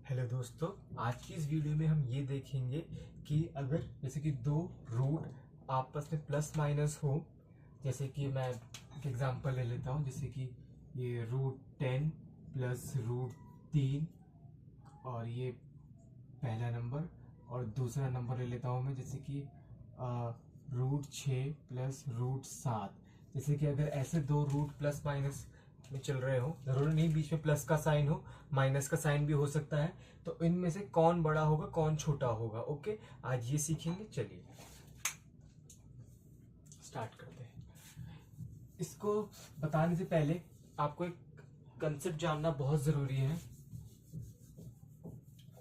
Hello दोस्तों, आज की इस वीडियो में हम ये देखेंगे कि अगर जैसे कि दो रूट आपस में प्लस माइनस हो। जैसे कि मैं एक एग्जांपल ले लेता हूँ, जैसे कि ये √10 प्लस √3 और ये पहला नंबर, और दूसरा नंबर ले लेता हूँ मैं जैसे कि √6 प्लस √7। जैसे कि अगर ऐसे दो रूट प्लस माइनस में चल रहे हो, जरूरी नहीं बीच में प्लस का साइन हो, माइनस का साइन भी हो सकता है, तो इनमें से कौन बड़ा होगा कौन छोटा होगा। ओके, आज ये सीखेंगे। चलिए स्टार्ट करते हैं। इसको बताने से पहले आपको एक कंसेप्ट जानना बहुत जरूरी है,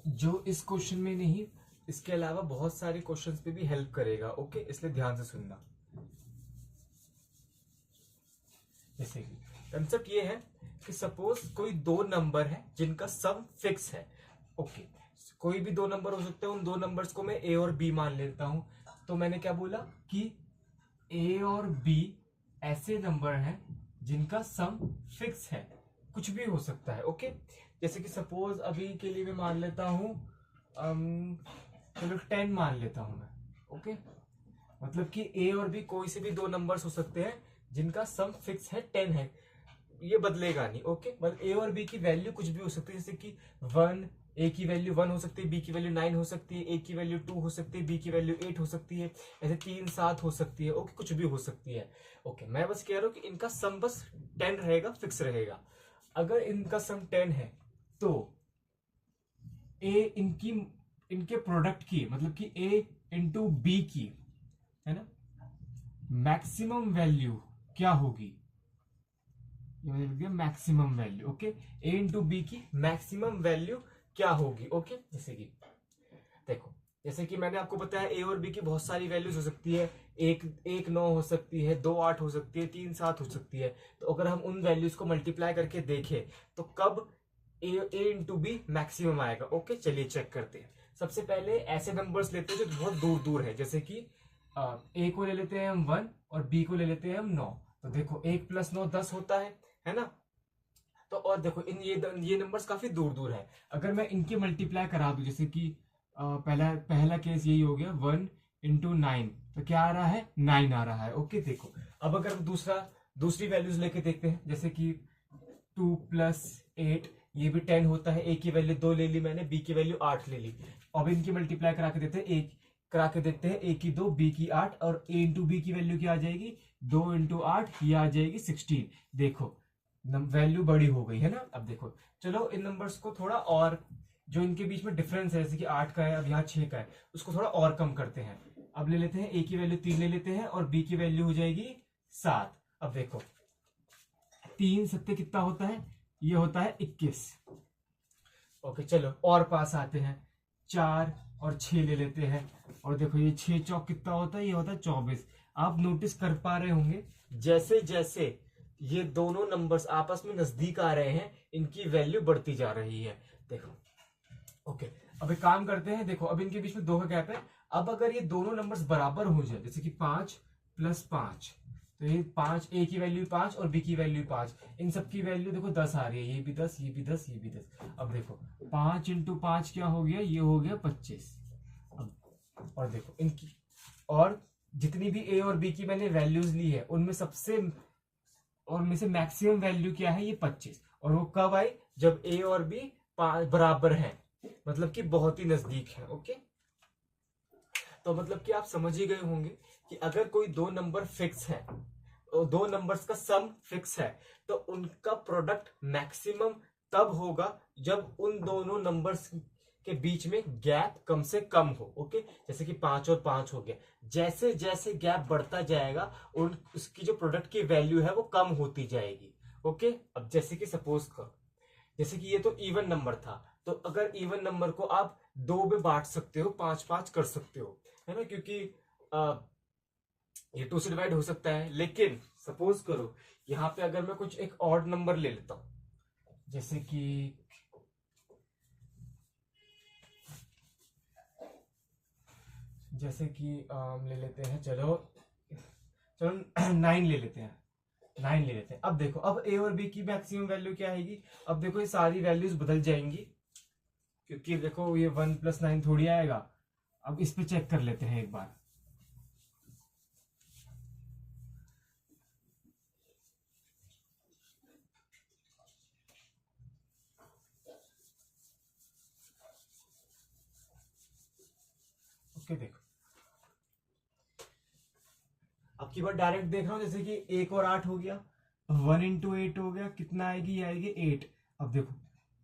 जो इस क्वेश्चन में नहीं, इसके अलावा बहुत सारे क्वेश्चंस पे भी हेल्प करेगा। ओके, इसलिए ध्यान से सुनना। जैसे कि कंसेप्ट ये है कि सपोज कोई दो नंबर है जिनका सम फिक्स है। ओके, कोई भी दो नंबर हो सकते हैं, उन दो नंबर्स को मैं ए और बी मान लेता हूं। तो मैंने क्या बोला कि ए और बी ऐसे नंबर हैं जिनका सम फिक्स है, कुछ भी हो सकता है। ओके, जैसे कि सपोज अभी के लिए मैं मान लेता हूं, चलो 10 मान लेता हूं मैं। ओके, मतलब कि ए और बी कोई से भी दो नंबर्स हो सकते हैं जिनका सम फिक्स है 10 है, ये बदलेगा नहीं। ओके, मतलब ए और बी की वैल्यू कुछ भी हो सकती है, जैसे कि 1, ए की वैल्यू 1 हो सकती है, बी की वैल्यू 9 हो सकती है, ए की वैल्यू 2 हो सकती है, बी की वैल्यू 8 हो सकती है, ऐसे 3 7 हो सकती है। ओके, कुछ भी हो सकती है। ओके, मैं बस कह रहा हूं कि इनका सम बस 10 रहेगा, फिक्स रहेगा। अगर इनका सम 10 है तो ए इनकी इनके प्रोडक्ट की, मतलब कि ए इंटू बी की, है ना, मैक्सिमम वैल्यू क्या होगी, मैक्सिमम वैल्यू। ओके, ए इंटू बी की मैक्सिमम वैल्यू क्या होगी। ओके, जैसे कि देखो, जैसे कि मैंने आपको बताया ए और बी की बहुत सारी वैल्यूज हो सकती है। एक एक 9 हो सकती है, 2 8 हो सकती है, 3 7 हो सकती है। तो अगर हम उन वैल्यूज को मल्टीप्लाई करके देखें तो कब ए इंटू बी मैक्सिमम आएगा। ओके, चलिए चेक करते हैं। सबसे पहले ऐसे नंबर्स लेते हैं जो बहुत दूर दूर है, जैसे कि ए को ले लेते हैं हम 1 और बी को ले लेते हैं हम 9। तो देखो 1 + 9 10 होता है ना। तो और देखो ये नंबर्स काफी दूर दूर है। अगर मैं इनकी मल्टीप्लाई करा दूं, जैसे कि पहला पहला केस यही हो गया, 1 × 9, तो क्या आ रहा है, 9 आ रहा है। ओके, देखो अब अगर दूसरी वैल्यूज लेके देखते हैं, जैसे कि 2 + 8, ये भी 10 होता है। ए की वैल्यू 2 ले ली मैंने, बी की वैल्यू 8 ले ली। अब इनकी मल्टीप्लाई करा के देते हैं, ए की 2 बी की 8, और ए इंटू बी की वैल्यू क्या आ जाएगी, 2 × 8, ये आ जाएगी 16। देखो वैल्यू बड़ी हो गई है ना। अब देखो, चलो इन नंबर्स को थोड़ा और, जो इनके बीच में डिफरेंस है, जैसे कि 8 का है, अब यहाँ 6 का है, उसको थोड़ा और कम करते हैं। अब ले लेते हैं ए की वैल्यू 3 ले लेते हैं, और बी की वैल्यू हो जाएगी 7। अब देखो 3 7 कितना होता है, ये होता है 21। ओके, चलो और पास आते हैं, 4 और 6 ले लेते हैं, और देखो ये 6 चौक कितना होता है, ये होता है 24। आप नोटिस कर पा रहे होंगे जैसे जैसे ये दोनों नंबर्स आपस में नजदीक आ रहे हैं, इनकी वैल्यू बढ़ती जा रही है। देखो ओके, अब एक काम करते हैं। देखो अब इनके बीच में 2 का गैप है। अब अगर ये दोनों नंबर्स बराबर हो जाए, जैसे कि 5 + 5, तो ये 5, ए की वैल्यू 5 और बी की वैल्यू 5, इन सब की वैल्यू देखो 10 आ रही है, ये भी 10, ये भी 10, ये भी 10। अब देखो 5 × 5 क्या हो गया, ये हो गया 25। अब और देखो इनकी, और जितनी भी ए और बी की मैंने वैल्यूज ली है, उनमें से मैक्सिमम वैल्यू क्या है, ये 25। और वो कब आई, जब ए और बी बराबर है, मतलब कि बहुत ही नजदीक है। ओके, तो मतलब कि आप समझ ही गए होंगे कि अगर कोई दो नंबर फिक्स है, दो नंबर्स का सम फिक्स है, तो उनका प्रोडक्ट मैक्सिमम तब होगा जब उन दोनों नंबर्स के बीच में गैप कम से कम हो। ओके, जैसे कि 5 और 5 हो गया, जैसे जैसे गैप बढ़ता जाएगा उन उसकी जो प्रोडक्ट की वैल्यू है वो कम होती जाएगी। ओके, अब जैसे कि सपोज कर, जैसे कि ये तो इवन नंबर था, तो अगर इवन नंबर को आप 2 में बांट सकते हो, 5 5 कर सकते हो, है ना, क्योंकि ये 2 से डिवाइड हो सकता है। लेकिन सपोज करो यहाँ पे अगर मैं कुछ एक ऑड नंबर ले लेता हूं, जैसे कि ले लेते हैं, चलो चलो 9 ले लेते हैं, 9 ले लेते हैं। अब देखो, अब ए और बी की मैक्सिमम वैल्यू क्या आएगी, अब देखो ये सारी वैल्यूज बदल जाएंगी। क्योंकि देखो ये 1 + 9 थोड़ी आएगा। अब इस पे चेक कर लेते हैं एक बार। ओके देखो, अब की बार डायरेक्ट देख रहा हूं, जैसे कि 1 और 8 हो गया, 1 × 8 हो गया, कितना आएगी, ये आएगी 8। अब देखो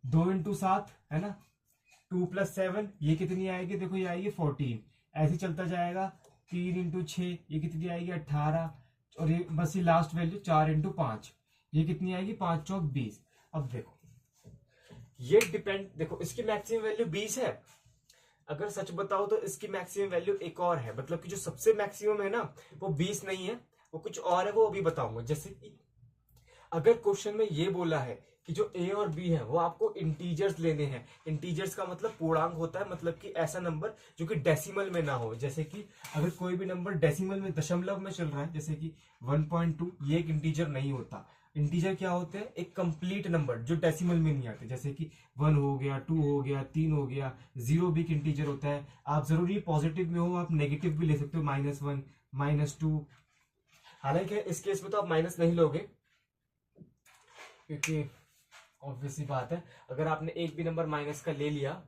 2 × 7 है ना, 2 + 7 ये कितनी आएगी, देखो ये आएगी 14। ऐसे चलता जाएगा। 3 × 6 ये कितनी आएगी, 18। और ये बस ये लास्ट वैल्यू 4 × 5 ये कितनी आएगी, 5 × 4 20। अब देखो ये डिपेंड, देखो इसकी मैक्सिमम वैल्यू 20 है। अगर सच बताओ तो इसकी मैक्सिमम वैल्यू एक और है, मतलब कि जो सबसे मैक्सिमम है ना वो 20 नहीं है, वो कुछ और है, वो अभी बताऊंगा। जैसे कि अगर क्वेश्चन में ये बोला है कि जो ए और बी है वो आपको इंटीजर्स लेने हैं, इंटीजर्स का मतलब पूर्णांक होता है, मतलब कि ऐसा नंबर जो कि डेसिमल में ना हो। जैसे कि अगर कोई भी नंबर डेसिमल में, दशमलव में चल रहा है, जैसे कि 1.2, ये एक इंटीजर नहीं होता। इंटीजर क्या होते हैं, एक कंप्लीट नंबर जो डेसिमल में नहीं आते, जैसे कि 1 हो गया, 2 हो गया, 3 हो गया। 0 भी एक इंटीजर होता है। आप जरूरी पॉजिटिव में हो, आप नेगेटिव भी ले सकते हो, -1, -2। हालांकि इस केस में तो आप माइनस नहीं लोगे, क्योंकि ऑब्वियस सी बात है, अगर आपने एक भी नंबर माइनस का ले लिया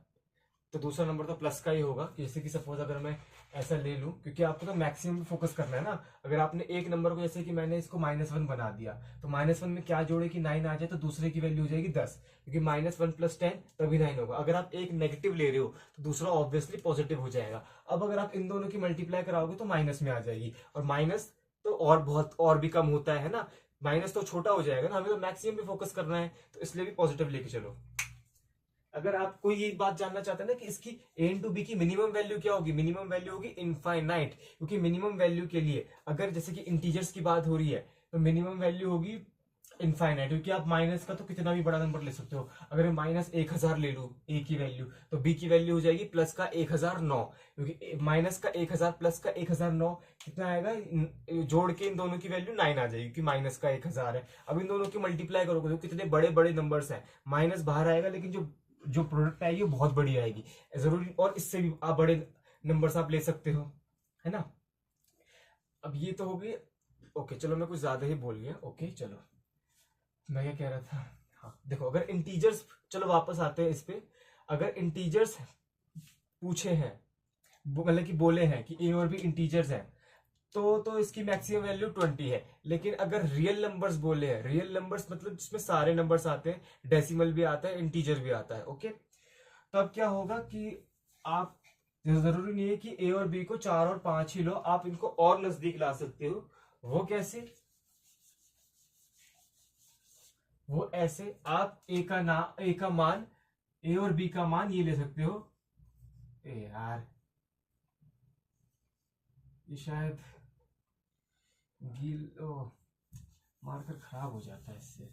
तो दूसरा नंबर तो प्लस का ही होगा। जैसे कि सपोज अगर मैं ऐसा ले लूं, क्योंकि आपको तो मैक्सिमम पे फोकस करना है ना। अगर आपने एक नंबर को, जैसे कि मैंने इसको -1 बना दिया, तो -1 में क्या जोड़े कि 9 आ जाए, तो दूसरे की वैल्यू हो जाएगी 10, क्योंकि -1 + 10 तभी 9 होगा। अगर आप एक नेगेटिव ले रहे हो तो दूसरा ऑब्वियसली पॉजिटिव हो जाएगा। अब अगर आप इन दोनों की मल्टीप्लाई कराओगे तो माइनस में आ जाएगी, और माइनस तो और बहुत और भी कम होता है ना, माइनस तो छोटा हो जाएगा ना, हमें तो मैक्सिमम पे फोकस करना है, तो इसलिए भी पॉजिटिव लेके चलो। अगर आपको ये बात जानना चाहते हैं ना कि इसकी a × b की मिनिमम वैल्यू क्या होगी, मिनिमम वैल्यू होगी इनफाइनाइट, क्योंकि मिनिमम वैल्यू के लिए अगर जैसे कि इंटीजर्स की बात हो रही है तो मिनिमम वैल्यू होगी इनफाइनाइट, क्योंकि आप माइनस का तो कितना भी बड़ा नंबर ले सकते हो। अगर मैं -1000 ले लूं ए की वैल्यू, तो बी की वैल्यू हो जाएगी प्लस का 1009, क्योंकि माइनस का 1000 प्लस का 1009 कितना आएगा, जोड़ के इन दोनों की वैल्यू 9 आ जाएगी, क्योंकि माइनस का 1000 है। अब इन दोनों की मल्टीप्लाई करोगे तो कितने बड़े बड़े नंबर्स हैं, माइनस बाहर आएगा, लेकिन जो जो प्रोडक्ट आएगी वो बहुत बड़ी आएगी जरूरी, और इससे भी आप बड़े नंबर्स आप ले सकते हो, है ना। अब ये तो हो गई। ओके चलो, मैं कुछ ज्यादा ही बोल गया। ओके चलो, मैं क्या कह रहा था। हाँ देखो, अगर इंटीजर्स, चलो वापस आते हैं इस पे। अगर इंटीजर्स पूछे हैं, मतलब कि बोले हैं कि ए और बी इंटीजर्स हैं, तो इसकी मैक्सिमम वैल्यू 20 है। लेकिन अगर रियल नंबर्स बोले हैं, रियल नंबर्स मतलब जिसमें सारे नंबर्स आते हैं, डेसिमल भी आता है, इंटीजर भी आता है, ओके। तो अब क्या होगा कि आप, जरूरी नहीं है कि ए और बी को 4 और 5 ही लो, आप इनको और नजदीक ला सकते हो। वो कैसे, वो ऐसे, आप ए का मान, ए और बी का मान ये ले सकते हो। ए यार, ये शायद गील ओ, मार्कर खराब हो जाता है इससे।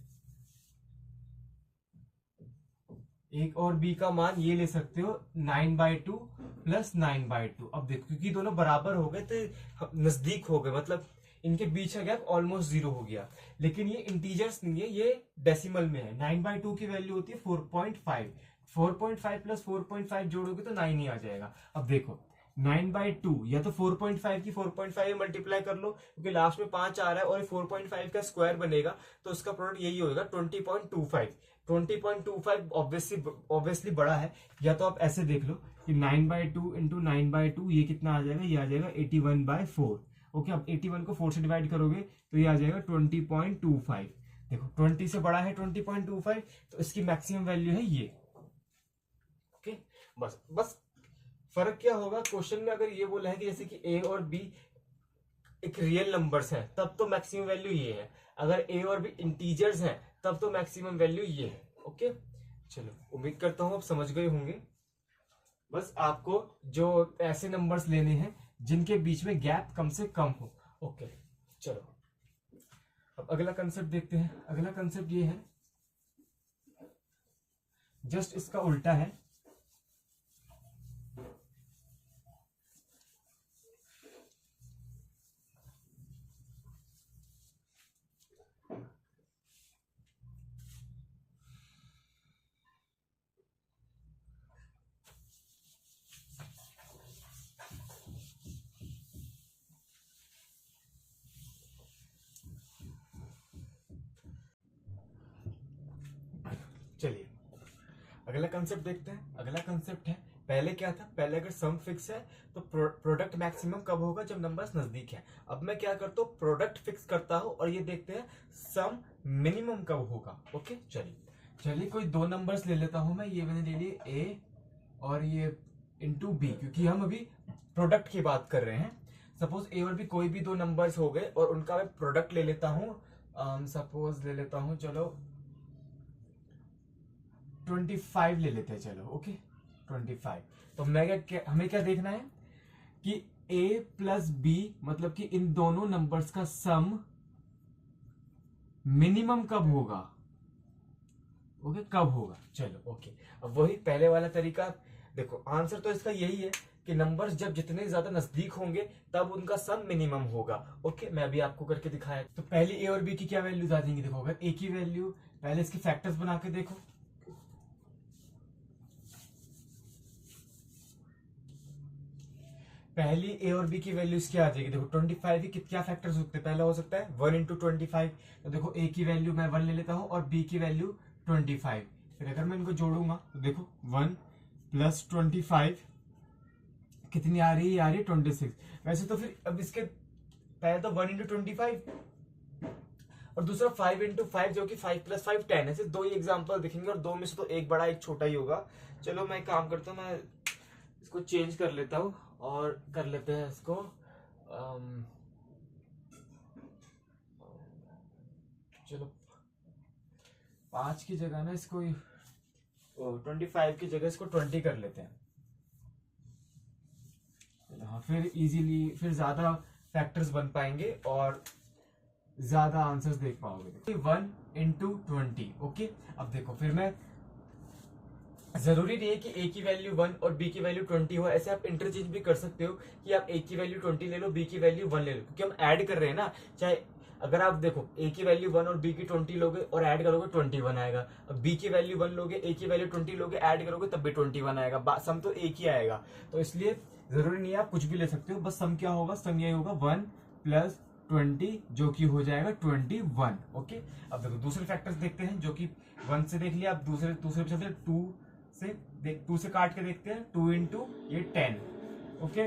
एक और बी का मान ये ले सकते हो 9/2 + 9/2। अब देखो क्योंकि दोनों बराबर हो गए तो नजदीक हो गए, मतलब इनके बीच का गैप ऑलमोस्ट 0 हो गया। लेकिन ये इंटीजर्स नहीं है, ये डेसिमल में है। 9/2 की वैल्यू होती है 4.5, 4.5 + 4.5 जोड़ोगे तो 9 ही आ जाएगा। अब देखो 9/2 या तो 4.5 की 4.5 मल्टीप्लाई कर लो, क्योंकि लास्ट में 5 आ रहा है, और 4.5 का स्क्वायर बनेगा, तो उसका प्रोडक्ट यही होगा 20.25। 20.25 ऑब्वियसली बड़ा है। या तो आप ऐसे देख लो कि 9/2 × 9/2 ये कितना आ जाएगा, ये आ जाएगा 81/4। ओके, अब 81 को 4 से डिवाइड करोगे तो ये आ जाएगा 20.25। देखो 20 से बड़ा है 20.25, तो इसकी मैक्सिमम वैल्यू है ये। ओके, बस बस फर्क क्या होगा क्वेश्चन में, अगर ये बोला है कि जैसे कि ए और बी एक रियल नंबर्स हैं, तब तो मैक्सिमम वैल्यू ये है। अगर ए और बी इंटीजर्स हैं, तब तो मैक्सिमम वैल्यू ये है। ओके चलो, उम्मीद करता हूं आप समझ गए होंगे। बस आपको जो ऐसे नंबर्स लेने हैं जिनके बीच में गैप कम से कम हो। ओके चलो, अब अगला कंसेप्ट देखते हैं। अगला कंसेप्ट ये है, जस्ट इसका उल्टा है। चलिए अगला कंसेप्ट देखते हैं। अगला कंसेप्ट है, पहले क्या था, पहले अगर सम फिक्स है तो प्रोडक्ट मैक्सिमम कब होगा, जब नंबर्स नजदीक है। अब मैं क्या करता हूँ, प्रोडक्ट फिक्स करता हूँ और ये देखते हैं सम मिनिमम कब होगा। ओके चलिए कोई दो नंबर्स ले लेता हूं मैं, ये मैंने ले लिए ए और ये इंटू बी, क्योंकि हम अभी प्रोडक्ट की बात कर रहे हैं। सपोज ए और बी कोई भी दो नंबर्स हो गए और उनका मैं प्रोडक्ट ले लेता हूँ। सपोज ले लेता हूँ, चलो 25 ले लेते हैं, चलो ओके 25। तो हमें क्या देखना है कि a प्लस बी मतलब कि इन दोनों नंबर्स का सम मिनिमम कब होगा। ओके कब होगा, चलो ओके। अब वही पहले वाला तरीका, देखो आंसर तो इसका यही है कि नंबर्स जब जितने ज्यादा नजदीक होंगे तब उनका सम मिनिमम होगा। ओके मैं अभी आपको करके दिखाया। तो पहले ए और बी की क्या वैल्यूज आ जाएंगी, देखो अगर ए की वैल्यू, पहले इसके फैक्टर्स बना के देखो। पहली ए और बी की वैल्यूज क्या आ जाएगी, देखो 25 की क्या फैक्टर्स होते हैं, पहला हो सकता है 1 इंटू 25। तो देखो ए की वैल्यू मैं 1 ले लेता हूं और बी की वैल्यू 25। फिर अगर मैं इनको जोड़ूंगा तो देखो 1 प्लस 25 कितनी आ रही है, आ रही है 26। वैसे तो फिर अब इसके पहले तो 1 इंटू 25 और दूसरा 5 इंटू 5 जो कि 5 प्लस 5 10। ऐसे दो ही एग्जाम्पल दिखेंगे और दो में से तो एक बड़ा एक छोटा ही होगा। चलो मैं काम करता हूँ, मैं इसको चेंज कर लेता हूँ और कर लेते हैं इसको चलो 5 की जगह ना इसको 25 की जगह इसको 20 कर लेते हैं। हाँ फिर इजीली फिर ज्यादा फैक्टर्स बन पाएंगे और ज्यादा आंसर्स देख पाओगे। 1 इंटू 20। ओके अब देखो फिर मैं, जरूरी नहीं है कि ए की वैल्यू 1 और बी की वैल्यू 20 हो, ऐसे आप इंटरचेंज भी कर सकते हो कि आप ए की वैल्यू 20 ले लो, बी की वैल्यू 1 ले लो, क्योंकि हम ऐड कर रहे हैं ना। चाहे अगर आप देखो ए की वैल्यू 1 और बी की 20 लोगे और ऐड करोगे 21 आएगा। अब बी की वैल्यू 1 लोगे, ए की वैल्यू 20 लोगे, ऐड करोगे तब भी 21 आएगा, सम तो एक ही आएगा। तो इसलिए जरूरी नहीं है, आप कुछ भी ले सकते हो, बस सम क्या होगा, सम यही होगा 1 प्लस 20 जो कि हो जाएगा 21। ओके अब देखो दूसरे फैक्टर्स देखते हैं, जो कि 1 से देख लिया, अब दूसरे पे चलते हैं 2 से। देख 2 से काट के देखते हैं, 2 इंटू ये 10। ओके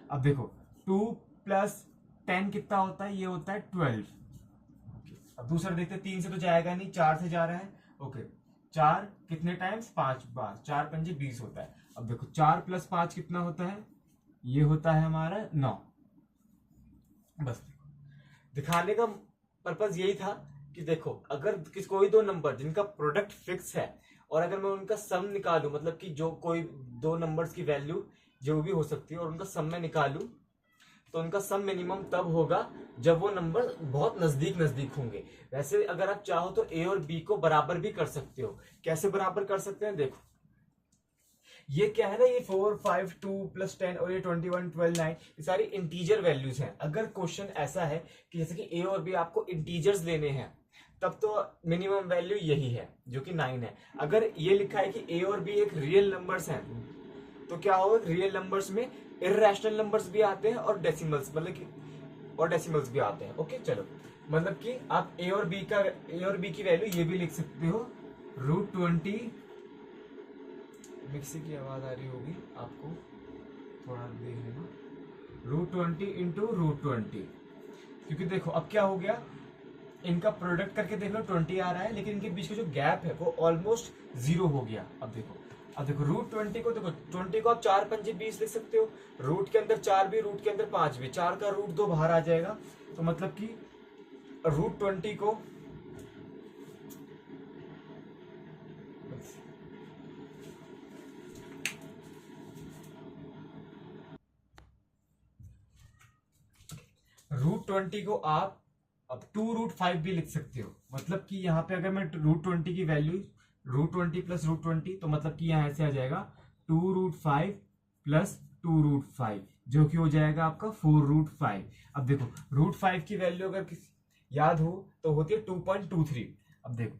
अब देखो 2 प्लस 10 कितना होता है, ये होता है 12। अब दूसरा देखते हैं, 3 से तो जाएगा नहीं, 4 से जा रहा है। ओके 4 कितने टाइम्स, 5 बार, 4 पंजे 20 होता है। अब देखो 4 प्लस 5 कितना होता है, ये होता है हमारा 9। बस दिखाने का पर्पज यही था कि देखो अगर कोई दो नंबर जिनका प्रोडक्ट फिक्स है और अगर मैं उनका सम निकालूं, मतलब कि जो कोई दो नंबर्स की वैल्यू जो भी हो सकती है और उनका सम में निकालूं, तो उनका सम मिनिमम तब होगा जब वो नंबर बहुत नजदीक नजदीक होंगे। वैसे अगर आप चाहो तो ए और बी को बराबर भी कर सकते हो। कैसे बराबर कर सकते हैं, देखो ये क्या है ना, ये 4 5 2 प्लस 10 और ये 21 12 9, ये सारी इंटीजर वैल्यूज हैं। अगर क्वेश्चन ऐसा है कि जैसे कि ए और बी आपको इंटीजर्स लेने हैं, तब तो मिनिमम वैल्यू यही है जो कि 9 है। अगर ये लिखा है कि ए और बी एक रियल नंबर्स हैं, तो क्या होगा, रियल नंबर्स में इर्रेशनल नंबर्स भी आते हैं और डेसिमल्स, मतलब कि और डेसिमल्स भी आते हैं। ओके चलो मतलब कि आप ए और बी की वैल्यू ये भी लिख सकते हो, √20। मिक्सी की आवाज आ रही होगी आपको, थोड़ा देख लेना, √20 इंटू √20। क्योंकि देखो अब क्या हो गया, इनका प्रोडक्ट करके देख लो 20 आ रहा है, लेकिन इनके बीच का जो गैप है वो ऑलमोस्ट 0 हो गया। अब देखो √20 को देखो, 20 को आप 4 पंजे 20 लिख सकते हो, रूट के अंदर 4 भी, रूट के अंदर 5 भी, 4 का √2 बाहर आ जाएगा। तो मतलब कि √20 को √20 को आप अब 2√5 भी लिख सकते हो। मतलब कि यहाँ पे अगर मैं √20 की वैल्यू, √20 प्लस √20, तो मतलब कि यहाँ ऐसे आ जाएगा 2√5 प्लस 2√5 जो कि हो जाएगा आपका 4√5। अब देखो √5 की वैल्यू अगर याद हो तो होती है 2.23। अब देखो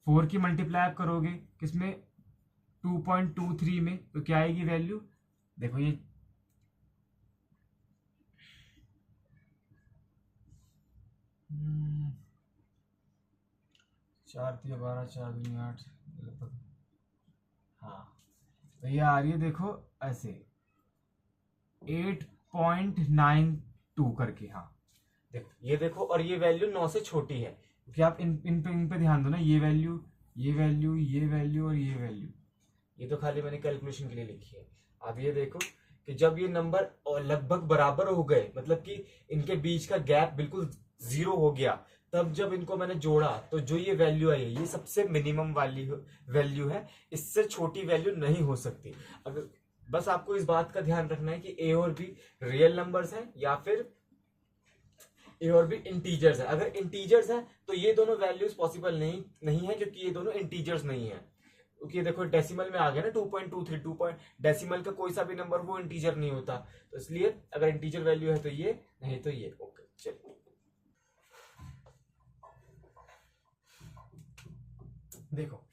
4 की मल्टीप्लाई आप करोगे किसमें, 2.23 में, तो क्या आएगी वैल्यू, देखो ये 4 3 12 4 2 8 लगभग। हाँ तो ये आ रही है देखो ऐसे 8.92 करके। हाँ देखो ये देखो, और ये वैल्यू 9 से छोटी है क्योंकि आप इन पे ध्यान दो ना, ये वैल्यू ये वैल्यू ये वैल्यू और ये वैल्यू, ये तो खाली मैंने कैलकुलेशन के लिए लिखी है। अब ये देखो कि जब ये नंबर और लगभग बराबर हो गए, मतलब कि इनके बीच का गैप बिल्कुल 0 हो गया, तब जब इनको मैंने जोड़ा तो जो ये वैल्यू आई है ये सबसे मिनिमम वाली वैल्यू है, इससे छोटी वैल्यू नहीं हो सकती। अगर बस आपको इस बात का ध्यान रखना है कि ए और बी रियल नंबर्स हैं या फिर ए और बी इंटीजर्स है। अगर इंटीजर्स है तो ये दोनों वैल्यूज पॉसिबल नहीं है, क्योंकि ये दोनों इंटीजर्स नहीं है। क्योंकि देखो डेसिमल में आ गया ना 2.23, 2 डेसिमल का कोई सा भी नंबर वो इंटीजर नहीं होता, तो इसलिए अगर इंटीजर वैल्यू है तो ये, नहीं तो ये। ओके चलिए देखो,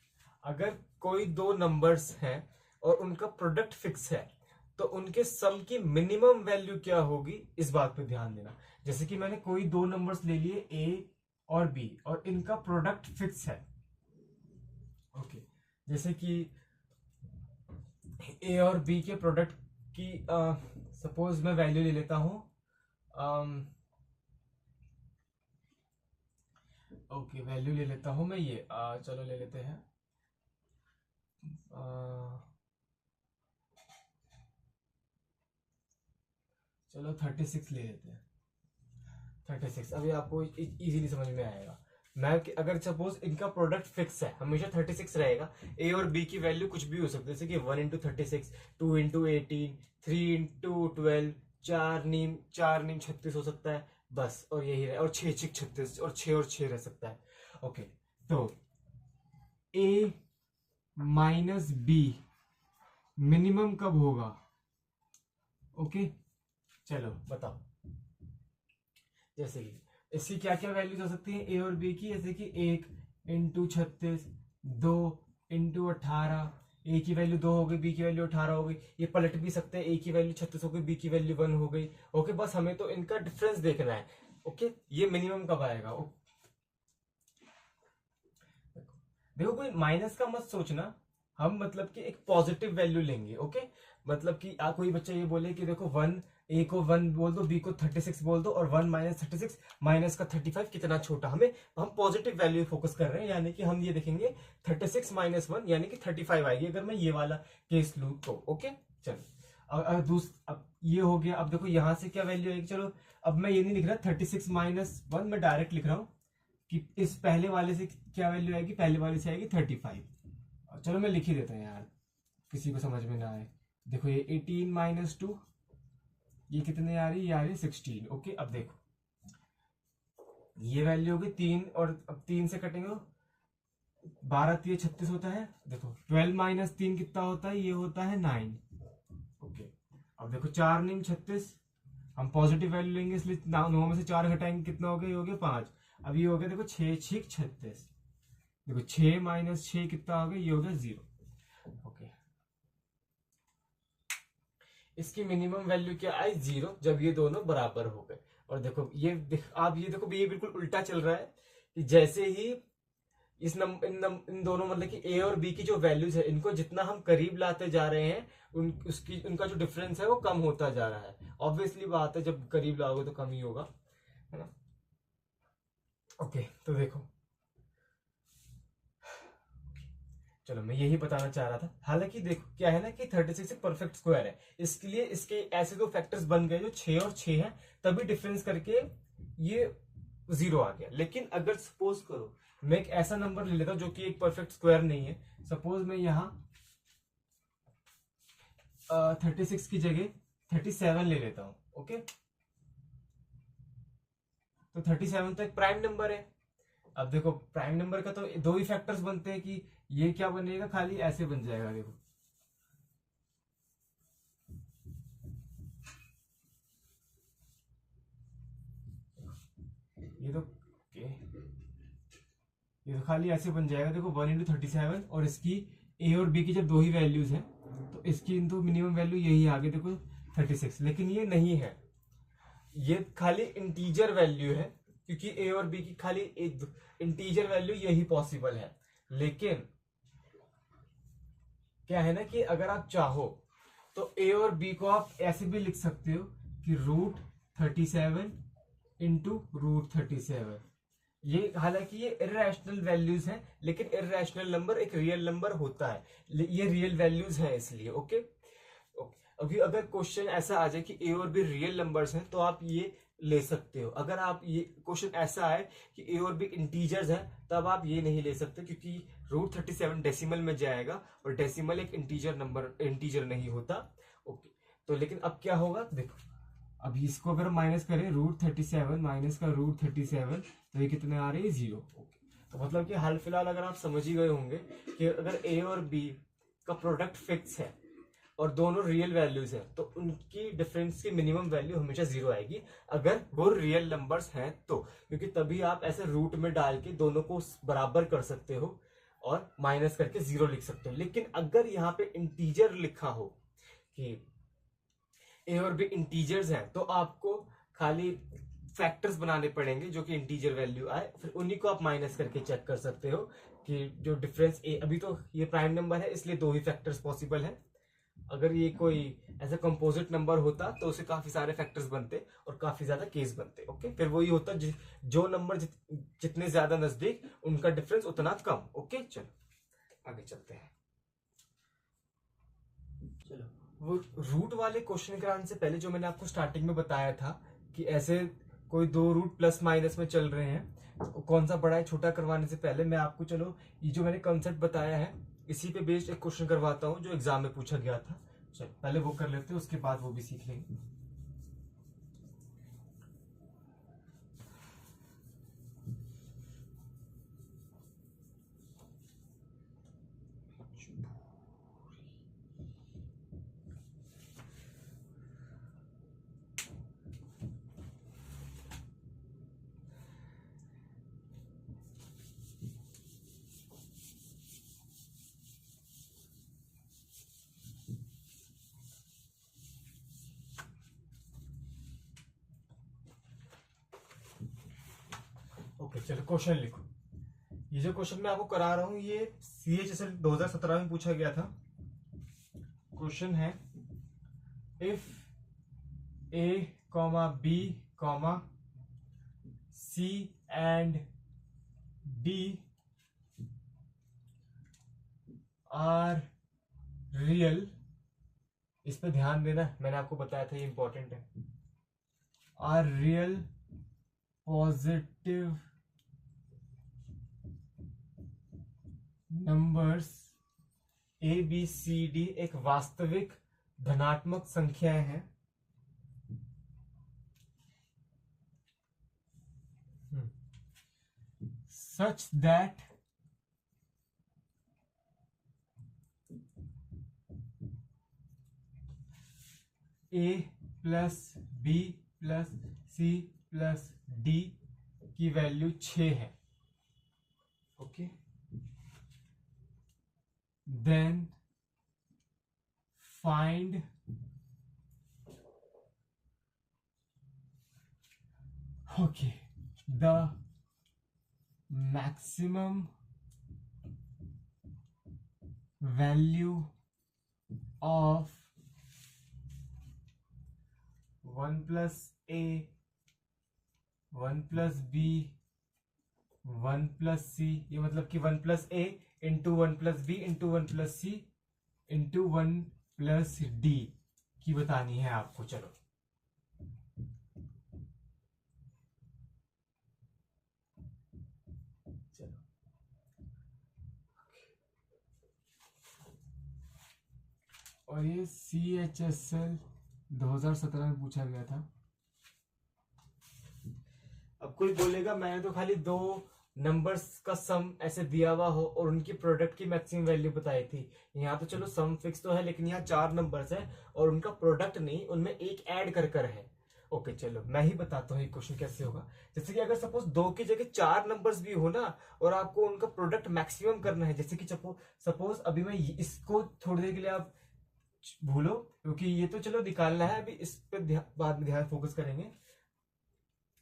अगर कोई दो नंबर्स हैं और उनका प्रोडक्ट फिक्स है तो उनके सम की मिनिमम वैल्यू क्या होगी, इस बात पे ध्यान देना। जैसे कि मैंने कोई दो नंबर्स ले लिए ए और बी और इनका प्रोडक्ट फिक्स है। ओके जैसे कि ए और बी के प्रोडक्ट की सपोज मैं वैल्यू ले लेता हूं, ओके वैल्यू ले लेता हूं मैं ये चलो ले लेते हैं चलो 36 ले लेते हैं। 36 अभी आपको इजीली समझ में आएगा। मैं अगर सपोज इनका प्रोडक्ट फिक्स है, हमेशा 36 रहेगा, ए और बी की वैल्यू कुछ भी हो सकती है, जैसे कि 1 इंटू 36, 2 इंटू 18, 3 इंटू 12, 4 नीम 36 हो सकता है बस, और यही रहे, और 6 6 36 और 6 और 6 रह सकता है। ओके तो ए माइनस बी मिनिमम कब होगा? ओके चलो बताओ। जैसे कि इसकी क्या क्या वैल्यूज हो सकती हैं ए और बी की, जैसे कि 1 इंटू 36, 2 इंटू 18, ए की वैल्यू 2 हो गई, बी की वैल्यू 18 हो गई। ये पलट भी सकते हैं, ए की वैल्यू 36 हो गई, बी की वैल्यू 1 हो गई। ओके बस हमें तो इनका डिफरेंस देखना है। ओके ये मिनिमम कब आएगा? देखो कोई माइनस का मत सोचना, हम मतलब कि एक पॉजिटिव वैल्यू लेंगे। ओके मतलब कि कोई बच्चा ये बोले कि देखो 1, ए को 1 बोल दो, बी को 36 बोल दो, और 1 माइनस 36 माइनस का 35 कितना छोटा, हम पॉजिटिव वैल्यू फोकस कर रहे हैं, यानी कि हम ये देखेंगे 36 माइनस 1 यानी कि 35 आएगी, अगर मैं ये वाला केस लूं तो। ओके चलो अब ये हो गया। अब देखो यहां से क्या वैल्यू आएगी, चलो अब मैं ये नहीं लिख रहा 36 माइनस 1, मैं डायरेक्ट लिख रहा हूं कि इस पहले वाले से क्या वैल्यू आएगी, पहले वाले से आएगी 35। चलो मैं लिख ही देता हूँ यार, किसी को समझ में ना आए। देखो ये 18 माइनस 2, ये कितने आ रही है? ये आ रही है 16। ओके अब देखो ये वैल्यू होगी 3, और अब 3 से कटेंगे 12 3 36 होता है। देखो 12 माइनस 3 कितना होता है? ये होता है 9। ओके अब देखो 4 9 36, हम पॉजिटिव वैल्यू लेंगे इसलिए 9 में से 4 घटाएंगे, कितना हो गया? ये हो गया 5। अब ये हो गया देखो 6 6 36, देखो 6 माइनस 6 कितना हो गया? ये हो गया 0। ओके इसकी मिनिमम वैल्यू क्या आई? 0, जब ये दोनों बराबर हो गए। और देखो आप ये देखो ये बिल्कुल उल्टा चल रहा है कि जैसे ही इन दोनों मतलब कि ए और बी की जो वैल्यूज है, इनको जितना हम करीब लाते जा रहे हैं उनका जो डिफरेंस है वो कम होता जा रहा है। ऑब्वियसली बात है, जब करीब लाओगे तो कम ही होगा, है ना। ओके तो देखो चलो मैं यही बताना चाह रहा था। हालांकि देखो क्या है ना कि 36 एक परफेक्ट स्क्वायर है, इसके लिए इसके ऐसे दो फैक्टर्स बन गए जो 6 और 6 हैं, तभी डिफरेंस करके ये 0 आ गया। लेकिन अगर सपोज करो मैं एक ऐसा नंबर ले लेता हूं जो कि एक परफेक्ट स्क्वायर नहीं है, सपोज मैं यहां 36 की जगह 37 ले लेता हूं। ओके तो 37 तो एक प्राइम नंबर है। अब देखो प्राइम नंबर का तो दो ही फैक्टर्स बनते हैं कि ये क्या बनेगा, खाली ऐसे बन जाएगा। देखो ये तो खाली ऐसे बन जाएगा। देखो 1 इंटू 37, और इसकी ए और बी की जब दो ही वैल्यूज हैं तो इसकी तो मिनिमम वैल्यू यही आ गई देखो 36। लेकिन ये नहीं है, ये खाली इंटीजर वैल्यू है, क्योंकि ए और बी की खाली इंटीजर वैल्यू यही पॉसिबल है। लेकिन क्या है ना कि अगर आप चाहो तो ए और बी को आप ऐसे भी लिख सकते हो कि √37 इंटू √37। ये हालांकि ये इर्रेशनल वैल्यूज हैं, लेकिन इर्रेशनल नंबर एक रियल नंबर होता है, ये रियल वैल्यूज हैं इसलिए। ओके, अभी अगर क्वेश्चन ऐसा आ जाए कि ए और बी रियल नंबर्स हैं तो आप ये ले सकते हो। अगर आप ये क्वेश्चन ऐसा है कि ए और बी इंटीजर्स हैं तब आप ये नहीं ले सकते, क्योंकि √37 डेसिमल में जाएगा और डेसिमल एक इंटीजर नहीं होता। ओके, तो लेकिन अब क्या होगा देखो, अब इसको अगर माइनस करें √37 माइनस का √37 तो ये कितने आ रहे हैं 0। ओके, तो मतलब कि हाल फिलहाल अगर आप समझ ही गए होंगे कि अगर ए और बी का प्रोडक्ट फिक्स है और दोनों रियल वैल्यूज हैं तो उनकी डिफरेंस की मिनिमम वैल्यू हमेशा 0 आएगी, अगर वो रियल नंबर्स हैं तो, क्योंकि तभी आप ऐसे रूट में डाल के दोनों को बराबर कर सकते हो और माइनस करके 0 लिख सकते हो। लेकिन अगर यहाँ पे इंटीजर लिखा हो कि ए और बी इंटीजर्स हैं तो आपको खाली फैक्टर्स बनाने पड़ेंगे जो कि इंटीजर वैल्यू आए, फिर उन्हीं को आप माइनस करके चेक कर सकते हो कि जो डिफरेंस ए, अभी तो ये प्राइम नंबर है इसलिए 2 ही फैक्टर्स पॉसिबल है। अगर ये कोई ऐसा कंपोजिट नंबर होता तो उसे काफी सारे फैक्टर्स बनते और काफी ज्यादा केस बनते। ओके, फिर वही होता जो नंबर जितने ज्यादा नजदीक उनका डिफरेंस उतना कम। ओके, चलो आगे चलते हैं। चलो, वो रूट वाले क्वेश्चन के आने से पहले जो मैंने आपको स्टार्टिंग में बताया था कि ऐसे कोई 2 रूट प्लस माइनस में चल रहे हैं, तो कौन सा बड़ा है छोटा करवाने से पहले मैं आपको चलो ये जो मैंने कॉन्सेप्ट बताया है इसी पे बेस्ड एक क्वेश्चन करवाता हूं जो एग्जाम में पूछा गया था। चलो पहले वो कर लेते हैं, उसके बाद वो भी सीख लेंगे। ओके, चलो क्वेश्चन लिखो। ये जो क्वेश्चन मैं आपको करा रहा हूं ये CHSL 2017 में पूछा गया था। क्वेश्चन है if A, B, C and D are real, इस पे ध्यान देना, मैंने आपको बताया था ये इंपॉर्टेंट है, are real positive numbers ABCD एक वास्तविक धनात्मक संख्याएं हैं such that A plus B plus C plus D की वैल्यू 6 है। Okay, then find the maximum value of 1 plus A, 1 plus B, 1 plus C, ये मतलब कि 1 plus A into 1 plus B into 1 plus C into 1 plus D की बतानी है आपको। चलो और ये CHSL 2017 में पूछा गया था। अब कोई बोलेगा मैंने तो खाली 2 नंबर्स का सम ऐसे दिया हुआ हो और उनकी प्रोडक्ट की मैक्सिमम वैल्यू बताई थी। यहाँ तो चलो सम फिक्स तो है, लेकिन यहाँ 4 नंबर्स है और उनका प्रोडक्ट नहीं, उनमें एक ऐड कर है। ओके, चलो मैं ही बताता हूँ ये क्वेश्चन कैसे होगा। जैसे कि अगर सपोज 2 की जगह 4 नंबर्स भी हो ना और आपको उनका प्रोडक्ट मैक्सिमम करना है, जैसे कि सपोज अभी मैं इसको थोड़ी देर के लिए आप भूलो क्योंकि ये तो चलो निकालना है, अभी इस पे बाद में ध्यान फोकस करेंगे।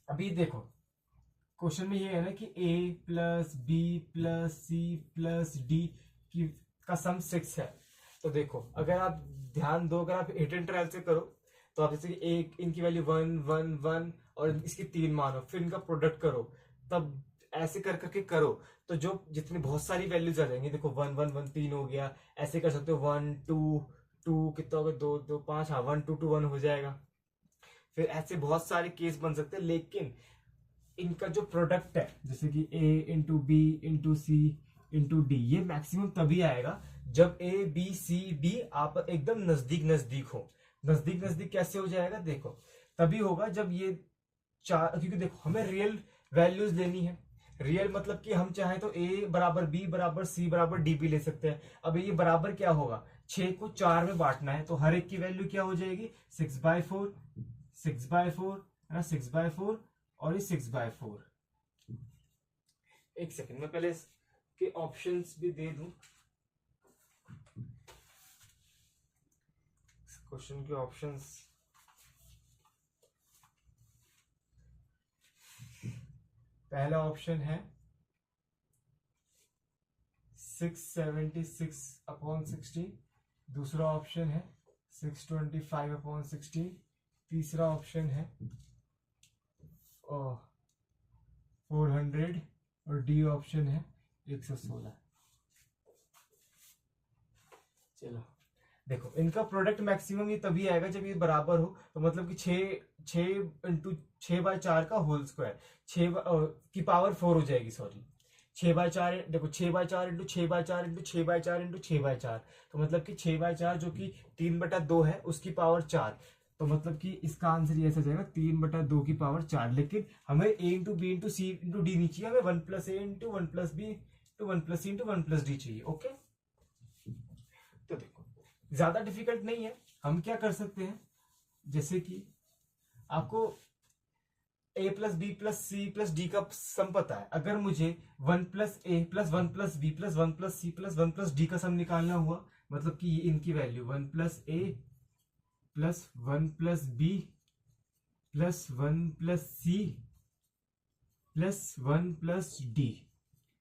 अभी देखो क्वेश्चन में ये है ना कि A plus B plus C plus D की का सम 6 है। तो देखो अगर आप ध्यान दो, अगर आप हिट एंड ट्रायल से करो तो आप जैसे कि एक इनकी वैल्यू 1 1 1 और इसकी 3 मानो, फिर इनका प्रोडक्ट करो, तब ऐसे कर करके करो तो जो जितनी बहुत सारी वैल्यूज आ जाएंगी। देखो 1 1 1 3 हो गया, ऐसे कर सकते हो 1 2 2 कितना हो गया 2 2 5, हाँ 1 2 2 1 हो जाएगा। फिर ऐसे बहुत सारे केस बन सकते हैं, लेकिन इनका जो प्रोडक्ट है जैसे कि a into B into C into D, ये मैक्सिमम तभी आएगा जब ए बी सी डी आप एकदम नजदीक नजदीक हो। नजदीक नजदीक कैसे हो जाएगा, देखो तभी होगा जब ये चार, क्योंकि देखो हमें रियल वैल्यूज लेनी है। रियल मतलब कि हम चाहे तो a बराबर b बराबर c बराबर d भी ले सकते हैं। अब ये बराबर क्या होगा, 6 को 4 में बांटना है तो हर एक की वैल्यू क्या हो जाएगी 6/4, 6/4 है ना, 6/4 और ये 6/4। एक सेकंड मैं पहले इसके ऑप्शंस भी दे दूं, क्वेश्चन के ऑप्शंस। पहला ऑप्शन है 676/16, दूसरा ऑप्शन है 625/16, तीसरा ऑप्शन है 400 और डी ऑप्शन है 116। चलो देखो इनका प्रोडक्ट मैक्सिमम ये तभी आएगा जब ये बराबर हो, तो मतलब कि 6 का होल स्क्वायर, 6 की पावर 4 हो जाएगी, सॉरी 6/4, देखो 6/4 इंटू 6/4 इंटू 6/4 इंटू 6/4, तो मतलब कि 6/4 जो कि 3/2 है उसकी पावर 4, तो मतलब कि इसका आंसर ये ऐसा जाएगा 3/2 की पावर 4। लेकिन हमें a into B into C into D नहीं चाहिए, हमें 1 plus A into 1 plus B into 1 plus C into 1 plus D चाहिए। ओके, तो देखो ज्यादा डिफिकल्ट नहीं है, हम क्या कर सकते हैं, जैसे कि आपको a plus B plus C plus D का सम पता है, अगर मुझे 1 plus A plus 1 plus B plus 1 plus C plus 1 plus D का सम निकालना हुआ, मतलब कि इनकी value 1 plus A plus 1 plus B plus 1 plus C plus 1 plus D,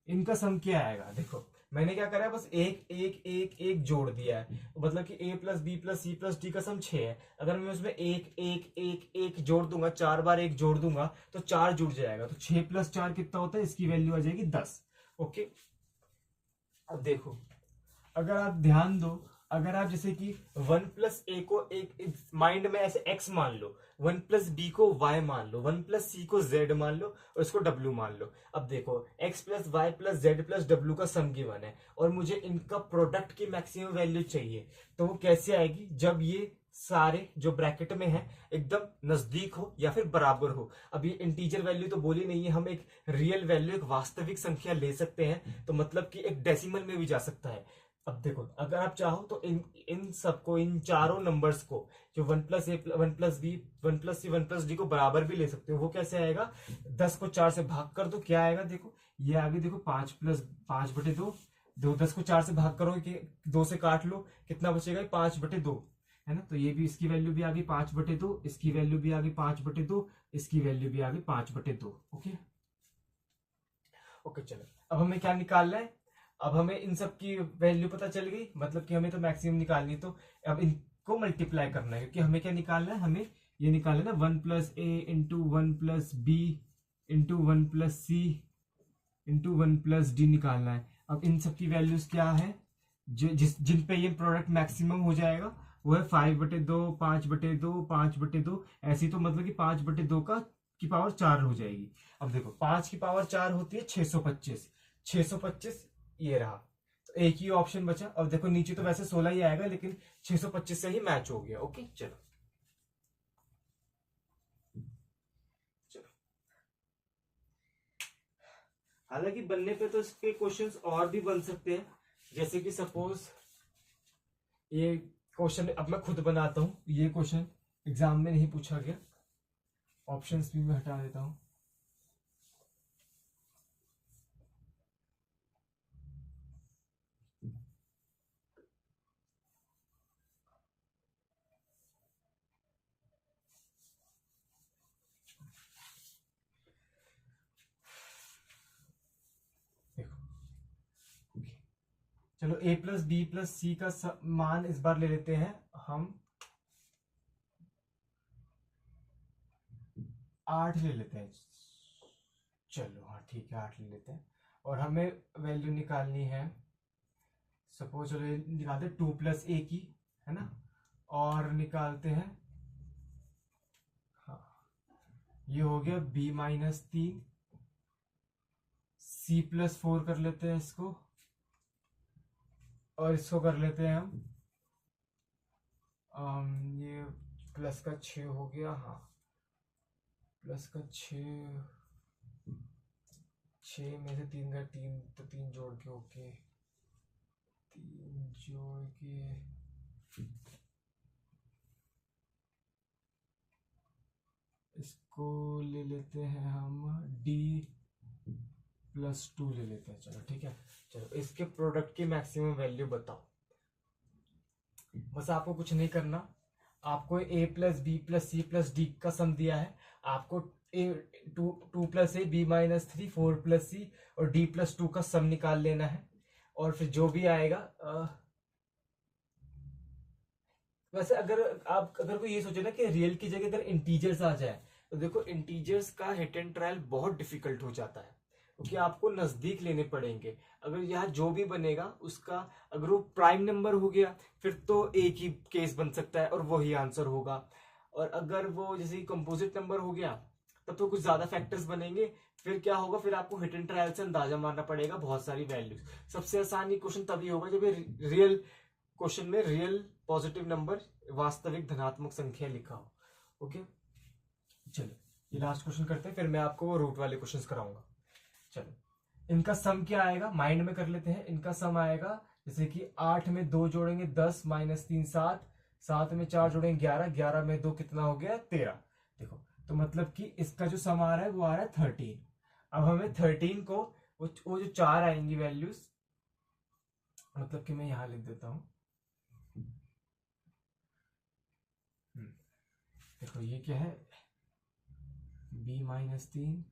इनका सम क्या आएगा। देखो मैंने क्या करा है, बस एक एक एक एक जोड़ दिया है, मतलब कि a plus B plus C plus D का सम 6 है। अगर मैं उसमें एक एक एक एक जोड़ दूंगा, 4 बार एक जोड़ दूंगा तो 4 जुड़ जाएगा, तो 6 प्लस 4 कितना होता है, इसकी वैल्यू आ जाएगी 10। ओके, अब देखो अगर आप ध्यान दो, अगर आप जैसे कि 1 प्लस ए को एक माइंड में ऐसे x मान लो, 1 प्लस बी को y मान लो, 1 प्लस सी को z मान लो और इसको w मान लो। अब देखो x plus Y plus Z plus W का सम गिवन है और मुझे इनका प्रोडक्ट की मैक्सिमम वैल्यू चाहिए, तो वो कैसे आएगी, जब ये सारे जो ब्रैकेट में है एकदम नजदीक हो या फिर बराबर हो। अब ये इंटीजर वैल्यू तो बोली नहीं है, हम एक रियल वैल्यू एक वास्तविक संख्या ले सकते हैं, तो मतलब कि एक डेसिमल में भी जा सकता है। अब देखो अगर आप चाहो तो इन इन सबको, इन चारों नंबर्स को, जो 1 प्लस ए 1 प्लस बी 1 प्लस सी 1 प्लस डी को बराबर भी ले सकते हो। वो कैसे आएगा, 10 को 4 से भाग कर दो, क्या आएगा देखो, ये आगे देखो 5 प्लस 5/2, 10 को 4 से भाग करो कि 2 से काट लो, कितना बचेगा 5/2 है ना, तो ये भी इसकी वैल्यू भी आ गई 5/2, इसकी वैल्यू भी आ गई 5/2, इसकी वैल्यू भी आ गई 5/2। ओके ओके, चलो अब हमें क्या निकालना है, अब हमें इन सब की वैल्यू पता चल गई, मतलब कि हमें तो मैक्सिमम निकालनी, तो अब इनको मल्टीप्लाई करना है, क्योंकि हमें क्या निकालना है, हमें ये निकालना है ना 1 plus A into 1 plus B into 1 plus C into 1 plus D निकालना है। अब इन सब की वैल्यूज क्या है, जिन पे ये प्रोडक्ट मैक्सिमम हो जाएगा वो है 5/2 5/2 5/2, ऐसी तो मतलब कि 5/2 का की पावर 4 हो जाएगी। अब देखो 5 की पावर 4 होती है 625, 625 ये रहा, तो एक ही ऑप्शन बचा। अब देखो नीचे तो वैसे 16 ही आएगा, लेकिन 625 से ही मैच हो गया। ओके चलो चलो, हालांकि बनने पे तो इसके क्वेश्चंस और भी बन सकते हैं, जैसे कि सपोज ये क्वेश्चन अब मैं खुद बनाता हूं, ये क्वेश्चन एग्जाम में नहीं पूछा गया, ऑप्शंस भी मैं हटा देता हूं। चलो a प्लस बी प्लस सी का मान इस बार ले लेते हैं हम 8 ले लेते हैं। चलो हाँ ठीक है, 8 ले लेते हैं। और हमें वैल्यू निकालनी है, सपोज चलो निकालते हैं 2 प्लस ए की, है ना। और निकालते हैं, हाँ ये हो गया b माइनस 3, c प्लस 4 कर लेते हैं इसको, और इसको कर लेते हैं हम ये प्लस का 6 हो गया, हाँ प्लस का 6, 6 में से 3 का 3 तो 3 जोड़ के, ओके 3 जोड़ के इसको ले लेते हैं हम d प्लस 2 ले लेते हैं। चलो ठीक है, चलो इसके प्रोडक्ट की मैक्सिमम वैल्यू बताओ। बस आपको कुछ नहीं करना, आपको a plus B plus C plus D का सम दिया है, आपको two plus A B minus 3 4 plus C और डी प्लस 2 का सम निकाल लेना है। और फिर जो भी आएगा वैसे अगर कोई ये सोचे ना कि रियल की जगह अगर इंटीजर्स आ जाए, तो देखो इंटीजर्स का हिट एंड ट्रायल बहुत डिफिकल्ट हो जाता है, क्योंकि आपको नजदीक लेने पड़ेंगे। अगर यहाँ जो भी बनेगा उसका अगर वो प्राइम नंबर हो गया फिर तो एक ही केस बन सकता है और वही आंसर होगा। और अगर वो जैसे कंपोजिट नंबर हो गया तब तो कुछ ज्यादा फैक्टर्स बनेंगे, फिर क्या होगा, फिर आपको हिट एंड ट्रायल से अंदाजा मारना पड़ेगा बहुत सारी वैल्यूज। सबसे आसान ये क्वेश्चन तभी होगा जब रियल क्वेश्चन में रियल पॉजिटिव नंबर वास्तविक धनात्मक संख्या लिखा हो। ओके चलो ये लास्ट क्वेश्चन करते हैं, फिर मैं आपको वो रूट वाले क्वेश्चंस कराऊंगा। चलो इनका सम क्या आएगा, माइंड में कर लेते हैं। इनका सम आएगा जैसे कि 8 में 2 जोड़ेंगे 10 माइनस 3 7, 7 में 4 जोड़ेंगे 11, 11 में 2 कितना हो गया 13। देखो तो मतलब कि इसका जो सम आ रहा है वो आ रहा है 13। अब हमें 13 को वो जो 4 आएंगी वैल्यूज, मतलब कि मैं यहां लिख देता हूं, देखो ये क्या है, b माइनस 3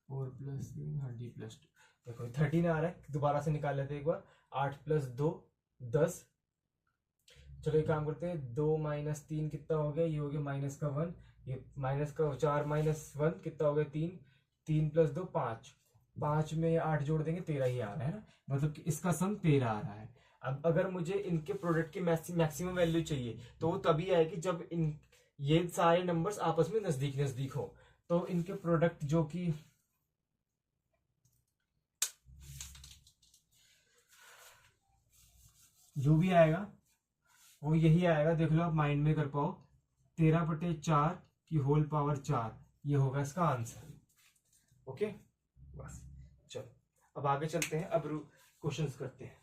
4 प्लस 3 हाँ d प्लस 2। देखो 13 आ रहा है, दोबारा से निकाल लेते हैं एक बार। 8 प्लस 2 10। चलो एक काम करते हैं, 2 माइनस 3 कितना हो गया, ये हो गया माइनस का 1, ये माइनस का 4 माइनस 1 कितना हो गया 3, 3 प्लस 2 5, 5 में 8 जोड़ देंगे 13 ही आ रहा है ना, मतलब कि इसका सम 13 आ रहा है। अब अगर मुझे इनके प्रोडक्ट की मैक्सिमम वैल्यू चाहिए तो वो तभी आएगी जब ये सारे नंबर्स आपस में नजदीक नजदीक हो। तो इनके प्रोडक्ट जो कि जो भी आएगा वो यही आएगा, देख लो आप माइंड में कर पाओ, 13/4 की होल पावर 4, ये होगा इसका आंसर। ओके बस चलो अब आगे चलते हैं, अब क्वेश्चंस करते हैं।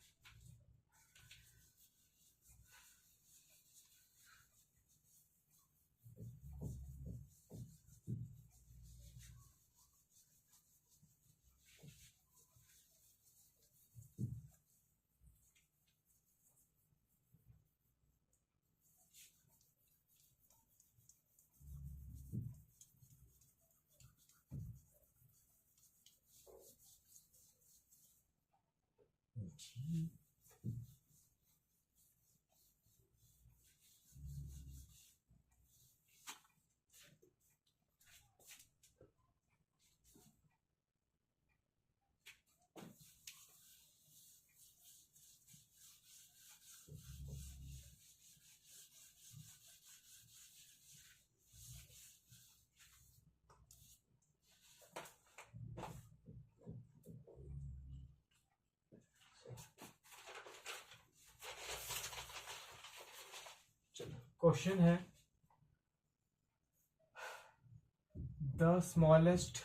क्वेश्चन है, the smallest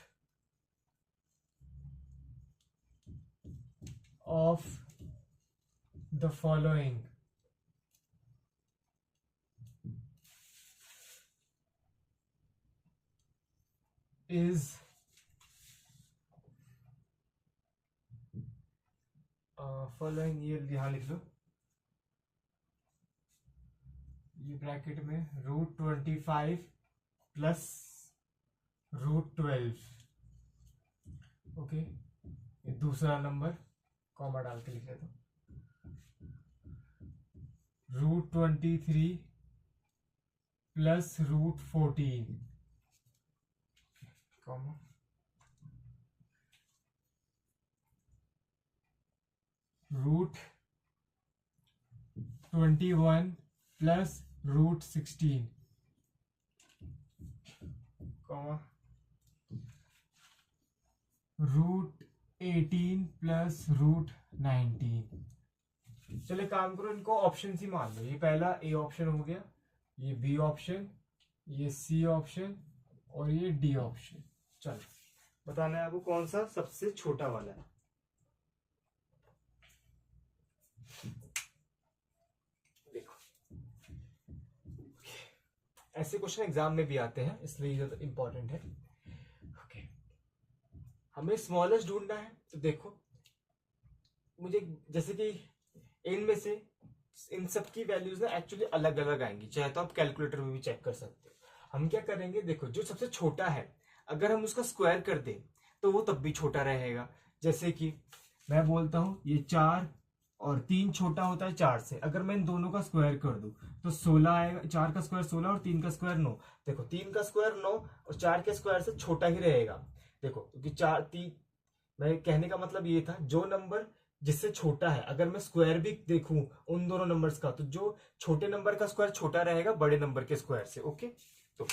of the following is following, ये यहां लिख लो, ये ब्रैकेट में √25 प्लस √12। ओके ये दूसरा नंबर कॉमा डाल के लिख लेता हूं, √23 plus √14 comma √21 plus √16 comma √18 plus √19। चलिए काम करो, इनको ऑप्शन ही मान लो। ये पहला ए ऑप्शन हो गया, ये बी ऑप्शन, ये सी ऑप्शन और ये डी ऑप्शन। चलो बताना है आपको कौन सा सबसे छोटा वाला है। देखो ऐसे क्वेश्चन एग्जाम में भी आते हैं, इसलिए ये इंपॉर्टेंट है। ओके, हमें स्मॉलेस्ट ढूंढना है। तो देखो मुझे जैसे कि इनमें से इन सब की वैल्यूज ना एक्चुअली अलग अलग आएंगी, चाहे तो आप कैलकुलेटर में भी चेक कर सकते हो। हम क्या करेंगे, देखो जो सबसे छोटा है अगर हम उसका स्क्वायर कर दें तो वो तब भी छोटा रहेगा। जैसे कि मैं बोलता हूं ये 4 और 3 छोटा होता है 4 से, अगर मैं इन दोनों का स्क्वायर कर दूं तो 16 आएगा। 4 का स्क्वायर 16 और 3 का स्क्वायर 9। देखो 3 का स्क्वायर 9 और 4 के स्क्वायर से छोटा ही रहेगा। देखो क्योंकि 4 मैं कहने का मतलब ये था, जो नंबर जिससे छोटा है अगर मैं स्क्वायर भी देखूं उन दोनों नंबर्स का, तो जो छोटे नंबर का स्क्वायर छोटा रहेगा बड़े नंबर के स्क्वायर से। ओके, तो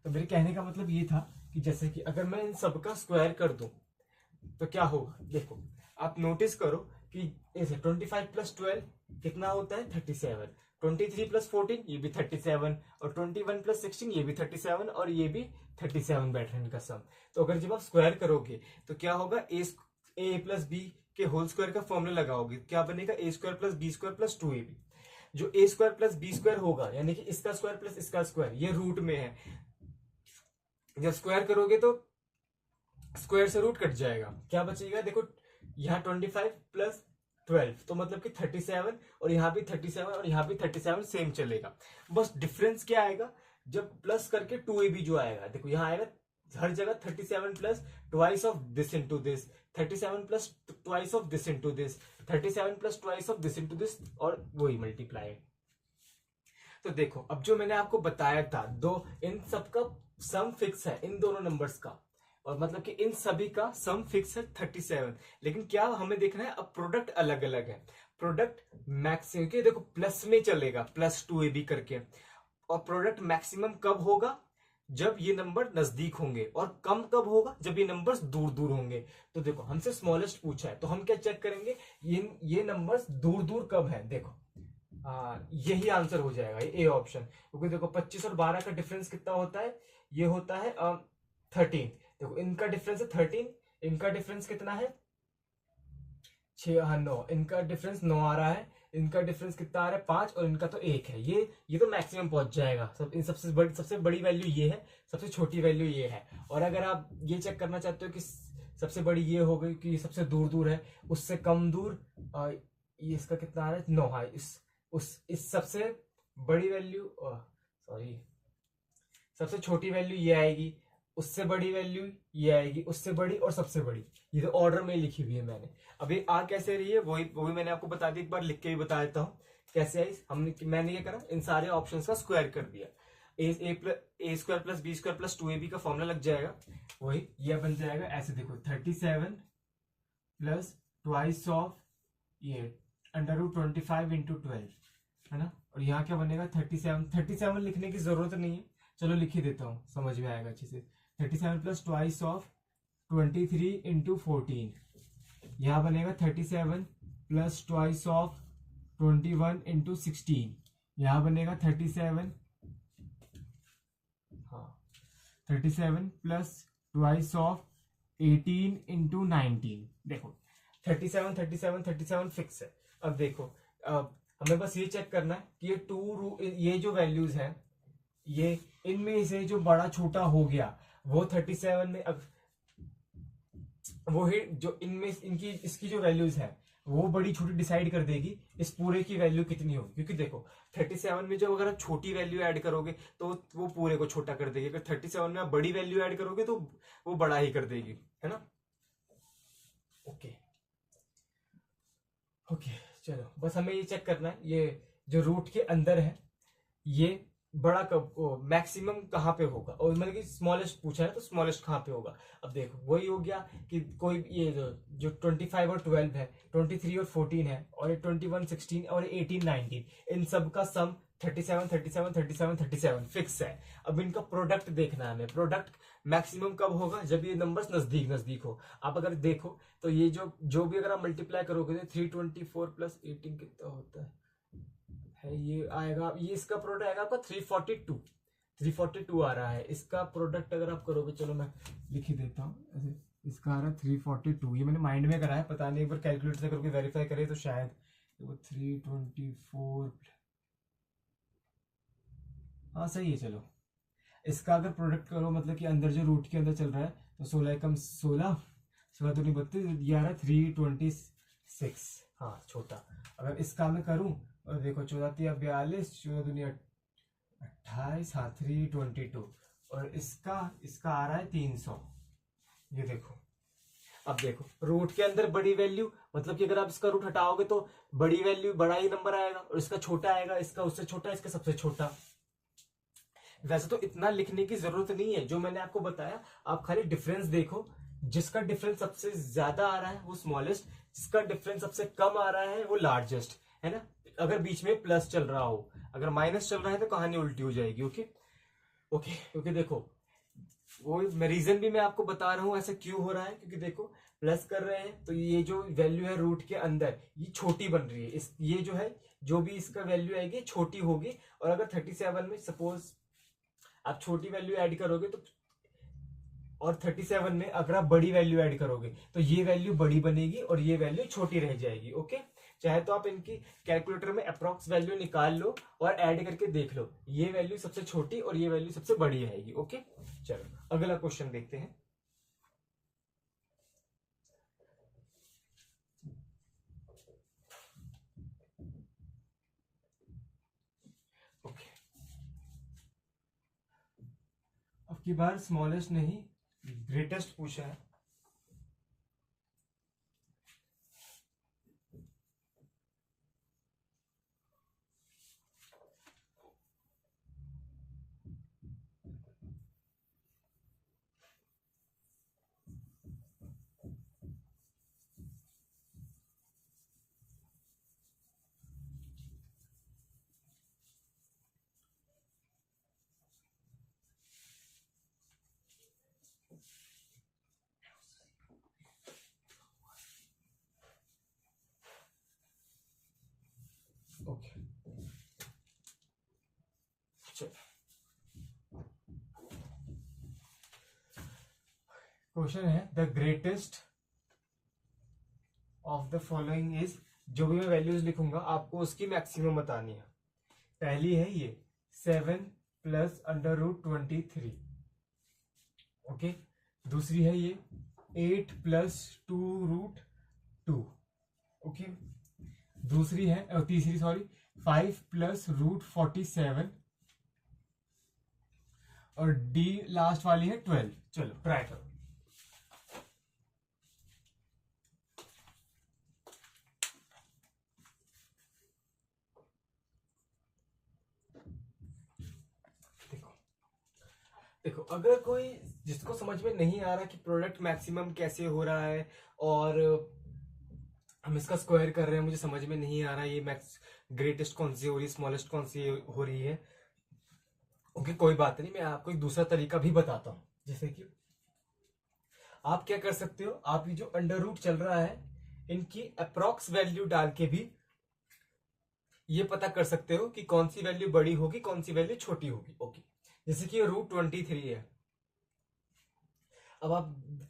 मेरे कहने का मतलब ये था कि जैसे कि अगर मैं इन सब का स्क्वायर कर दूं तो क्या होगा। देखो आप नोटिस करो कि 25 प्लस 12 कितना होता है 37, 23 प्लस 14 ये भी 37 और 21 प्लस 16 ये भी 37 और ये भी 37 बैठ रहे हैं इनका सम। तो अगर जब आप स्क्वायर करोगे तो क्या होगा, ए प्लस बी के होल स्क्वायर का फॉर्मूला लगाओगे, क्या बनेगा A square plus B square plus 2ab। जो A square plus B square होगा यानी कि इसका स्क्वायर प्लस इसका स्क्वायर, ये रूट में है। जब स्क्वायर करोगे तो स्क्वायर से रूट कट जाएगा, क्या बचेगा। देखो यहाँ 25 प्लस 12 तो मतलब कि 37 और यहाँ भी 37 और यहाँ भी 37 सेम चलेगा। बस डिफरेंस क्या आएगा, जब प्लस करके 2ab जो आएगा, देखो यहाँ आएगा हर जगह 37 plus twice of this into this, 37 plus twice of this into this, 37 plus twice of this into this और वही मल्टीप्लाई। तो देखो अब जो मैंने आपको बताया था, दो इन सब का सम फिक्स है इन दोनों नंबर्स का, और मतलब कि इन सभी का सम फिक्स है 37। लेकिन क्या हमें देखना है, अब प्रोडक्ट अलग अलग है। प्रोडक्ट मैक्सिमम के देखो प्लस में चलेगा, प्लस 2ab करके, और प्रोडक्ट मैक्सिमम कब होगा, जब ये नंबर नजदीक होंगे, और कम कब होगा, जब ये नंबर्स दूर दूर होंगे। तो देखो हमसे स्मॉलेस्ट पूछा है तो हम क्या चेक करेंगे, ये नंबर्स दूर दूर कब है। देखो यही आंसर हो जाएगा, ये ए ऑप्शन। क्योंकि देखो 25 और 12 का डिफरेंस कितना होता है, ये होता है 13। देखो इनका डिफरेंस है 13, इनका डिफरेंस कितना है 6, हाँ 9, इनका डिफरेंस 9 आ रहा है, इनका डिफरेंस कितना आ रहा है 5 और इनका तो 1 है। ये तो मैक्सिमम पहुंच जाएगा। इन सबसे बड़ी वैल्यू ये है, सबसे छोटी वैल्यू ये है। और अगर आप ये चेक करना चाहते हो कि सबसे बड़ी ये हो गई कि सबसे दूर दूर है, उससे कम दूर ये इसका कितना आ रहा है 9, हाँ इस सबसे बड़ी वैल्यू सॉरी सबसे छोटी वैल्यू ये आएगी, उससे बड़ी वैल्यू ये आएगी, उससे बड़ी और सबसे बड़ी। ये तो ऑर्डर में लिखी हुई है मैंने। अब ये आ कैसे रही है वही मैंने आपको बता दी, एक बार लिख के भी बता देता हूँ कैसे आई। मैंने ये करा, इन सारे ऑप्शंस का स्क्वायर कर दिया, A square plus B square plus 2ab का फॉर्मूला लग जाएगा, वही ये बन जाएगा ऐसे। देखो 37 प्लस ट्वाइस ऑफ ये √25 इंटू 12 है ना, और यहाँ क्या बनेगा 37 लिखने की जरूरत नहीं है, चलो लिख ही देता हूँ, समझ में आएगा अच्छे से। 37 प्लस ट्वाइस ऑफ 23 इंटू 14, यहाँ बनेगा 37 प्लस ट्वाइस ऑफ 21 इंटू 16, यहाँ बनेगा 37 प्लस ट्वाइस ऑफ 18 इंटू 19। देखो 37 फिक्स है। अब देखो हमें बस ये चेक करना है कि ये जो वैल्यूज हैं, ये इनमें से जो बड़ा छोटा हो गया वो 37 में, अब वो ही जो इनमें इसकी जो वैल्यूज है वो बड़ी छोटी डिसाइड कर देगी इस पूरे की वैल्यू कितनी होगी। क्योंकि देखो 37 में जब अगर आप छोटी वैल्यू ऐड करोगे तो वो पूरे को छोटा कर देगी, अगर 37 में आप बड़ी वैल्यू ऐड करोगे तो वो बड़ा ही कर देगी, है ना। ओके चलो बस हमें ये चेक करना है, ये जो रूट के अंदर है ये बड़ा कब मैक्सिमम कहाँ पे होगा, और मतलब कि स्मॉलेस्ट पूछा है तो स्मॉलेस्ट कहाँ पे होगा। अब देखो वही हो गया कि कोई ये जो 25 और 12 है, 23 और 14 है, और ये 21 16 और 18 19, इन सब का सम 37 37 37 37 फिक्स है। अब इनका प्रोडक्ट देखना है हमें। प्रोडक्ट मैक्सिमम कब होगा, जब ये नंबर्स नजदीक नजदीक हो। आप अगर देखो तो ये जो भी अगर आप मल्टीप्लाई करोगे तो 324 प्लस 18 कितना होता है, ये आएगा, ये इसका प्रोडक्ट आएगा आपका 342 आ रहा है। इसका प्रोडक्ट अगर आप करोगे, चलो मैं लिख ही देता हूँ ऐसे, इसका आ रहा है 342। ये मैंने माइंड में करा है, पता नहीं एक बार कैलकुलेटर से करके वेरीफाई करे तो शायद वो 324, हाँ सही है। चलो इसका अगर प्रोडक्ट करो मतलब कि अंदर जो रूट के अंदर चल रहा है, तो 16 एकम 16, 16 दूनी 32, ये आ रहा है 326। हाँ छोटा। अगर इसका मैं करूं और देखो 14 तिया 42, 14 दूनी 28, हाँ 322, और इसका आ रहा है 300। ये देखो, अब देखो रूट के अंदर बड़ी वैल्यू, मतलब कि अगर आप इसका रूट हटाओगे तो बड़ी वैल्यू बड़ा ही नंबर आएगा, और इसका छोटा आएगा, इसका उससे छोटा, इसका सबसे छोटा। वैसे तो इतना लिखने की जरूरत नहीं है, जो मैंने आपको बताया आप खाली डिफरेंस देखो। जिसका डिफरेंस सबसे ज्यादा आ रहा है वो स्मॉलेस्ट, जिसका डिफरेंस सबसे कम आ रहा है वो लार्जेस्ट, है ना। अगर बीच में प्लस चल रहा हो, अगर माइनस चल रहा है तो कहानी उल्टी हो जाएगी। ओके ओके, क्योंकि देखो वो मैं रीजन भी मैं आपको बता रहा हूं ऐसा क्यों हो रहा है, क्योंकि देखो प्लस कर रहे हैं तो ये जो वैल्यू है रूट के अंदर ये छोटी बन रही है। इस ये जो है जो भी इसका वैल्यू आएगी छोटी होगी, और अगर 37 में सपोज आप छोटी वैल्यू ऐड करोगे तो, और 37 में अगर आप बड़ी वैल्यू ऐड करोगे तो ये वैल्यू बड़ी बनेगी और ये वैल्यू छोटी रह जाएगी। ओके, चाहे तो आप इनकी कैलकुलेटर में अप्रॉक्स वैल्यू निकाल लो और ऐड करके देख लो, ये वैल्यू सबसे छोटी और ये वैल्यू सबसे बड़ी आएगी। ओके चलो अगला क्वेश्चन देखते हैं। ओके, अब की बार स्मॉलेस्ट नहीं ग्रेटेस्ट पूछा है। ओके चलो, क्वेश्चन है the greatest of the following is, जो भी मैं वैल्यूज लिखूंगा आपको उसकी मैक्सिमम बतानी है। पहली है ये 7 प्लस अंडर रूट 23। ओके, दूसरी है ये 8 प्लस 2 रूट 2। ओके, दूसरी है तीसरी सॉरी 5 प्लस रूट 47, और डी लास्ट वाली है 12। चलो ट्राई करो। देखो अगर कोई जिसको समझ में नहीं आ रहा कि प्रोडक्ट मैक्सिमम कैसे हो रहा है, और हम इसका स्क्वायर कर रहे हैं, मुझे समझ में नहीं आ रहा ये मैक्स ग्रेटेस्ट कौन सी हो रही है, स्मॉलेस्ट कौन सी हो रही है। ओके कोई बात नहीं, मैं आपको एक दूसरा तरीका भी बताता हूं। जैसे कि आप क्या कर सकते हो, आप ये जो अंडर रूट चल रहा है इनकी अप्रॉक्स वैल्यू डाल के भी ये पता कर सकते हो कि कौन सी वैल्यू बड़ी होगी कौन सी वैल्यू छोटी होगी। ओके, जैसे कि रूट 23 है। अब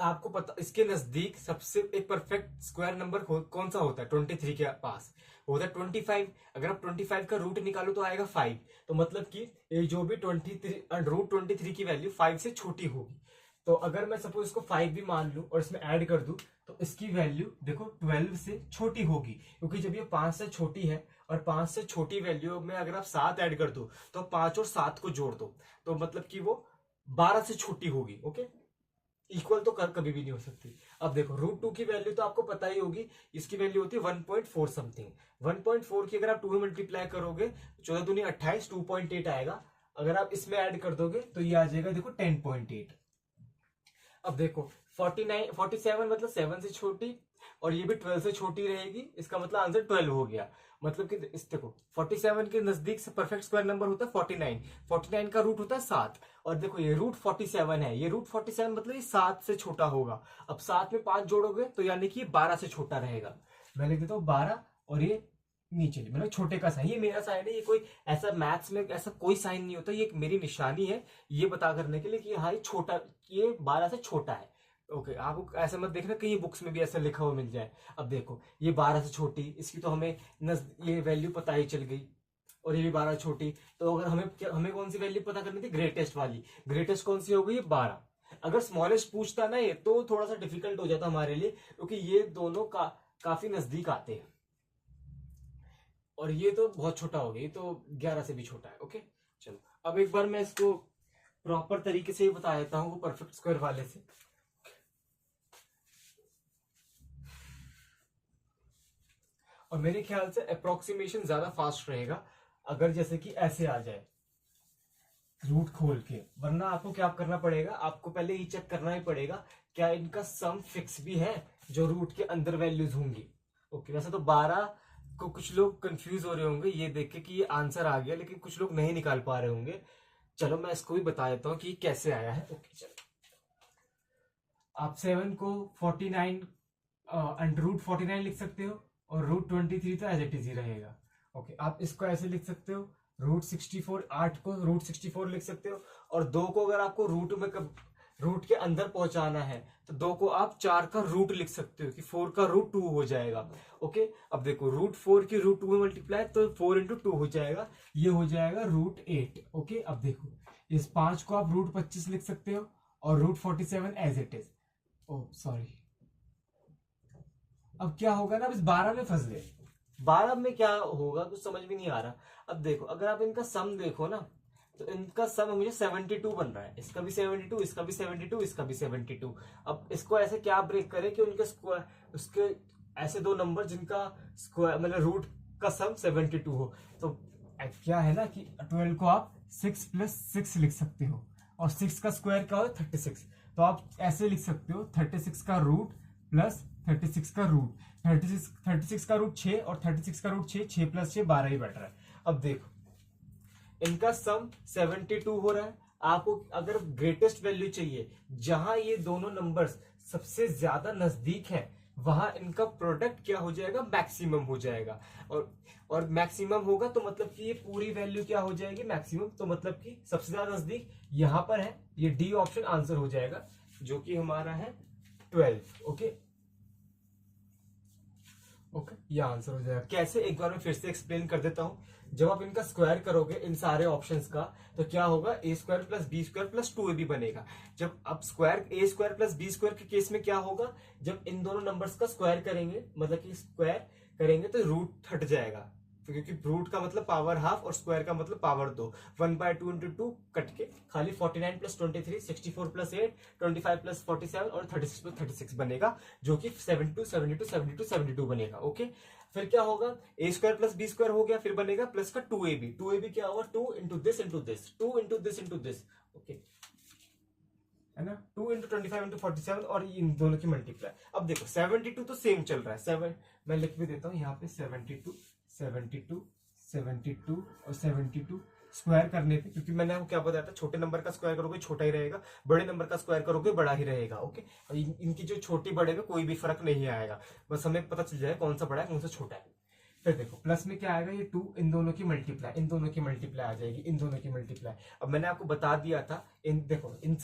आपको पता इसके नजदीक सबसे एक परफेक्ट स्क्वायर नंबर कौन सा होता है, 23 के पास होता है 25। अगर आप 25 का रूट निकालो तो आएगा 5, तो मतलब कि ये जो भी 23 रूट 23 की वैल्यू 5 से छोटी होगी। तो अगर मैं सपोज इसको 5 भी मान लूं और इसमें ऐड कर दूं तो इसकी वैल्यू देखो 12 से छोटी होगी, क्योंकि जब ये 5 से छोटी है और 5 से छोटी वैल्यू में अगर आप 7 ऐड कर दो तो 5 और 7 को जोड़ दो तो मतलब कि वो 12 से छोटी होगी। ओके, इक्वल तो कभी भी नहीं हो सकती। अब देखो √2 की वैल्यू तो आपको पता ही होगी, इसकी वैल्यू होती है 1.4 समथिंग। 1.4 की अगर आप 2 में मल्टीप्लाई करोगे 14 दूनी 28, 2.8 आएगा। अगर आप इसमें ऐड कर दोगे तो ये आ जाएगा देखो 10.8। अब देखो 47 मतलब 7 से छोटी, और ये भी 12 से छोटी रहेगी, इसका मतलब आंसर 12 हो गया। मतलब कि इस देखो 47 के नजदीक से परफेक्ट स्क्वायर नंबर होता है 49, 49 का रूट होता है 7, और देखो ये √47 है, ये √47 मतलब ये 7 से छोटा होगा। अब 7 में 5 जोड़ोगे तो यानी कि ये 12 से छोटा रहेगा। मैं लिख देता हूँ 12, और ये नीचे मतलब छोटे का साइन, ये मेरा साइन है, ये कोई ऐसा मैथ्स में ऐसा कोई साइन नहीं होता, ये एक मेरी निशानी है ये बता करने के लिए कि हाँ ये छोटा, ये 12 से छोटा है। ओके, आपको ऐसा मत देखना कहीं बुक्स में भी ऐसा लिखा हुआ मिल जाए। अब देखो ये 12 से छोटी, इसकी तो हमें ये वैल्यू पता ही चल गई, और ये भी 12 छोटी। तो अगर हमें कौन सी वैल्यू पता करनी थी, ग्रेटेस्ट वाली। ग्रेटेस्ट कौन सी हो गई, 12। अगर स्मॉलेस्ट पूछता ना ये तो थोड़ा सा डिफिकल्ट हो जाता हमारे लिए, क्योंकि ये दोनों काफी नजदीक आते हैं, और ये तो बहुत छोटा हो गया, ये तो 11 से भी छोटा है। ओके चलो, अब एक बार मैं इसको प्रॉपर तरीके से बता देता हूँ वो परफेक्ट स्क्वायर वाले से। और मेरे ख्याल से अप्रोक्सीमेशन ज्यादा फास्ट रहेगा अगर जैसे कि ऐसे आ जाए रूट खोल के, वरना आपको क्या करना पड़ेगा, आपको पहले ये चेक करना ही पड़ेगा क्या इनका सम फिक्स भी है जो रूट के अंदर वैल्यूज होंगी। ओके, वैसे तो 12 को कुछ लोग कंफ्यूज हो रहे होंगे ये देख के कि ये आंसर आ गया, लेकिन कुछ लोग नहीं निकाल पा रहे होंगे। चलो मैं इसको भी बता देता हूँ कि कैसे आया है। ओके चलो, आप 7 को 49 √49 लिख सकते हो, और √23 तो एज इट इज ही रहेगा। ओके, आप इसको ऐसे लिख सकते हो, √64, 8 को √64 लिख सकते हो, और 2 को अगर आपको रूट के अंदर पहुंचाना है तो 2 को आप 4 का रूट लिख सकते हो कि 4 का √2 हो जाएगा। ओके, अब देखो √4 की √2 में मल्टीप्लाई तो 4 × 2 हो जाएगा, ये हो जाएगा √8। ओके, अब देखो इस 5 को आप √25 लिख सकते हो, और √47 as it is. Oh sorry, अब क्या होगा ना, अब इस 12 में फंस गए। 12 में क्या होगा कुछ समझ में नहीं आ रहा। अब देखो अगर आप इनका सम देखो ना, तो इनका सम मुझे 72 बन रहा है, इसका भी 72, इसका भी 72, इसका भी 72। अब इसको ऐसे क्या ब्रेक करें कि उनके स्क्वायर, उसके ऐसे दो नंबर जिनका स्क्वायर मतलब रूट का सम 72 हो। तो क्या है ना कि 12 को आप 6 + 6 लिख सकते हो, और 6 का स्क्वायर क्या हो 36। तो आप ऐसे लिख सकते हो 36 का रूट प्लस 36 का रूट। 36 का रूट 6, और 36 का रूट 6, 6 + 6 12 ही बैठ रहा है। अब देखो इनका सम 72 हो रहा है। आपको अगर ग्रेटेस्ट वैल्यू चाहिए, जहां ये दोनों नंबर्स सबसे ज्यादा नजदीक है, वहां इनका प्रोडक्ट क्या हो जाएगा, मैक्सिमम हो जाएगा। और मैक्सिमम होगा तो मतलब कि ये पूरी वैल्यू क्या हो जाएगी, मैक्सिमम। तो मतलब कि सबसे ज्यादा नजदीक यहां पर है, ये डी ऑप्शन आंसर हो जाएगा, जो कि हमारा है 12। ओके ओके, ये आंसर हो जाएगा। कैसे, एक बार मैं फिर से एक्सप्लेन कर देता हूं। जब आप इनका स्क्वायर करोगे इन सारे ऑप्शंस का, तो क्या होगा, a² + b² + 2ab बनेगा। जब आप स्क्वायर a² + b² के केस में क्या होगा, जब इन दोनों नंबर्स का स्क्वायर करेंगे, मतलब कि स्क्वायर करेंगे तो रूट हट जाएगा, क्योंकि रूट का मतलब पावर हाफ और स्क्वायर का मतलब पावर 2। 1/2 × 2 कट के खाली 49 + 23, 64 + 8, 25 + 47 और 36 + 36 बनेगा, जो कि 72, 72, 72, 72 बनेगा। ओके, फिर क्या होगा, a² + b² हो गया, फिर बनेगा प्लस का 2ab। 2ab क्या होगा, 2 × this × this, 2 × this × this। Okay है ना, 2 × 25 × 47, और इन दोनों की मल्टीप्लाई। अब देखो 72 तो सेम चल रहा है, 7 मैं लिख भी देता हूँ यहाँ पे, 72, 72, 72 और 72 स्क्वायर करने पे, क्योंकि मैंने आपको क्या बताया था, छोटे नंबर का स्क्वायर करोगे छोटा ही रहेगा, बड़े नंबर का स्क्वायर करोगे बड़ा ही रहेगा। ओके, इनकी जो छोटी बड़े में कोई भी फर्क नहीं आएगा, बस हमें पता चल जाएगा कौन सा बड़ा है कौन सा छोटा है। फिर देखो प्लस में क्या आएगा, ये 2, इन दोनों की मल्टीप्लाई, इन दोनों की मल्टीप्लाई आ जाएगी, इन दोनों की मल्टीप्लाई। अब मैंने आपको बता दिया था, देखो इन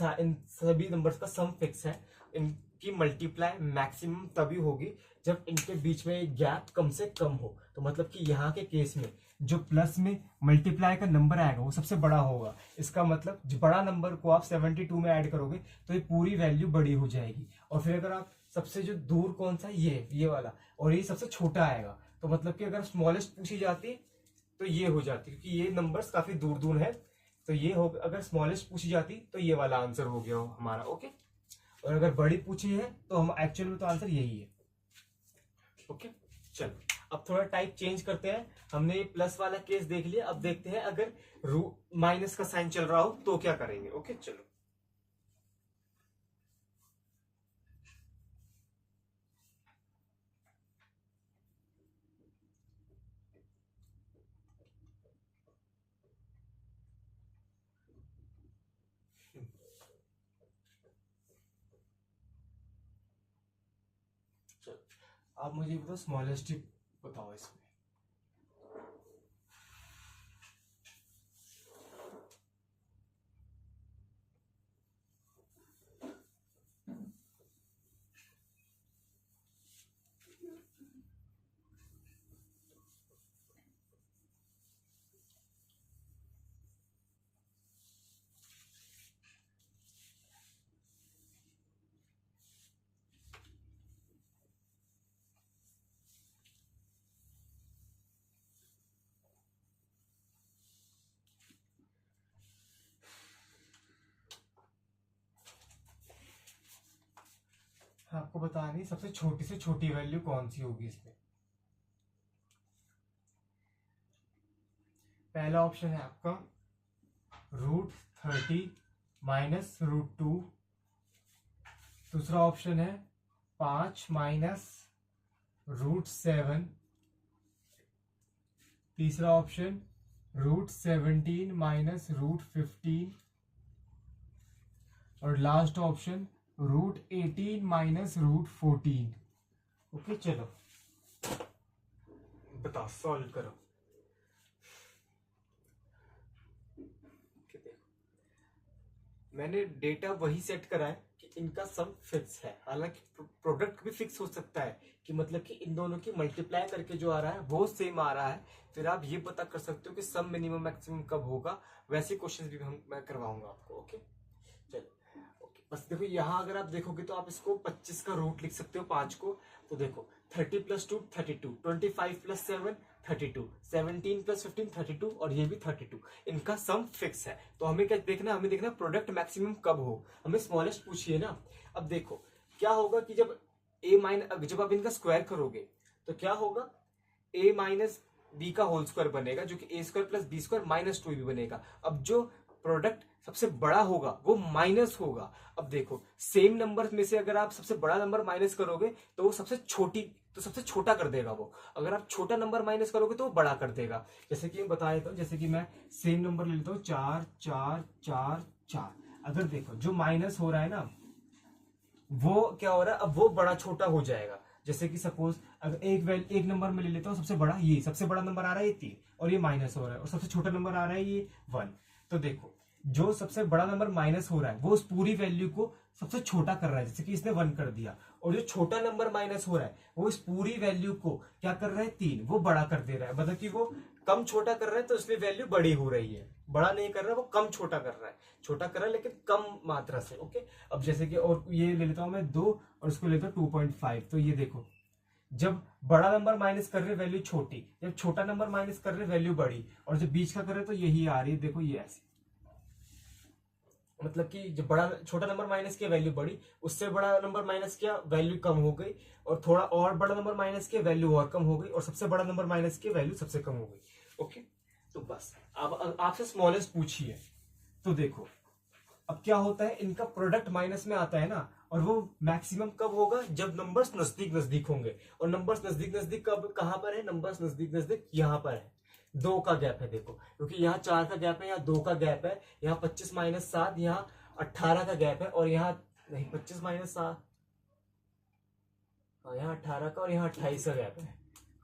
सभी नंबर्स का सम फिक्स है, इनकी मल्टीप्लाई मैक्सिमम तभी होगी जब इनके बीच में गैप कम से कम हो। तो मतलब कि यहाँ के केस में जो प्लस में मल्टीप्लाई का नंबर आएगा वो सबसे बड़ा होगा। इसका मतलब जो बड़ा नंबर को आप 72 में ऐड करोगे तो ये पूरी वैल्यू बड़ी हो जाएगी। और फिर अगर आप सबसे जो दूर कौन सा, ये वाला, और ये सबसे छोटा आएगा, तो मतलब कि अगर स्मॉलेस्ट पूछी जाती तो ये हो जाती, क्योंकि ये नंबर्स काफी दूर दूर है, तो ये हो, अगर स्मॉलेस्ट पूछी जाती तो ये वाला आंसर हो गया हमारा। ओके, और अगर बड़ी पूछी है तो हम एक्चुअल में तो आंसर यही है। ओके चलो अब थोड़ा टाइप चेंज करते हैं। हमने ये प्लस वाला केस देख लिया, अब देखते हैं अगर माइनस का साइन चल रहा हो तो क्या करेंगे। ओके चलो चलो आप मुझे बताओ स्मॉलेस्ट बताओ इसमें। आपको बतानी सबसे छोटी से छोटी वैल्यू कौन सी होगी इसमें। पहला ऑप्शन है आपका √30 माइनस √2। दूसरा ऑप्शन है 5 माइनस √7। तीसरा ऑप्शन √17 माइनस √15। और लास्ट ऑप्शन √18 माइनस √14। ओके चलो बताओ सॉल्व करो। मैंने डेटा वही सेट करा है कि इनका सम फिक्स है, हालांकि प्रोडक्ट भी फिक्स हो सकता है कि मतलब कि इन दोनों की मल्टीप्लाई करके जो आ रहा है वो सेम आ रहा है। फिर आप ये पता कर सकते हो कि सम मिनिमम मैक्सिमम कब होगा। वैसे क्वेश्चंस भी मैं करवाऊंगा आपको। ओके चलो ओके बस देखो यहाँ अगर आप देखोगे तो आप इसको 25 का रूट लिख सकते हो 5 को। तो देखो 30 + 2 32, 25 + 7 32, 17 + 15 32 और ये भी 32। इनका सम फिक्स है। तो हमें क्या देखना, हमें देखना प्रोडक्ट मैक्सिमम कब हो। हमें स्मॉलेस्ट पूछिए ना। अब देखो क्या होगा कि जब आप इनका स्क्वायर करोगे तो क्या होगा, a माइनस बी का होल स्क्वायर बनेगा जो कि a² + b² - 2 भी बनेगा। अब जो प्रोडक्ट सबसे बड़ा होगा वो माइनस होगा। अब देखो सेम नंबर में से अगर आप सबसे बड़ा नंबर माइनस करोगे तो वो सबसे छोटा कर देगा वो। अगर आप छोटा नंबर माइनस करोगे तो वो बड़ा कर देगा। जैसे कि बता देता हूं, जैसे कि मैं सेम नंबर ले लेता हूँ 4 4 4 4। अगर देखो जो माइनस हो रहा है ना वो क्या हो रहा है, अब वो बड़ा छोटा हो जाएगा। जैसे कि सपोज अगर एक नंबर में ले लेता हूँ सबसे बड़ा, ये सबसे बड़ा नंबर आ रहा है ये 3 और ये माइनस हो रहा है, और सबसे छोटा नंबर आ रहा है ये 1। तो देखो जो सबसे बड़ा नंबर माइनस हो रहा है वो उस पूरी वैल्यू को सबसे छोटा कर रहा है, जैसे कि इसने 1 कर दिया। और जो छोटा नंबर माइनस हो रहा है वो इस पूरी वैल्यू को क्या कर रहा है, 3, वो बड़ा कर दे रहा है। मतलब कि वो कम छोटा कर रहा है तो इसलिए वैल्यू बड़ी हो रही है। बड़ा नहीं कर रहा है, वो कम छोटा कर रहा है। छोटा कर रहा है लेकिन कम मात्रा से। ओके अब जैसे कि और ये ले लेता हूं मैं 2 और इसको लेता हूं 2.5। तो ये देखो जब बड़ा नंबर माइनस कर रहे वैल्यू छोटी, जब छोटा नंबर माइनस कर रहे वैल्यू बड़ी, और जब बीच का कर रहे तो यही आ रही है। देखो ये ऐसे, मतलब कि जब छोटा नंबर माइनस किया वैल्यू बड़ी, उससे बड़ा नंबर माइनस किया वैल्यू कम हो गई, और थोड़ा और बड़ा नंबर माइनस किया वैल्यू और कम हो गई, और सबसे बड़ा नंबर माइनस किया वैल्यू सबसे कम हो गई। ओके तो बस अब आपसे स्मॉलेस्ट पूछिए। तो देखो अब क्या होता है, इनका प्रोडक्ट माइनस में आता है ना, और वो मैक्सिमम कब होगा, जब नंबर्स नजदीक नजदीक होंगे। और नंबर्स नजदीक नजदीक कब कहां पर है, नंबर्स नजदीक नजदीक यहां पर है। 2 का गैप है देखो, क्योंकि यहाँ 4 का गैप है, यहाँ 2 का गैप है, यहाँ 25 - 7, यहाँ 18 का गैप है, और यहाँ नहीं 25 - 7, हाँ यहाँ 18 का और यहाँ 28 का गैप है।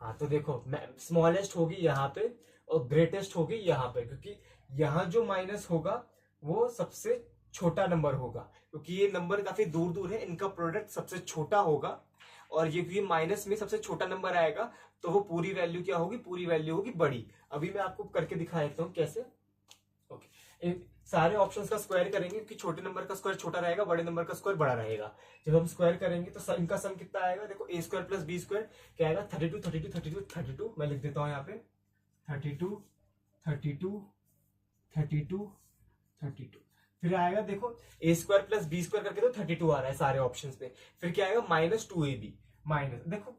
हाँ तो देखो स्मॉलेस्ट होगी यहाँ पे और ग्रेटेस्ट होगी यहाँ पे, क्योंकि यहाँ जो माइनस होगा वो सबसे छोटा नंबर होगा, क्योंकि ये नंबर काफी दूर दूर है, इनका प्रोडक्ट सबसे छोटा होगा। और ये माइनस में सबसे छोटा नंबर आएगा तो वो पूरी वैल्यू क्या होगी, पूरी वैल्यू होगी बड़ी। अभी मैं आपको करके दिखा देता हूँ कैसे। ओके सारे ऑप्शंस का स्क्वायर करेंगे, क्योंकि छोटे नंबर का स्क्वायर छोटा रहेगा, बड़े नंबर का स्क्वायर बड़ा रहेगा। जब हम स्क्वायर करेंगे तो इनका सम कितना आएगा, देखो a² + b² क्या आएगा, 32 32 32 32। मैं लिख देता हूँ यहाँ पे 32 32 32 32। फिर आएगा देखो ए स्क्वायर प्लस बी स्क्वायर करके तो 32 आ रहा है सारे ऑप्शंस पे। फिर क्या आएगा -2ab माइनस, देखो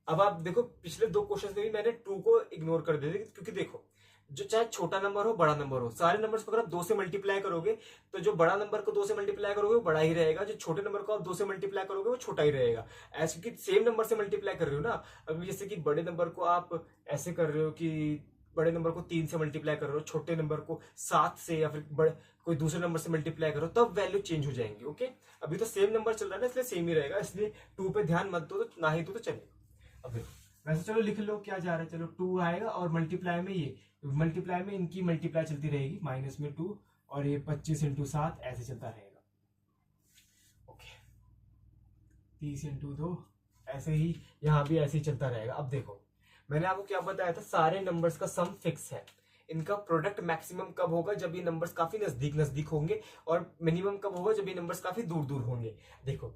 अब आप देखो पिछले दो क्वेश्चन में भी मैंने 2 को इग्नोर कर दिया, क्योंकि देखो जो चाहे छोटा नंबर हो बड़ा नंबर हो, सारे नंबर्स को अगर आप 2 से मल्टीप्लाई करोगे तो जो बड़ा नंबर को 2 से मल्टीप्लाई करोगे वो बड़ा ही रहेगा, जो छोटे नंबर को आप 2 से मल्टीप्लाई करोगे वो छोटा ही रहेगा। ऐसे कि सेम नंबर से मल्टीप्लाई कर रहे हो ना, अभी जैसे कि बड़े नंबर को आप ऐसे कर रहे हो कि बड़े नंबर को 3 से मल्टीप्लाई कर रहे हो, छोटे नंबर को 7 से या फिर बड़े कोई दूसरे नंबर से मल्टीप्लाई करो, तब वैल्यू चेंज हो जाएंगी। ओके, अभी तो सेम नंबर चल रहा है ना, इसलिए सेम ही रहेगा, इसलिए 2 पे ध्यान मत दो, तो ना ही तो चलेगा। अब देखो वैसे चलो लिख लो क्या जा रहा है, चलो 2 आएगा और मल्टीप्लाई में ये मल्टीप्लाई में इनकी मल्टीप्लाई चलती रहेगी, माइनस में 2 और ये 25 × 7 ऐसे चलता रहेगा। ओके, 30 × 2 ऐसे ही, यहाँ भी ऐसे ही चलता रहेगा। अब देखो मैंने आपको क्या बताया था, सारे नंबर्स का सम फिक्स है, इनका प्रोडक्ट मैक्सिमम कब होगा, जब ये नंबर्स काफी नजदीक नजदीक होंगे, और मिनिमम कब होगा, जब ये नंबर्स काफी दूर दूर होंगे। देखो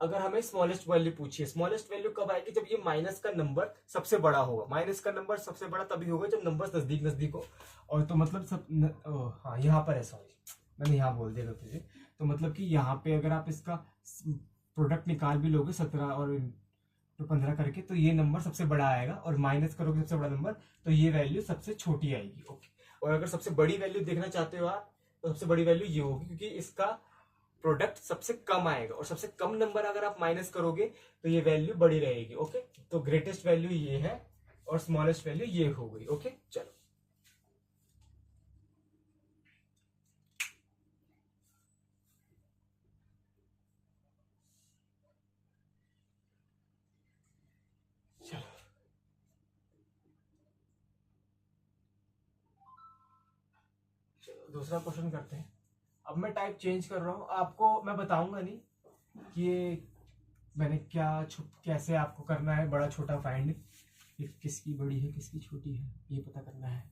अगर हमें स्मॉलेस्ट वैल्यू पूछिए, स्मॉलेस्ट वैल्यू कब आएगी, जब ये माइनस का नंबर सबसे बड़ा होगा। माइनस का नंबर सबसे बड़ा तभी होगा जब नंबर्स नजदीक नजदीक हो, और तो मतलब हाँ यहाँ पर है, सॉरी मैंने यहाँ बोल दिया गलती से, तो मतलब कि यहाँ पे अगर आप इसका प्रोडक्ट निकाल भी लोगे 17 और तो 15 करके, तो ये नंबर सबसे बड़ा आएगा, और माइनस करोगे सबसे बड़ा नंबर तो ये वैल्यू सबसे छोटी आएगी। ओके, और अगर सबसे बड़ी वैल्यू देखना चाहते हो आप, तो सबसे बड़ी वैल्यू ये होगी, क्योंकि इसका प्रोडक्ट सबसे कम आएगा, और सबसे कम नंबर अगर आप माइनस करोगे तो ये वैल्यू बड़ी रहेगी। ओके, तो ग्रेटेस्ट वैल्यू ये है और स्मॉलेस्ट वैल्यू ये हो गई। ओके चलो, दूसरा क्वेश्चन करते हैं। अब मैं टाइप चेंज कर रहा हूं, आपको मैं बताऊंगा नहीं कि ये मैंने कैसे आपको करना है बड़ा छोटा फाइंड, किसकी बड़ी है किसकी छोटी है ये पता करना है।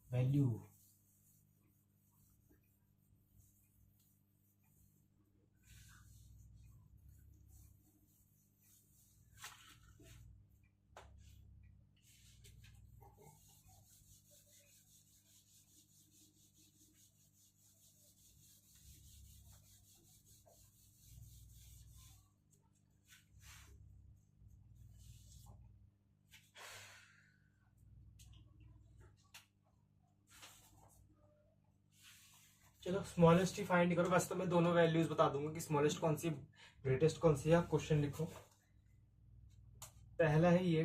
वैल्यू चलो स्मॉलेस्ट ही फाइंड करो, बस तो मैं दोनों वैल्यूज बता दूंगा कि स्मॉलेस्ट कौन सी ग्रेटेस्ट कौन सी है। आप क्वेश्चन लिखो, पहला है ये,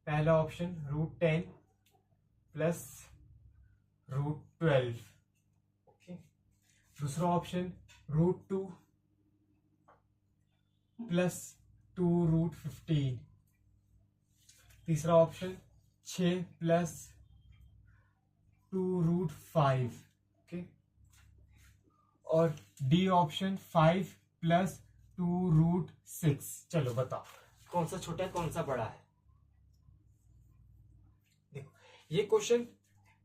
पहला ऑप्शन √10 प्लस √12। ओके, दूसरा ऑप्शन √2 प्लस 2√15। तीसरा ऑप्शन 6 प्लस 2√5। ओके, और डी ऑप्शन 5 प्लस 2√6। चलो बताओ कौन सा छोटा है कौन सा बड़ा है। देखो ये क्वेश्चन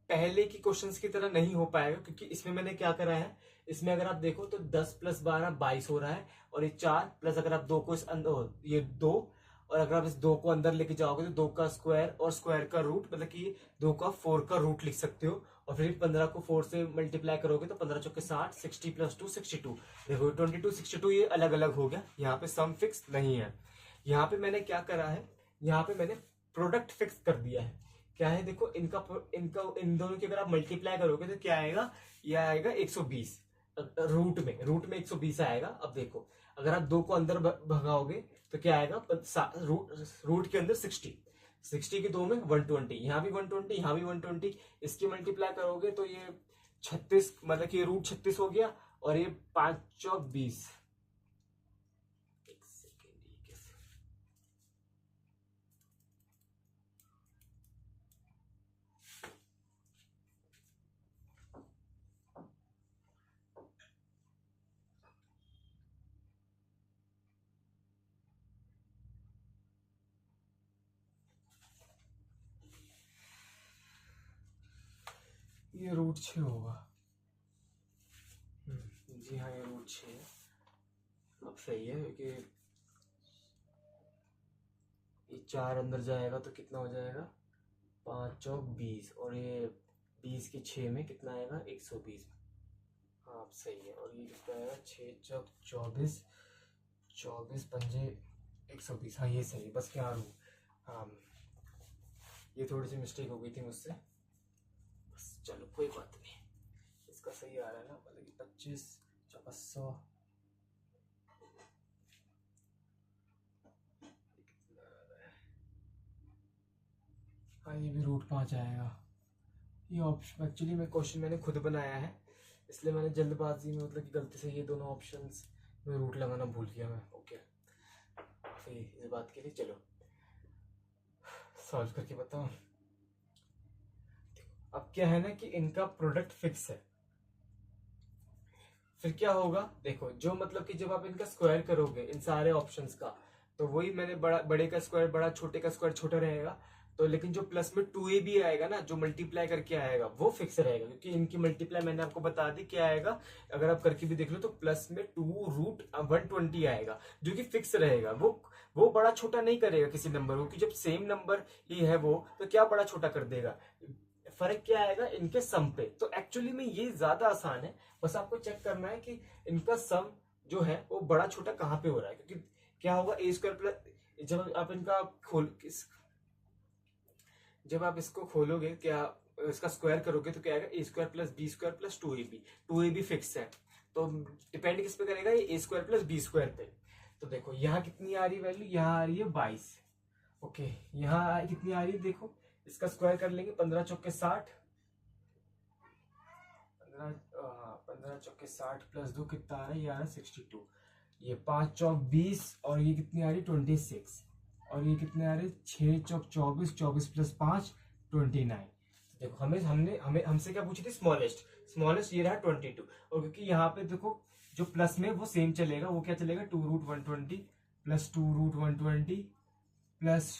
पहले की क्वेश्चंस की तरह नहीं हो पाएगा, क्योंकि इसमें मैंने क्या करा है, इसमें अगर आप देखो तो 10 + 12 22 हो रहा है, और ये 4 प्लस अगर आप 2 को इस अंदर, ये 2, और अगर आप इस 2 को अंदर लेके जाओगे तो 2 का स्क्वायर और स्क्वायर का रूट, मतलब कि 2 का 4 का रूट लिख सकते हो, और फिर 15 को 4 से मल्टीप्लाई करोगे तो 15 चौके 60, 60 + 2 62। देखो 22 62 ये अलग अलग हो गया, यहाँ पे सम फिक्स नहीं है। यहाँ पे मैंने क्या करा है, यहाँ पे मैंने प्रोडक्ट फिक्स कर दिया है। क्या है देखो, इनका इनका इन दोनों की अगर आप मल्टीप्लाई करोगे तो क्या आएगा, ये आएगा 120, रूट में 120 आएगा। अब देखो अगर आप 2 को अंदर भगाओगे तो क्या आएगा, रूट के अंदर 60, 60 के 2 में 120, यहाँ भी 120, यहाँ भी 120, इसकी मल्टीप्लाई करोगे तो ये 36, मतलब कि रूट 36 हो गया, और ये 5 चौक 20। ये √6 होगा। जी हाँ, ये √6 है। अब सही है कि ये 4 अंदर जाएगा तो कितना हो जाएगा, 5 चौक 20, और ये 20 के 6 में कितना आएगा, 120। हाँ हाँ सही है। और ये कितना है, 6 चौक 24, 24 पंजे 120। हाँ ये सही है, बस क्या रू। हाँ ये थोड़ी सी मिस्टेक हो गई थी मुझसे, बस चलो कोई बात नहीं। इसका सही आ रहा है ना, मतलब कि 25 चौबीस 100। हाँ ये भी रूट 5 आएगा। ये ऑप्शन एक्चुअली मैं क्वेश्चन मैंने खुद बनाया है, इसलिए मैंने जल्दबाजी में मतलब कि गलती से ये दोनों ऑप्शंस में रूट लगाना भूल गया मैं। ओके, फिर इस बात के लिए चलो सॉल्व करके बताओ। अब क्या है ना कि इनका प्रोडक्ट फिक्स है, फिर क्या होगा देखो, जो मतलब कि जब आप इनका स्क्वायर करोगे इन सारे ऑप्शंस का, तो वही मैंने बड़े का स्क्वायर बड़ा, छोटे का स्क्वायर छोटा रहेगा। तो लेकिन जो प्लस में 2a भी आएगा ना, जो मल्टीप्लाई करके आएगा वो फिक्स रहेगा, क्योंकि इनकी मल्टीप्लाई मैंने आपको बता दी क्या आएगा। अगर आप करके भी देख लो तो प्लस में 2√120 आएगा, जो कि फिक्स रहेगा। वो बड़ा छोटा नहीं करेगा किसी नंबर को, क्योंकि जब सेम नंबर ही है वो, तो क्या बड़ा छोटा कर देगा। फर्क क्या आएगा इनके सम पे। तो एक्चुअली में ये ज्यादा आसान है, बस आपको चेक करना है कि इनका सम जो है वो बड़ा छोटा कहाँ पे हो रहा है। क्योंकि क्या होगा, ए स्क्वायर प्लस, जब आप इनका जब आप इसको खोलोगे, क्या इसका स्क्वायर करोगे, तो क्या आएगा, A square plus B square plus 2ab। 2ab fix है, तो डिपेंड किस पे करेगा, ये A square plus B square पे। तो देखो यहाँ कितनी आ रही वैल्यू, यहाँ आ रही है 22। ओके, यहाँ कितनी आ रही है देखो, इसका स्क्वायर कर लेंगे, 15 चौके 60, 15 चौके 60 प्लस 2 कितना आ रहा है, ये आ रहा है 62। ये 5 चौक 20, और ये कितनी आ रही है 26, और ये कितने आ रहे हैं 6 चौक 24, 24 प्लस 5 29। देखो हमें हमने हमें हमसे क्या पूछी थी, स्मॉलेस्ट। स्मॉलेस्ट ये रहा 22। और क्योंकि यहाँ पे देखो जो प्लस में वो सेम चलेगा, वो क्या चलेगा, 2√120 प्लस 2√120 प्लस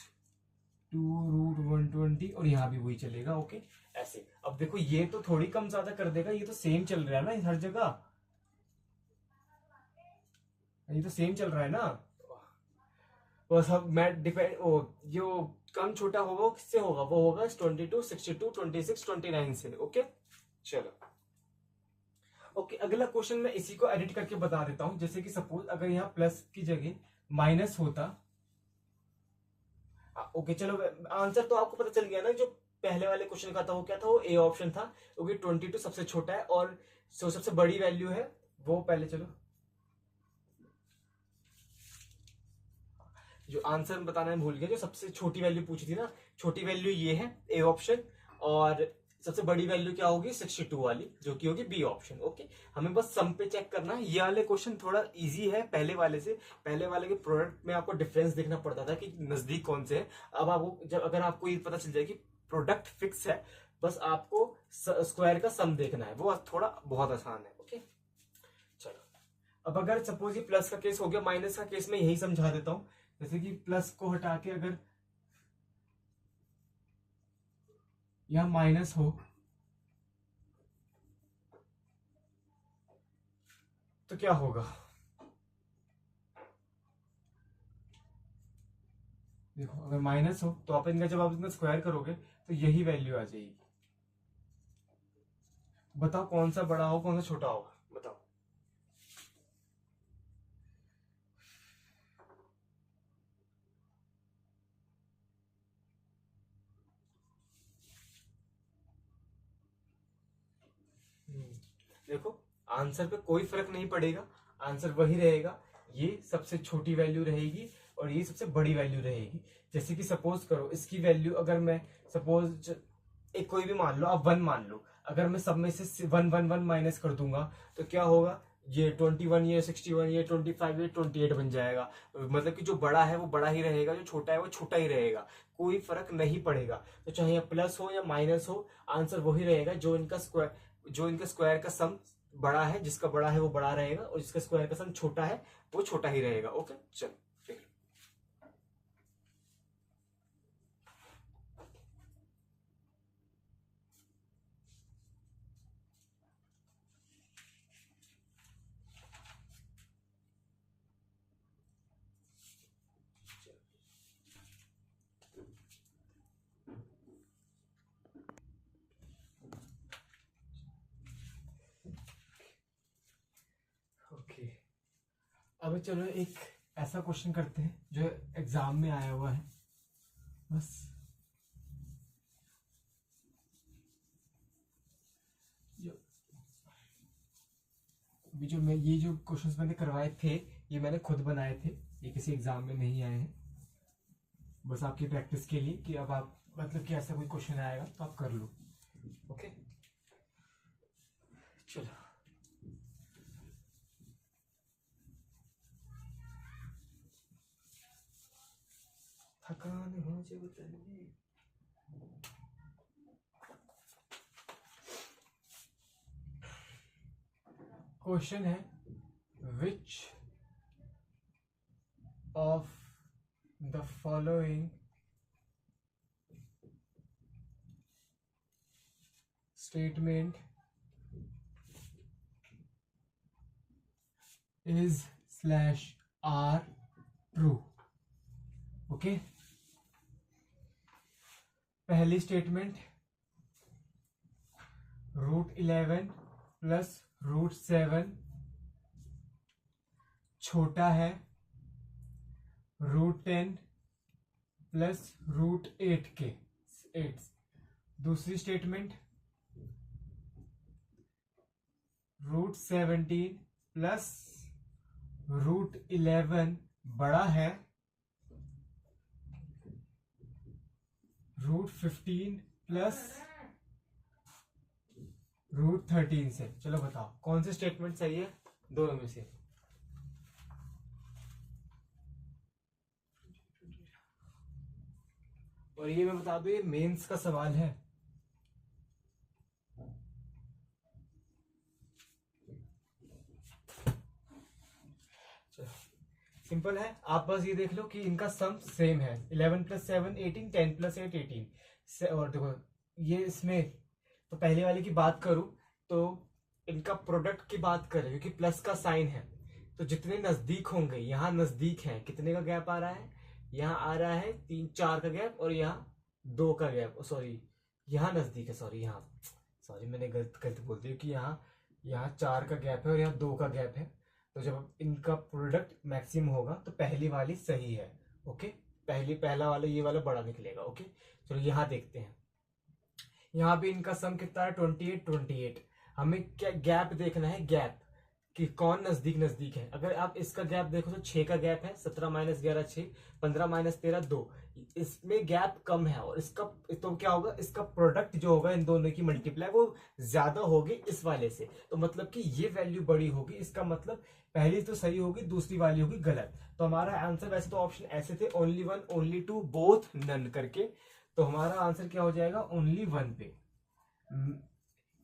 2√120, और यहाँ भी वही चलेगा। ओके, ऐसे। अब देखो ये तो थोड़ी कम ज्यादा कर देगा, ये तो सेम चल रहा है ना हर जगह, ये तो सेम चल रहा है ना। वो सब मैं डिपेंड, वो जो कम छोटा होगा वो किससे होगा, वो होगा 22, 62, 26, 29 से। ओके चलो। ओके, अगला क्वेश्चन मैं इसी को एडिट करके बता देता हूं। जैसे कि सपोज अगर यहाँ प्लस की जगह माइनस होता। ओके चलो, आंसर तो आपको पता चल गया ना, जो पहले वाले क्वेश्चन का था वो क्या था, वो ए ऑप्शन था, क्योंकि 22 सबसे छोटा है और सबसे बड़ी वैल्यू है वो। पहले चलो, जो आंसर बताना मैं भूल गया, जो सबसे छोटी वैल्यू पूछी थी ना, छोटी वैल्यू ये है ए ऑप्शन, और सबसे बड़ी वैल्यू क्या होगी 62 वाली, जो कि होगी बी ऑप्शन। ओके, हमें बस सम पे चेक करना है। ये वाले क्वेश्चन थोड़ा इजी है पहले वाले से। पहले वाले के प्रोडक्ट में आपको डिफरेंस देखना पड़ता था कि नजदीक कौन से है। अब आपको जब अगर आपको ये पता चल जाए कि प्रोडक्ट फिक्स है, बस आपको स्क्वायर का सम देखना है, वो थोड़ा बहुत आसान है। ओके चलो, अब अगर सपोज ये प्लस का केस हो गया, माइनस का केस में यही समझा देता हूं। जैसे कि प्लस को हटा के अगर यहां माइनस हो, तो क्या होगा, देखो अगर माइनस हो तो आप इनका जब आप इनका स्क्वायर करोगे तो यही वैल्यू आ जाएगी। बताओ कौन सा बड़ा हो कौन सा छोटा होगा, बताओ। देखो आंसर पे कोई फर्क नहीं पड़ेगा, आंसर वही रहेगा। ये सबसे छोटी वैल्यू रहेगी और ये सबसे बड़ी वैल्यू रहेगी। जैसे कि सपोज करो इसकी वैल्यू अगर मैं सपोज एक कोई भी मान लो, आप 1 मान लो, अगर मैं सब में से 1 1 1 माइनस कर दूंगा तो क्या होगा, ये 21, ये 61, ये 25, ये 28 बन जाएगा। मतलब कि जो बड़ा है वो बड़ा ही रहेगा, जो छोटा है वो छोटा ही रहेगा, कोई फर्क नहीं पड़ेगा। तो चाहे प्लस हो या माइनस हो, आंसर वही रहेगा। जो इनका स्क्वायर का सम बड़ा है, जिसका बड़ा है वो बड़ा रहेगा, और जिसका स्क्वायर का सम छोटा है वो छोटा ही रहेगा। ओके चलो। अभी चलो एक ऐसा क्वेश्चन करते हैं जो एग्जाम में आया हुआ है, बस जो मैं ये जो क्वेश्चंस मैंने करवाए थे ये मैंने खुद बनाए थे, ये किसी एग्जाम में नहीं आए हैं, बस आपकी प्रैक्टिस के लिए कि अब आप मतलब कि ऐसा कोई क्वेश्चन आएगा तो आप कर लो। ओके चलो थकान हो जब तनी। क्वेश्चन है which of the following statement is slash are true. Okay पहली स्टेटमेंट √11 प्लस √7 छोटा है √10 प्लस √8 के 8। दूसरी स्टेटमेंट √17 प्लस √11 बड़ा है √15 प्लस √13 से। चलो बताओ कौन सी स्टेटमेंट सही है दोनों में से। और ये मैं बता दूं ये मेंस का सवाल है। सिंपल है, आप बस ये देख लो कि इनका सम सेम है 11 + 7 18 10 + 8 18। और देखो ये इसमें तो पहले वाले की बात करूं तो इनका प्रोडक्ट की बात करें क्योंकि प्लस का साइन है तो जितने नजदीक होंगे यहाँ नजदीक है, कितने का गैप आ रहा है, यहाँ आ रहा है 3 4 का गैप और यहाँ 2 का गैप। सॉरी यहाँ नजदीक है, सॉरी यहाँ सॉरी मैंने गलत बोल दिया कि यहाँ 4 का गैप है और यहाँ 2 का गैप है। तो जब इनका प्रोडक्ट मैक्सिमम होगा तो पहली वाली सही है। ओके पहला वाला ये वाला बड़ा निकलेगा। ओके चलो यहाँ देखते हैं, यहाँ भी इनका सम कितना है 28 28। हमें क्या गैप देखना है, गैप कि कौन नजदीक है। अगर आप इसका गैप देखो तो 6 का गैप है, 17 - 11 6, 15 - 13 2, इसमें गैप कम है और इसका तो क्या होगा, इसका प्रोडक्ट जो होगा इन दोनों की मल्टीप्लाई वो ज्यादा होगी इस वाले से, तो मतलब कि ये वैल्यू बड़ी होगी। इसका मतलब पहली तो सही होगी दूसरी वाली होगी गलत। तो हमारा आंसर वैसे तो ऑप्शन ऐसे थे ओनली 1 ओनली 2 बोथ नन करके, तो हमारा आंसर क्या हो जाएगा ओनली 1 पे।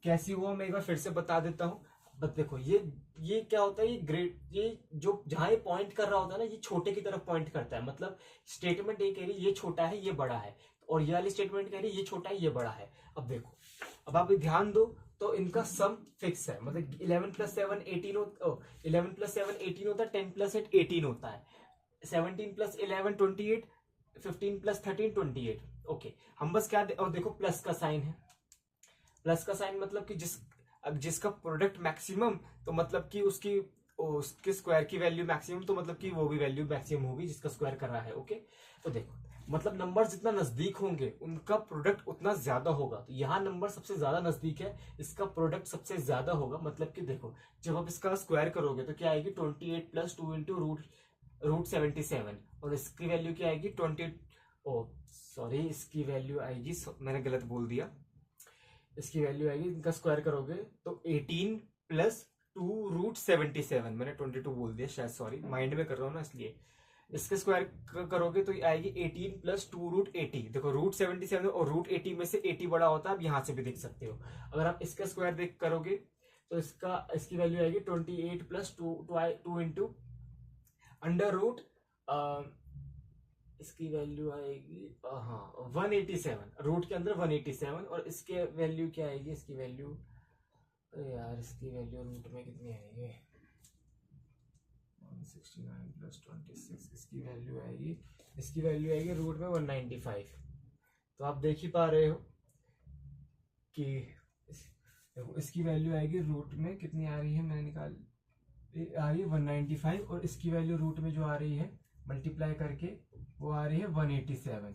कैसी हुआ मैं एक बार फिर से बता देता हूं। बस देखो ये क्या होता है, ये ग्रेड ये जो जहां ये पॉइंट कर रहा होता है ना ये छोटे की तरफ पॉइंट करता है। मतलब स्टेटमेंट ये कह रही है ये छोटा है ये बड़ा है और ये वाली स्टेटमेंट कह रही है ये छोटा है ये बड़ा है। अब देखो अब आप ध्यान दो तो इनका सम फिक्स है, मतलब 11 + 7 18 11 + 7 18 होता है, 10 + 8 18 होता है, 17 + 11 28, 15 + 13 28। ओके हम बस क्या और देखो प्लस का साइन है, प्लस का साइन मतलब कि जिसका प्रोडक्ट मैक्सिमम तो मतलब कि उसके स्क्वायर की वैल्यू मैक्सिमम, तो मतलब कि वो भी वैल्यू मैक्सिमम होगी जिसका स्क्वायर कर रहा है। ओके तो देखो मतलब नंबर जितना नजदीक होंगे उनका प्रोडक्ट उतना ज्यादा होगा। तो यहाँ नंबर सबसे ज्यादा नजदीक है, इसका प्रोडक्ट सबसे ज्यादा होगा। मतलब कि देखो जब आप इसका स्क्वायर करोगे तो क्या आएगी 28 + 2 × √77 और इसकी वैल्यू क्या आएगी 20। सॉरी इसकी वैल्यू आएगी, मैंने गलत बोल दिया, इसकी वैल्यू आएगी इनका स्क्वायर करोगे तो 18 + 2 √77, मैंने 22 बोल दिया शायद, सॉरी माइंड में कर रहा हूँ ना इसलिए। इसके स्क्वायर करोगे तो आएगी 18 + 2 √80। देखो √77 और √80 में से 80 बड़ा होता है, आप यहाँ से भी देख सकते हो। अगर आप इसका स्क्वायर देख करोगे तो इसकी वैल्यू आएगी 28 + 2 × √, इसकी वैल्यू आएगी 187, रूट के अंदर 187 और इसके वैल्यू क्या आएगी, इसकी वैल्यू यार इसकी वैल्यू रूट में कितनी आएगी 169 + 26, इसकी वैल्यू आएगी रूट में 195। तो आप देख ही पा रहे हो कि इसकी वैल्यू आएगी रूट में कितनी आ रही है, मैंने निकाल आ रही है 195 और इसकी वैल्यू रूट में जो आ रही है मल्टीप्लाई करके वो आ रही है 187।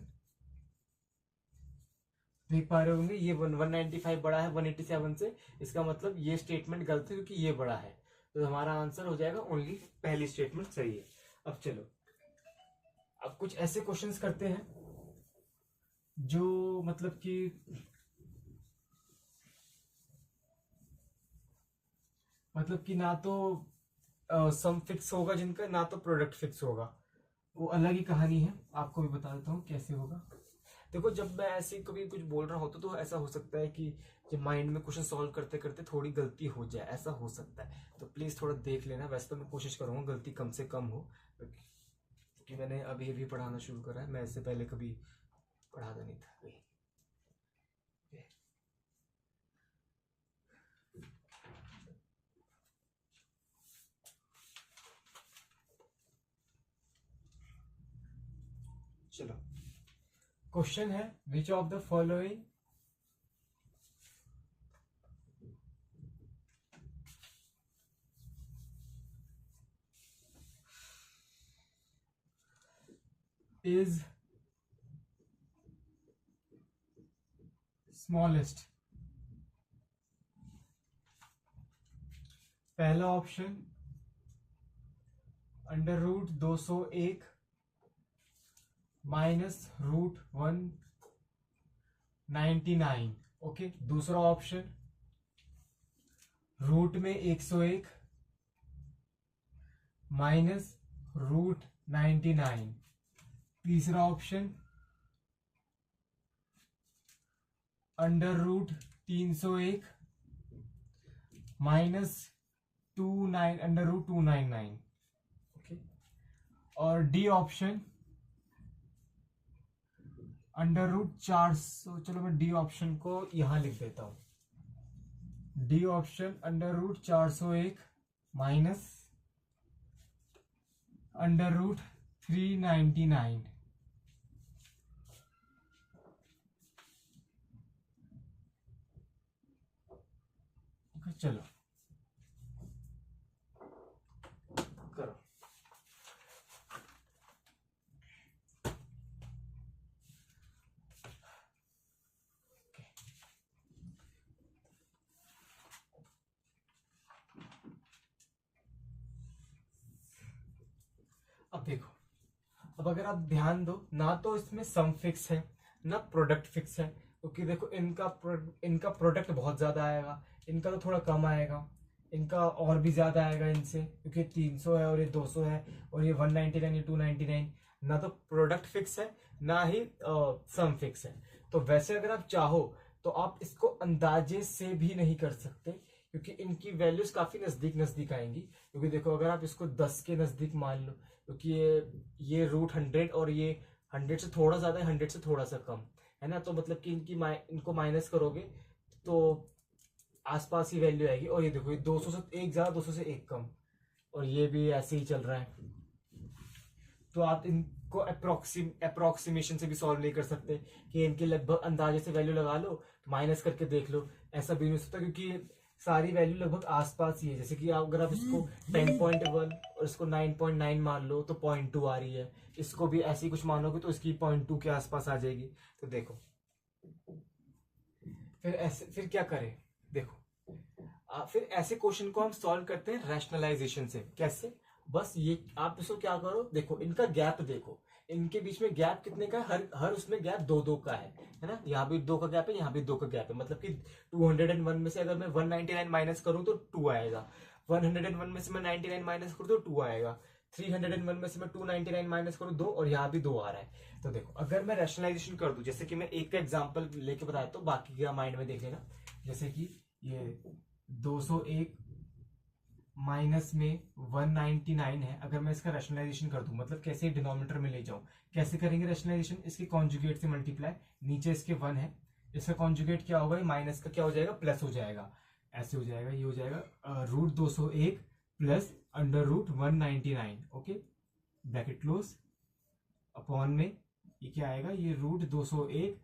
देख पा रहे होंगे ये 195 बड़ा है 187 से, इसका मतलब ये स्टेटमेंट गलत है क्योंकि ये बड़ा है, तो हमारा आंसर हो जाएगा ओनली पहली स्टेटमेंट सही है। अब चलो अब कुछ ऐसे क्वेश्चंस करते हैं जो मतलब कि ना तो सम फिक्स होगा जिनका, ना तो प्रोडक्ट फिक्स होगा, वो अलग ही कहानी है। आपको भी बता देता हूँ कैसे होगा। देखो जब मैं ऐसे कभी कुछ बोल रहा होता तो ऐसा हो सकता है कि जब माइंड में क्वेश्चन सॉल्व करते करते थोड़ी गलती हो जाए, ऐसा हो सकता है, तो प्लीज थोड़ा देख लेना। वैसे तो मैं कोशिश करूंगा गलती कम से कम हो, क्योंकि मैंने अभी अभी पढ़ाना शुरू करा है, मैं इससे पहले कभी पढ़ाता नहीं था। चलो क्वेश्चन है which of the following is smallest. पहला option under root 201 minus root 199। Okay, दूसरा ऑप्शन रूट में 101 माइनस रूट 99। तीसरा option under root 301 minus under root 299। Okay, और डी ऑप्शन अंडर रूट 400। चलो मैं डी ऑप्शन को यहां लिख देता हूं, D option under root 401 minus under root 399। Okay चलो करो। अब देखो, अब अगर आप ध्यान दो, ना तो इसमें सम फिक्स है ना प्रोडक्ट फिक्स है, क्योंकि देखो इनका प्रोडक्ट बहुत ज्यादा आएगा, इनका तो थोड़ा कम आएगा, इनका और भी ज्यादा आएगा इनसे, क्योंकि 300 है और ये 200 है और ये 199 ये 299। ना तो प्रोडक्ट फिक्स है ना ही सम फिक्स है। तो वैसे अगर आप चाहो तो आप इसको अंदाजे से भी नहीं कर सकते, क्योंकि इनकी वैल्यूज काफी नजदीक नजदीक आएंगी। क्योंकि देखो अगर आप इसको 10 के नजदीक मान लो, क्योंकि ये रूट 100 और ये 100 से थोड़ा ज्यादा है, 100 से थोड़ा सा कम है ना, तो मतलब कि इनको माइनस करोगे तो आसपास ही वैल्यू आएगी। और ये देखो ये 200 से एक ज्यादा 200 से एक कम, और ये भी ऐसे ही चल रहा है। तो आप इनको अप्रोक्सीमेशन से भी सॉल्व नहीं कर सकते कि इनके लगभग अंदाजे से वैल्यू लगा लो, माइनस करके देख लो, ऐसा भी नहीं हो सकता, क्योंकि सारी वैल्यू लगभग आसपास ही है। जैसे कि अगर आप इसको 10.1 और इसको 9.9 मान लो तो 0.2 आ रही है, इसको भी ऐसे ही कुछ मानोगे तो इसकी 0.2 के आसपास आ जाएगी। तो देखो फिर क्या करें, देखो फिर ऐसे क्वेश्चन को हम सॉल्व करते हैं रैशनलाइजेशन से। कैसे, बस ये आप इसको क्या करो, देखो इनका गैप देखो, इनके बीच में गैप कितने का है, हर उसमें गैप 2-2 का है ना, यहाँ भी 2 का गैप है, यहाँ भी 2 का गैप है। मतलब कि 201 में से अगर मैं 199 माइनस करूं तो 2 आएगा, 101 में से मैं 99 माइनस करूं तो 2 आएगा, 301 में से मैं 299 माइनस करूं 2, और यहाँ भी 2 आ रहा है। तो देखो अगर मैं रैशनलाइजेशन कर दूं, जैसे कि मैं एक का एग्जाम्पल लेके बताया तो बाकी का माइंड में देख लेना। जैसे कि ये 201 माइनस में 199 है, अगर मैं इसका रैशनलाइजेशन कर दूं, मतलब कैसे डिनोमिनेटर में ले जाऊं, कैसे करेंगे रैशनलाइजेशन, इसके कॉन्जुगेट से मल्टीप्लाई, नीचे इसके 1 है, इसका कॉन्जुगेट क्या होगा, माइनस का क्या हो जाएगा, प्लस हो जाएगा, ऐसे हो जाएगा, ये हो जाएगा root 201 plus under root 199। Okay, bracket close, upon में ये क्या आएगा, ये root 201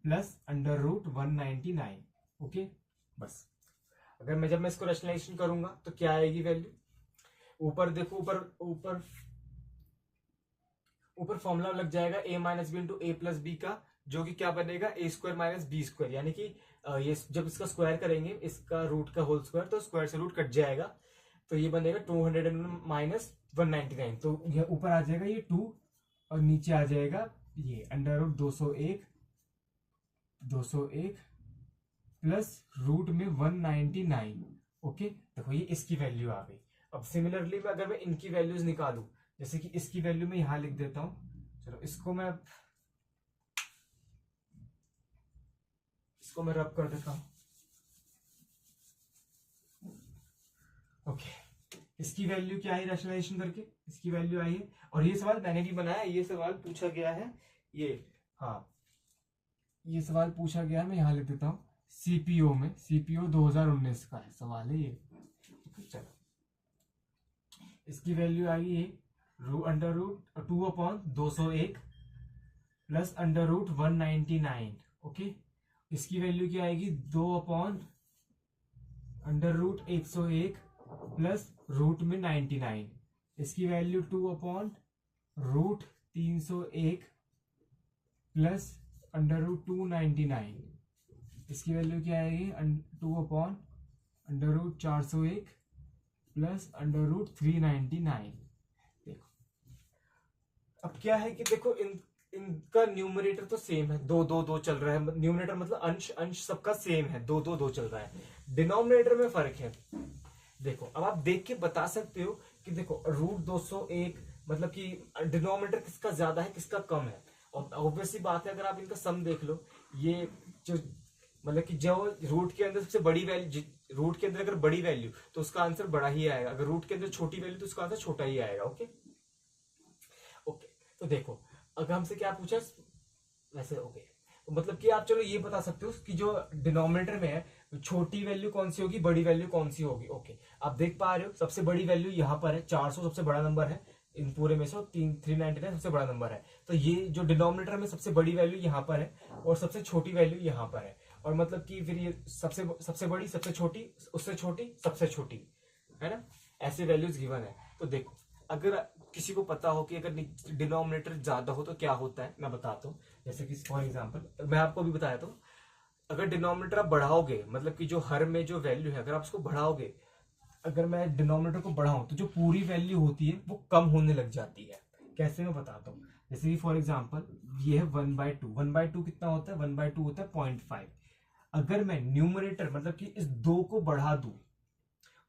plus under root 199। Okay, बस अगर जब मैं इसको रैशनलाइजेशन करूंगा तो क्या आएगी वैल्यू, ऊपर देखो, ऊपर ऊपर ऊपर फॉर्मूला लग जाएगा a minus B into A plus B का, जो कि क्या बनेगा A square minus B square, यानी कि ये जब इसका स्क्वायर करेंगे इसका रूट का होल स्क्वायर, तो स्क्वायर से रूट कट जाएगा, तो ये बनेगा 200 माइनस 199, तो ये ऊपर आ जाएगा ये 2 और नीचे आ जाएगा ये अंडर रूट 201 प्लस रूट में 199। ओके, देखो ये इसकी वैल्यू आ गई। अब सिमिलरली मैं अगर मैं इनकी वैल्यूज निकालूं, जैसे कि इसकी वैल्यू मैं यहां लिख देता हूं, चलो इसको मैं रब कर देता हूं। ओके, इसकी वैल्यू क्या है रैशनलाइजेशन करके, इसकी वैल्यू आई है, और ये सवाल मैंने भी बनाया, ये सवाल पूछा गया है, ये हाँ ये सवाल पूछा गया है, मैं यहां लिख देता हूं सीपीओ में, सीपीओ 2019 का है सवाल है ये। चलो इसकी वैल्यू आई है under root 2/201 plus under root 199। Okay, इसकी वैल्यू क्या आएगी 2 अंडर रूट 101 प्लस रूट में 99। इसकी value 2 root 301 plus under root 299। इसकी वैल्यू क्या आएगी 2 under root 401 plus under root 399। देखो अब क्या है कि देखो इनका न्यूमरेटर तो सेम है, 2 चल रहा है, न्यूमरेटर मतलब अंश सबका सेम है, 2 चल रहा है, डिनोमिनेटर में फर्क है। देखो अब आप देख के बता सकते हो कि देखो रूट 201 मतलब कि डिनोमिनेटर किसका ज्यादा है किसका कम है, और ऑब्वियसली बात है अगर आप इनका सम देख लो, ये जो मतलब कि जो रूट के अंदर सबसे बड़ी वैल्यू, रूट के अंदर अगर बड़ी वैल्यू तो उसका आंसर बड़ा ही आएगा, अगर रूट के अंदर छोटी वैल्यू तो उसका आंसर छोटा ही आएगा। ओके ओके, तो देखो अगर हमसे क्या पूछा वैसे, ओके तो मतलब कि आप चलो ये बता सकते हो कि जो डिनोमिनेटर में है छोटी वैल्यू कौन सी होगी बड़ी वैल्यू कौन सी होगी। ओके, आप देख पा रहे हो सबसे बड़ी वैल्यू यहाँ पर है, 400 सबसे बड़ा नंबर है इन पूरे में से, 399 सबसे बड़ा नंबर है, तो ये जो डिनोमिनेटर में सबसे बड़ी वैल्यू यहाँ पर है और सबसे छोटी वैल्यू यहाँ पर है, और मतलब कि फिर ये सबसे बड़ी सबसे छोटी उससे छोटी सबसे छोटी, है ना, ऐसे वैल्यूज गिवन है। तो देखो अगर किसी को पता हो कि अगर डिनोमिनेटर ज्यादा हो तो क्या होता है, मैं बताता हूँ। जैसे कि फॉर एग्जांपल मैं आपको भी बताया तो, अगर डिनोमिनेटर आप बढ़ाओगे मतलब कि जो हर में जो वैल्यू है अगर आप उसको बढ़ाओगे, अगर मैं डिनोमिनेटर को बढ़ाऊं तो जो पूरी वैल्यू होती है वो कम होने लग जाती है। कैसे मैं बताता हूँ, जैसे कि फॉर एग्जांपल ये है 1/2, 1/2 कितना होता है 1/2 होता है 0.5। अगर मैं न्यूमरेटर मतलब कि इस 2 को बढ़ा दूं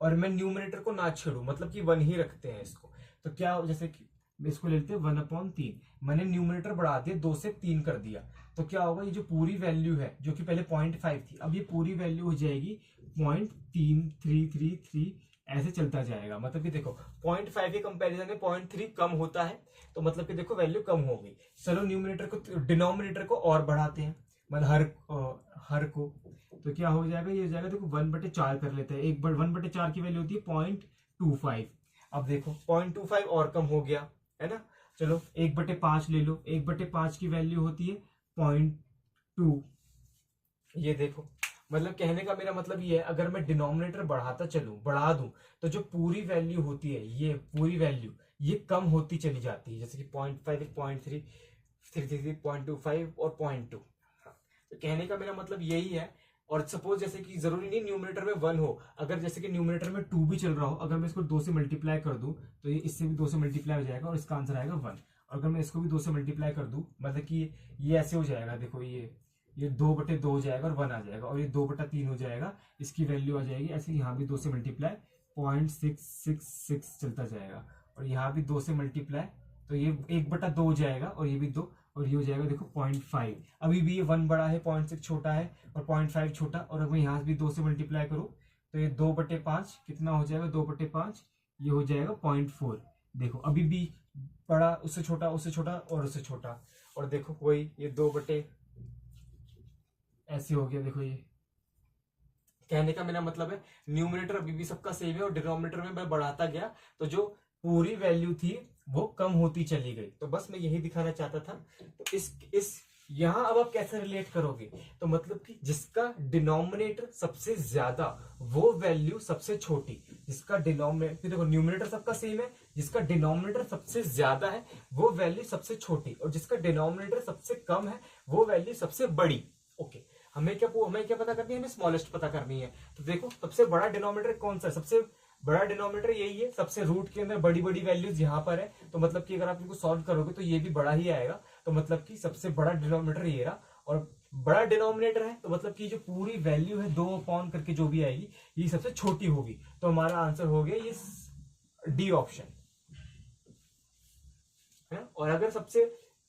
और मैं न्यूमरेटर को ना छेड़ू मतलब कि 1 ही रखते हैं इसको, तो क्या जैसे कि इसको लेते हैं 1/3, मैंने न्यूमरेटर बढ़ा दिया 2 से 3 कर दिया, तो क्या होगा ये जो पूरी वैल्यू है जो कि पहले 0.5 थी अब ये पूरी वैल्यू हो जाएगी 0.3333, ऐसे चलता जाएगा। मतलब कि देखो 0.5 के कंपैरिजन में 0.3 कम होता है, तो मतलब कि देखो वैल्यू कम हो गई। चलो न्यूमरेटर को डिनोमिनेटर को और बढ़ाते हैं मतलब हर को, तो क्या हो जाएगा ये हो जाएगा देखो 1/4 कर लेते हैं, 1/4 की वैल्यू होती है 0.25। अब देखो 0.25 और कम हो गया है ना, चलो 1/5 ले लो, 1/5 की वैल्यू होती है 0.2। ये देखो मतलब कहने का मेरा मतलब ये है अगर मैं डिनोमिनेटर बढ़ाता चलूं बढ़ा दूं तो जो पूरी वैल्यू होती है ये पूरी वैल्यू ये कम होती चली जाती है, जैसे कि 0.5 0.3 0.25 और 0.2। तो कहने का मेरा मतलब यही है। और सपोज जैसे कि जरूरी नहीं न्यूमरेटर में 1 हो, अगर जैसे कि न्यूमरेटर में 2 भी चल रहा हो, अगर मैं इसको 2 से मल्टीप्लाई कर दूं तो ये इससे भी 2 से मल्टीप्लाई हो जाएगा और इसका आंसर आएगा 1। और अगर मैं इसको भी 2 से मल्टीप्लाई कर दूं मतलब कि ये ऐसे हो जाएगा, देखो ये 2/2 हो जाएगा और 1 आ जाएगा, और ये 2/3 हो जाएगा, इसकी वैल्यू आ जाएगी ऐसे, यहाँ भी 2 से मल्टीप्लाई 0.666 चलता जाएगा, और यहाँ भी 2 से मल्टीप्लाई तो ये 1/2 हो जाएगा, और ये भी 2, और ये हो जाएगा देखो 0.5। अभी भी ये 1 बड़ा है 0.6 छोटा है और 0.5 छोटा, और अगर मैं यहाँ भी 2 से मल्टीप्लाई करूँ तो ये 2/5 कितना हो जाएगा 2/5 ये हो जाएगा 0.4। देखो अभी भी बड़ा उससे छोटा और उससे छोटा, और देखो वही ये 2 ऐसे हो गया। देखो ये कहने का मेरा मतलब है न्यूमरेटर अभी भी सबका सेम है और डिनोमिनेटर में मैं बढ़ाता गया तो जो पूरी वैल्यू थी वो कम होती चली गई। तो बस मैं यही दिखाना चाहता था। तो इस यहां अब आप कैसे रिलेट करोगे, तो मतलब कि जिसका डिनोमिनेटर सबसे ज्यादा वो वैल्यू सबसे छोटी, जिसका डिनोमिनेटर, देखो न्यूमिनेटर सबका सेम है, जिसका डिनोमिनेटर सबसे ज्यादा है वो वैल्यू सबसे छोटी, और जिसका डिनोमिनेटर सबसे कम है वो वैल्यू सबसे बड़ी। ओके, हमें क्या पता करनी है, हमें स्मॉलेस्ट पता करनी है। तो देखो सबसे बड़ा डिनोमिनेटर कौन सा है, सबसे बड़ा डिनोमिनेटर यही है, सबसे रूट के अंदर बड़ी बड़ी वैल्यूज यहाँ पर है, तो मतलब कि अगर आप इनको सॉल्व करोगे तो ये भी बड़ा ही आएगा, तो मतलब कि सबसे बड़ा डिनोमिनेटर ये रहा, और बड़ा डिनोमिनेटर है तो मतलब कि जो पूरी वैल्यू है 2 अपॉन करके जो भी आएगी ये सबसे छोटी होगी, तो हमारा आंसर हो गया ये डी ऑप्शन है। और अगर सबसे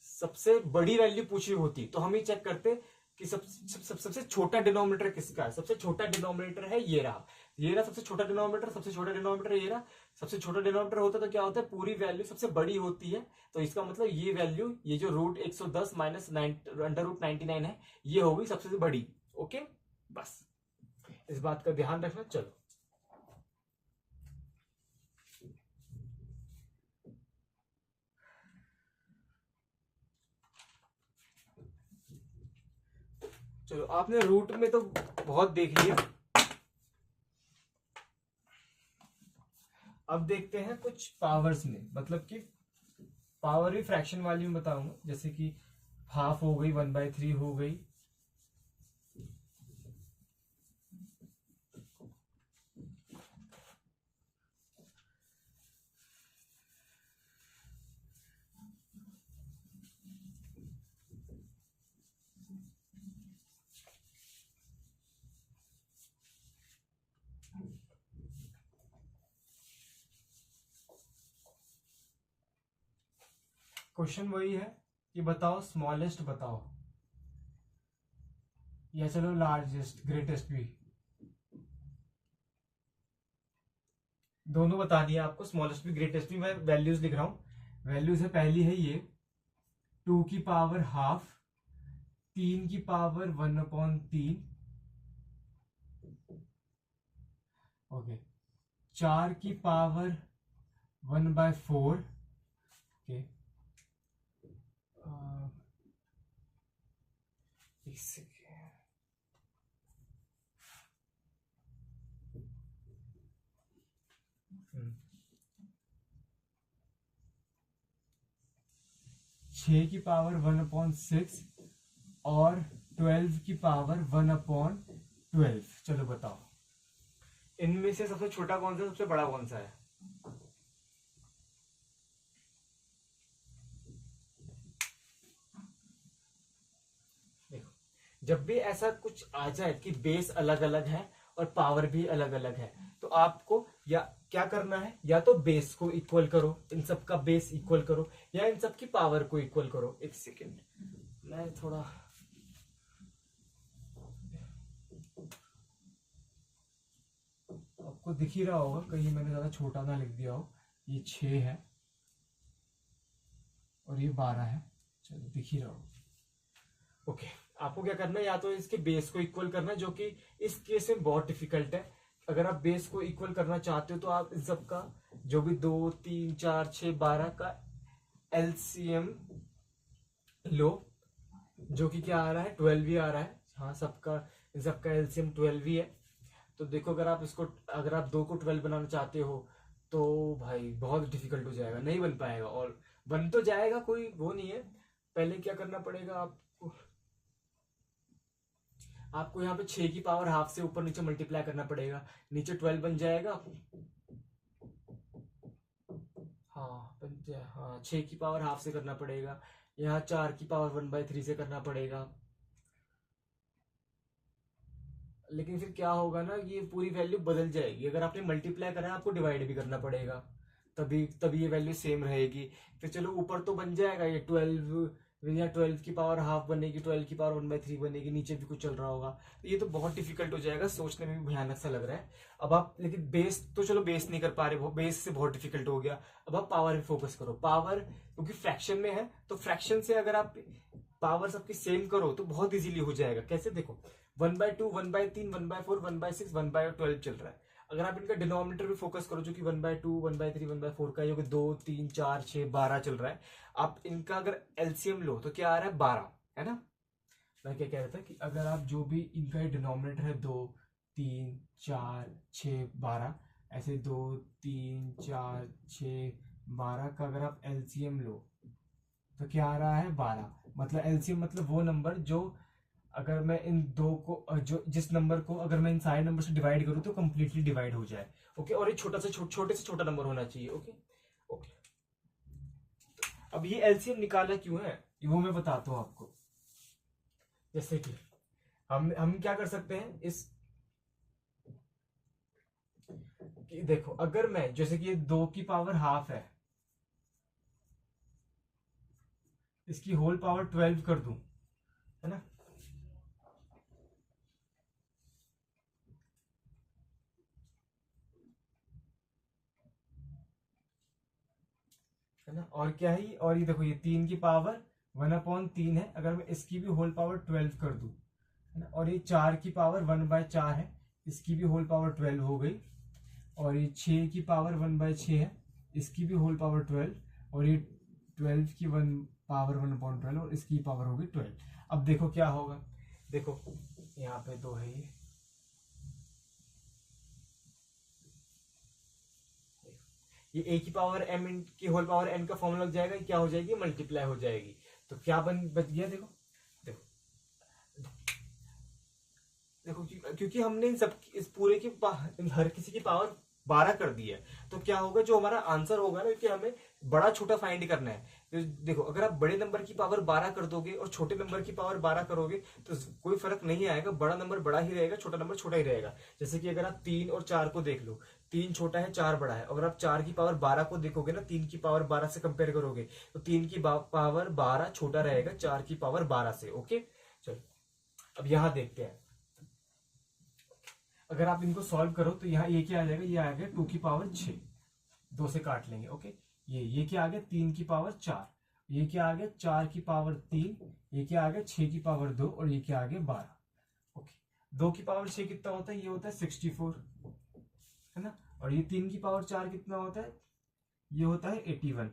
सबसे बड़ी वैल्यू पूछी होती तो हम ही चेक करते कि सबसे छोटा डिनोमिनेटर किसका है, सबसे छोटा डिनोमिनेटर है ये रहा, ये रहा सबसे छोटा डिनोमिनेटर, सबसे छोटा डिनोमिनेटर ये रहा, सबसे छोटा डिनोमिनेटर होता तो क्या होता है, पूरी वैल्यू सबसे बड़ी होती है, तो इसका मतलब ये वैल्यू, ये जो रूट 110 माइनस अंडर रूट 99 है, ये होगी सबसे बड़ी। ओके, बस इस बात का ध्यान रखना। चलो चलो, आपने रूट में तो बहुत देख लिया, अब देखते हैं कुछ पावर्स में, मतलब कि पावर भी फ्रैक्शन वाली में बताऊंगा, जैसे कि हाफ हो गई, 1/3 हो गई, क्वेश्चन वही है कि बताओ स्मॉलेस्ट बताओ, या चलो लार्जेस्ट ग्रेटेस्ट भी, दोनों बता दिया आपको, स्मॉलेस्ट भी ग्रेटेस्ट भी। मैं वैल्यूज लिख रहा हूं, वैल्यूज है, पहली है ये 2 की पावर हाफ, 3 की पावर 1/3, ओके, 4 की पावर 1/4, ओके, एक सेकेंड, 6 की पावर 1/6 और 12 की पावर 1/12। चलो बताओ इनमें से सबसे छोटा कौन सा, सबसे बड़ा कौन सा है? देखो, जब भी ऐसा कुछ आ जाए कि बेस अलग अलग है और पावर भी अलग अलग है, तो आपको या क्या करना है, या तो बेस को इक्वल करो, इन सब का बेस इक्वल करो, या इन सब की पावर को इक्वल करो। एक सेकेंड, मैं थोड़ा, आपको दिख ही रहा होगा, कहीं मैंने ज्यादा छोटा ना लिख दिया हो, ये 6 है और ये 12 है, चलो दिख ही रहा होगा। ओके, आपको क्या करना है, या तो इसके बेस को इक्वल करना है, जो कि इस केस में बहुत डिफिकल्ट है। अगर आप बेस को इक्वल करना चाहते हो तो आप इन सब का जो भी 2 3 4 6 12 का एलसीएम लो, जो कि क्या आ रहा है, 12 ही आ रहा है। हाँ, सबका इन सबका एलसीएम 12 ही है। तो देखो, अगर आप 2 को 12 बनाना चाहते हो तो भाई बहुत डिफिकल्ट हो जाएगा, नहीं बन पाएगा, और बन तो जाएगा, कोई वो नहीं है। पहले क्या करना पड़ेगा आपको, यहाँ पे 6 की पावर हाफ से ऊपर नीचे मल्टीप्लाई करना पड़ेगा, नीचे 12 बन जाएगा। हाँ, 6 की पावर हाफ से करना पड़ेगा, यहाँ 4 की पावर 1/3 से करना पड़ेगा। लेकिन फिर क्या होगा ना, ये पूरी वैल्यू बदल जाएगी, अगर आपने मल्टीप्लाई करा है आपको डिवाइड भी करना पड़ेगा, तभी तभी ये वैल्यू सेम रहेगी। फिर चलो ऊपर तो बन जाएगा ये 12, या 12 की पावर हाफ बनेगी, 12 की पावर 1/3 बनेगी, नीचे भी कुछ चल रहा होगा, तो ये तो बहुत डिफिकल्ट हो जाएगा, सोचने में भी भयानक सा लग रहा है। अब आप, लेकिन बेस तो चलो बेस नहीं कर पा रहे, बेस से बहुत डिफिकल्ट हो गया, अब आप पावर पे फोकस करो। पावर क्योंकि फ्रैक्शन में है, तो फ्रैक्शन से अगर आप पावर सबकी सेम करो तो बहुत इजीली हो जाएगा। कैसे, देखो 1/2 1/3 1/4 1/6 1/12 चल रहा है, अगर आप इनका डिनोमिनेटर भी फोकस करो, जो कि 1/2 1/3 1/4 का, जो कि 2 3 4 6 12 चल रहा है, आप इनका अगर एलसीएम लो तो क्या आ रहा है, 12 है ना। मैं क्या कह रहा था कि अगर आप जो भी इनका डिनोमिनेटर है 2, 3, 4, 6, 12, ऐसे 2, 3, 4, 6, 12 का अगर आप एलसीएम लो तो क्या आ रहा है 12। मतलब एलसीएम मतलब वो नंबर जो अगर मैं इन दो को जो जिस नंबर को अगर मैं इन सारे नंबर से डिवाइड करूं तो कंप्लीटली डिवाइड हो जाए। ओके, और ये छोटे से छोटा नंबर होना चाहिए। ओके ओके, अब ये एलसीएम निकाला क्यों है वो मैं बताता हूं आपको। जैसे कि हम क्या कर सकते हैं इस कि देखो, अगर मैं जैसे कि ये 2 की पावर हाफ है, इसकी होल पावर 12 कर दूं, है ना, है ना, और क्या है ये, और ये देखो ये 3 की पावर 1/3 है, अगर मैं इसकी भी होल पावर 12 कर दूं, है ना, और ये 4 की पावर 1/4 है, इसकी भी होल पावर 12 हो गई, और ये 6 की पावर 1/6 है, इसकी भी होल पावर 12, और ये 12 की पावर 1/12 और इसकी पावर होगी 12। अब देखो क्या होगा, देखो यहाँ पे 2 है, ये ए की पावर एम की होल पावर एन का फॉर्मूला लग जाएगा, क्या हो जाएगी, मल्टीप्लाई हो जाएगी। तो क्या बच गया, देखो देखो देखो, क्योंकि हमने इन सब इस पूरे की हर किसी की पावर 12 कर दी है, तो क्या होगा जो हमारा आंसर होगा ना, क्योंकि हमें बड़ा छोटा फाइंड करना है। तो देखो, अगर आप बड़े नंबर की पावर 12 कर दोगे और छोटे नंबर की पावर 12 करोगे तो कोई फर्क नहीं आएगा, बड़ा नंबर बड़ा ही रहेगा, छोटा नंबर छोटा ही रहेगा। जैसे कि अगर आप 3 और 4 को देख लो, 3 छोटा है, 4 बड़ा है। अगर आप 4 की पावर 12 को देखोगे ना, 3 की पावर 12 से कंपेयर करोगे तो 3 की पावर 12 छोटा रहेगा 4 की पावर 12 से। ओके, चलो अब यहां देखते हैं, अगर आप इनको सॉल्व करो तो यहाँ ये क्या आ जाएगा, ये आ गया 2 की पावर 6, 2 से काट लेंगे। ओके, ये क्या आ गया 3 की पावर 4, ये क्या आ गया 4 की पावर 3, ये क्या आ गया 6 की पावर 2, और ये क्या आ गया 12। ओके, 2 की पावर 6 कितना होता है, ये होता है 64, है ना, और ये 3 की पावर 4 कितना होता है, ये होता है 81।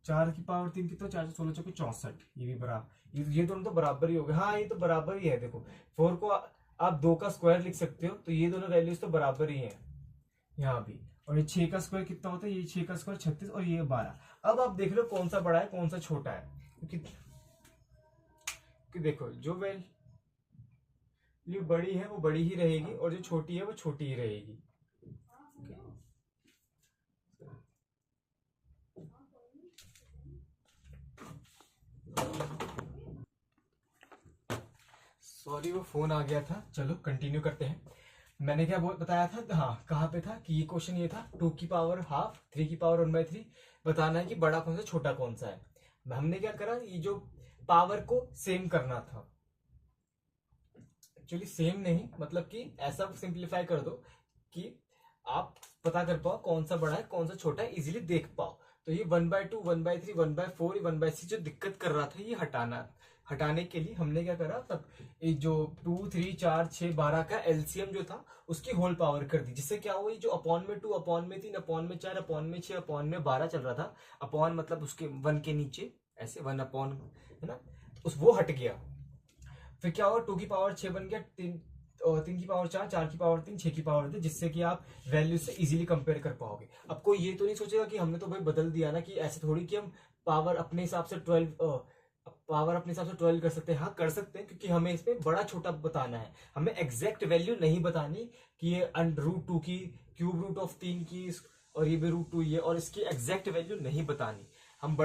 4 की पावर 3 कितना, 4 16 चौके 64, ये भी बराबर, ये दोनों तो बराबर ही हो गए। हाँ, ये तो बराबर ही है। देखो 4 को आप 2 का स्क्वायर लिख सकते हो, तो ये दोनों वैल्यूज तो बराबर ही है यहाँ भी। और ये 6 का स्क्वायर कितना होता है, ये 6 का स्क्वायर 36, और ये 12। अब आप देख लो कौन सा बड़ा है कौन सा छोटा है, क्योंकि देखो जो वैल्यू बड़ी है वो बड़ी ही रहेगी, और जो छोटी है वो छोटी ही रहेगी। सॉरी, वो फोन आ गया था। चलो कंटिन्यू करते हैं। मैंने क्या बताया था, हाँ कहाँ पे था कि ये क्वेश्चन ये था 2 की पावर हाफ, 3 की पावर 1/3 बताना है कि बड़ा कौन सा छोटा कौन सा है। हमने क्या करा, ये जो पावर को सेम करना था, एक्चुअली सेम नहीं, मतलब कि ऐसा सिंप्लीफाई कर दो कि आप पता कर पाओ कौन सा बड़ा है कौन सा छोटा है, इजीली देख पाओ। तो ये 1/2, 1/3, 1/4, 1/6 जो दिक्कत कर रहा था, ये हटाने के लिए हमने क्या करा, तब ये जो 2, 3, 4, 6, 12 का एलसीएम जो था उसकी होल पावर कर दी, जिससे क्या हुआ, जो अपॉन में 2, अपॉन में 3, अपॉन में 4, अपॉन में 6, अपॉन में 12 चल रहा था, अपॉन मतलब उसके 1 के नीचे ऐसे 1 अपॉन, है ना, उस वो हट गया। फिर क्या होगा, 2 की पावर 6 बन गया, 3 की पावर 4, 4 की पावर 3, 6 की पावर 3, जिससे कि आप वैल्यू से इजीली कंपेयर कर पाओगे। अब कोई ये तो नहीं सोचेगा कि हमने तो भाई बदल दिया ना, कि ऐसे थोड़ी कि हम पावर अपने हिसाब से 12 कर सकते हैं। हाँ कर सकते हैं, क्योंकि हमें इसमें बड़ा छोटा बताना है, हमें एग्जैक्ट वैल्यू नहीं बतानी कि ये √2 की क्यूब रूट ऑफ 3 की, और ये भी √2 ये, और इसकी एग्जैक्ट वैल्यू नहीं बतानी। हमें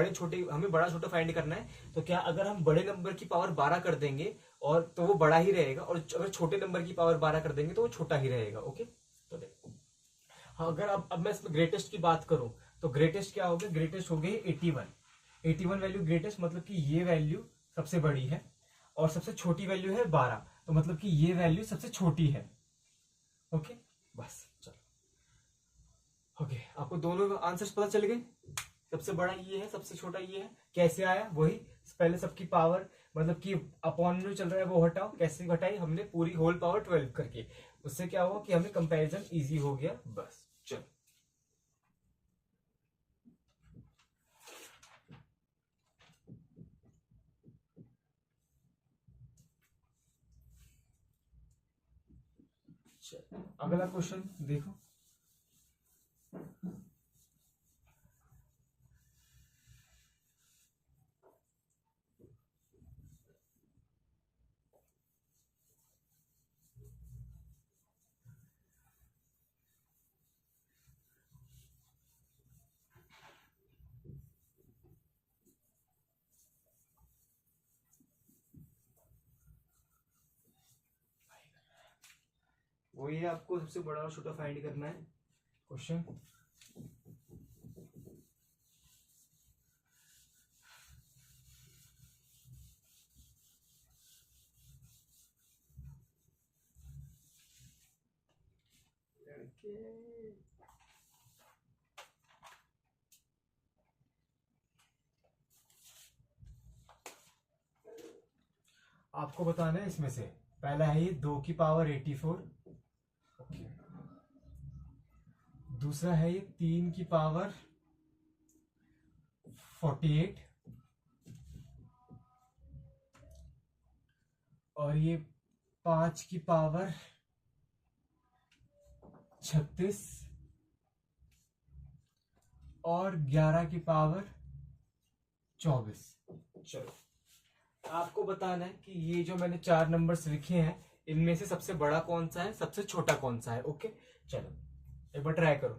बड़ा छोटा फाइंड करना है। तो क्या अगर हम बड़े नंबर की पावर 12 कर देंगे और तो वो बड़ा ही रहेगा, और अगर छोटे नंबर की पावर 12 कर देंगे तो वो छोटा ही रहेगा। ओके, तो देखो, हाँ अगर अब मैं इसमें ग्रेटेस्ट की बात करूं तो ग्रेटेस्ट क्या हो गया, ग्रेटेस्ट हो गई 81। 81 वैल्यू ग्रेटेस्ट, मतलब कि ये वैल्यू सबसे बड़ी है, और सबसे छोटी वैल्यू है 12, तो मतलब कि ये वैल्यू सबसे छोटी है। ओके, बस चलो। ओके, आपको दोनों आंसर्स पता चल गए, सबसे बड़ा ये है सबसे छोटा ये है। कैसे आया, वही पहले सबकी पावर, मतलब कि अपॉन में चल रहा है वो हटाओ, कैसे घटाई, हमने पूरी होल पावर 12 करके। उससे क्या हुआ कि हमें कंपैरिजन इजी हो गया। बस चलो, अगला क्वेश्चन देखो। वो ये आपको सबसे बड़ा और छोटा फाइंड करना है क्वेश्चन। आपको बताना है इसमें से पहला है ये 2 की पावर 84, ओके। दूसरा है ये 3 की पावर 48 और ये 5 की पावर 36 और 11 की पावर 24। चलो आपको बताना है कि ये जो मैंने 4 नंबर्स लिखे हैं इनमें से सबसे बड़ा कौन सा है, सबसे छोटा कौन सा है, ओके। चलो एक बार ट्राई करो।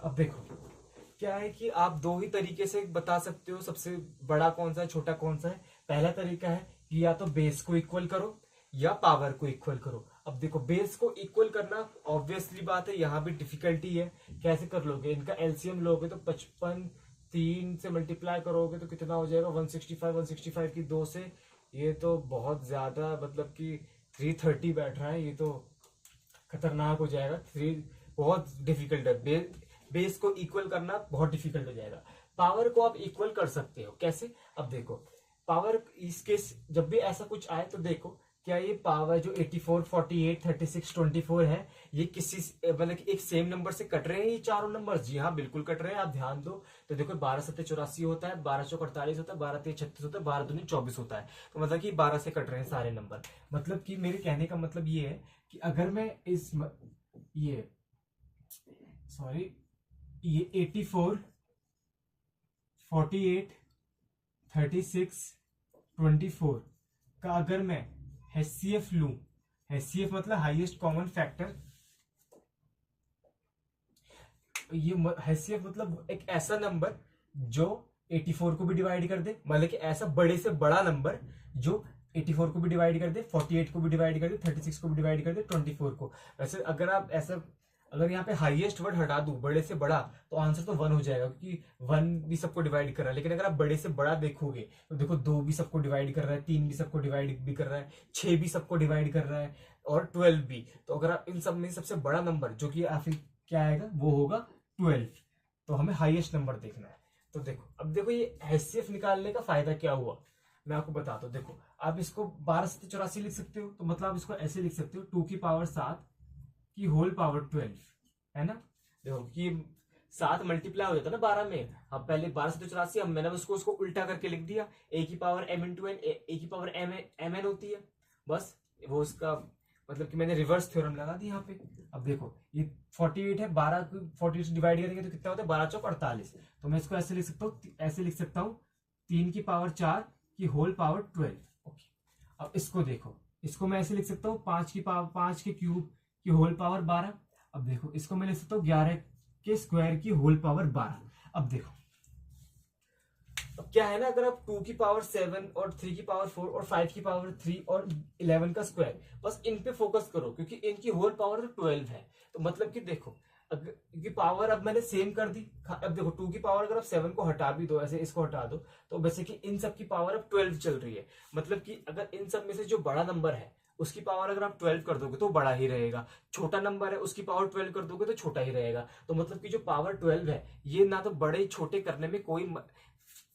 अब देखो क्या है कि आप दो ही तरीके से बता सकते हो सबसे बड़ा कौन सा है, छोटा कौन सा है। पहला तरीका है कि या तो बेस को इक्वल करो या पावर को इक्वल करो। अब देखो बेस को इक्वल करना ऑब्वियसली बात है, यहाँ भी डिफिकल्टी है। कैसे कर लोगे, इनका एलसीएम लोगे तो 55 3 से मल्टीप्लाई करोगे तो कितना हो जाएगा 165, 165 की 2 से, ये तो बहुत ज्यादा मतलब कि 330 बैठ रहा है, ये तो खतरनाक हो जाएगा। 3 बहुत डिफिकल्ट है, बेस को इक्वल करना बहुत डिफिकल्ट हो जाएगा। पावर को आप इक्वल कर सकते हो, कैसे। अब देखो पावर इसके जब भी ऐसा कुछ आए तो देखो क्या ये पावर जो 84, 48, 36, 24 है ये किसी मतलब कि एक सेम नंबर से कट रहे हैं ये चारों नंबर। जी हाँ बिल्कुल कट रहे हैं, आप ध्यान दो तो देखो 12 7 84 होता है, 12 चौक 48 होता है, 12 3 36 होता है, 12 दूनी 24 होता है। तो मतलब कि 12 से कट रहे हैं सारे नंबर। मतलब कि मेरे कहने का मतलब ये है कि अगर मैं इस ये 84, 48, 36, 24 का अगर मैं HCF लूं, HCF मतलब हाईएस्ट कॉमन फैक्टर, ये HCF मतलब एक ऐसा नंबर जो 84 को भी डिवाइड कर दे, मतलब कि ऐसा बड़े से बड़ा नंबर जो 84 को भी डिवाइड कर दे, 48 को भी डिवाइड कर दे, 36 को भी डिवाइड कर दे, 24 को। वैसे अगर आप ऐसा अगर यहाँ पे हाईएस्ट वर्ड हटा दूं बड़े से बड़ा तो आंसर तो 1 हो जाएगा, क्योंकि 1 भी सबको डिवाइड कर रहा है। लेकिन अगर आप बड़े से बड़ा देखोगे तो देखो 2 भी सबको डिवाइड कर रहा है, 3 भी सबको डिवाइड भी कर रहा है, 6 भी सबको डिवाइड कर रहा है और 12 भी। तो अगर आप इन सब में सबसे बड़ा नंबर जो कि आखिर क्या आएगा वो होगा 12। तो हमें हाईएस्ट नंबर देखना है। तो देखो अब देखो ये HCF निकालने का फायदा क्या हुआ मैं आपको बताता हूँ। देखो आप इसको 12 से 84 लिख सकते हो, तो मतलब आप इसको ऐसे लिख सकते हो 2 की पावर 7 की होल पावर 12, है ना। देखो कि 7 मल्टीप्लाई हो जाता है ना 12 में। हम पहले 12 से 84 हम मैंने उसको उल्टा करके लिख दिया, a की power m into N, a की पावर m n होती है, बस वो उसका मतलब कि मैंने रिवर्स थ्योरम लगा दी यहाँ पे। अब देखो ये 48 है, 12 को 48 से डिवाइड करेंगे तो कितना होता है 12 चौक 48। तो मैं इसको ऐसे लिख सकता हूँ, ऐसे लिख सकता हूँ 3 की पावर 4 की होल पावर 12, ओके। अब इसको देखो, इसको मैं ऐसे लिख सकता हूँ 5 की पावर 5 के क्यूब की होल पावर 12। अब देखो इसको मैं लिख सकता हूँ 11 के स्क्वायर की होल पावर 12। अब देखो अब क्या है ना, अगर आप 2 की पावर 7 और 3 की पावर 4 और 5 की पावर 3 और 11 का स्क्वायर बस इन पे फोकस करो, क्योंकि इनकी होल पावर तो 12 है। तो मतलब कि देखो क्योंकि पावर अब मैंने सेम कर दी। अब देखो 2 की पावर अगर आप 7 को हटा भी दो, ऐसे इसको हटा दो, तो वैसे कि इन सब की पावर अब 12 चल रही है। मतलब कि अगर इन सब में से जो बड़ा नंबर है उसकी पावर अगर आप 12 कर दोगे तो बड़ा ही रहेगा, छोटा नंबर है उसकी पावर 12 कर दोगे तो छोटा ही रहेगा। तो मतलब कि जो पावर 12 है ये ना तो बड़े छोटे करने में कोई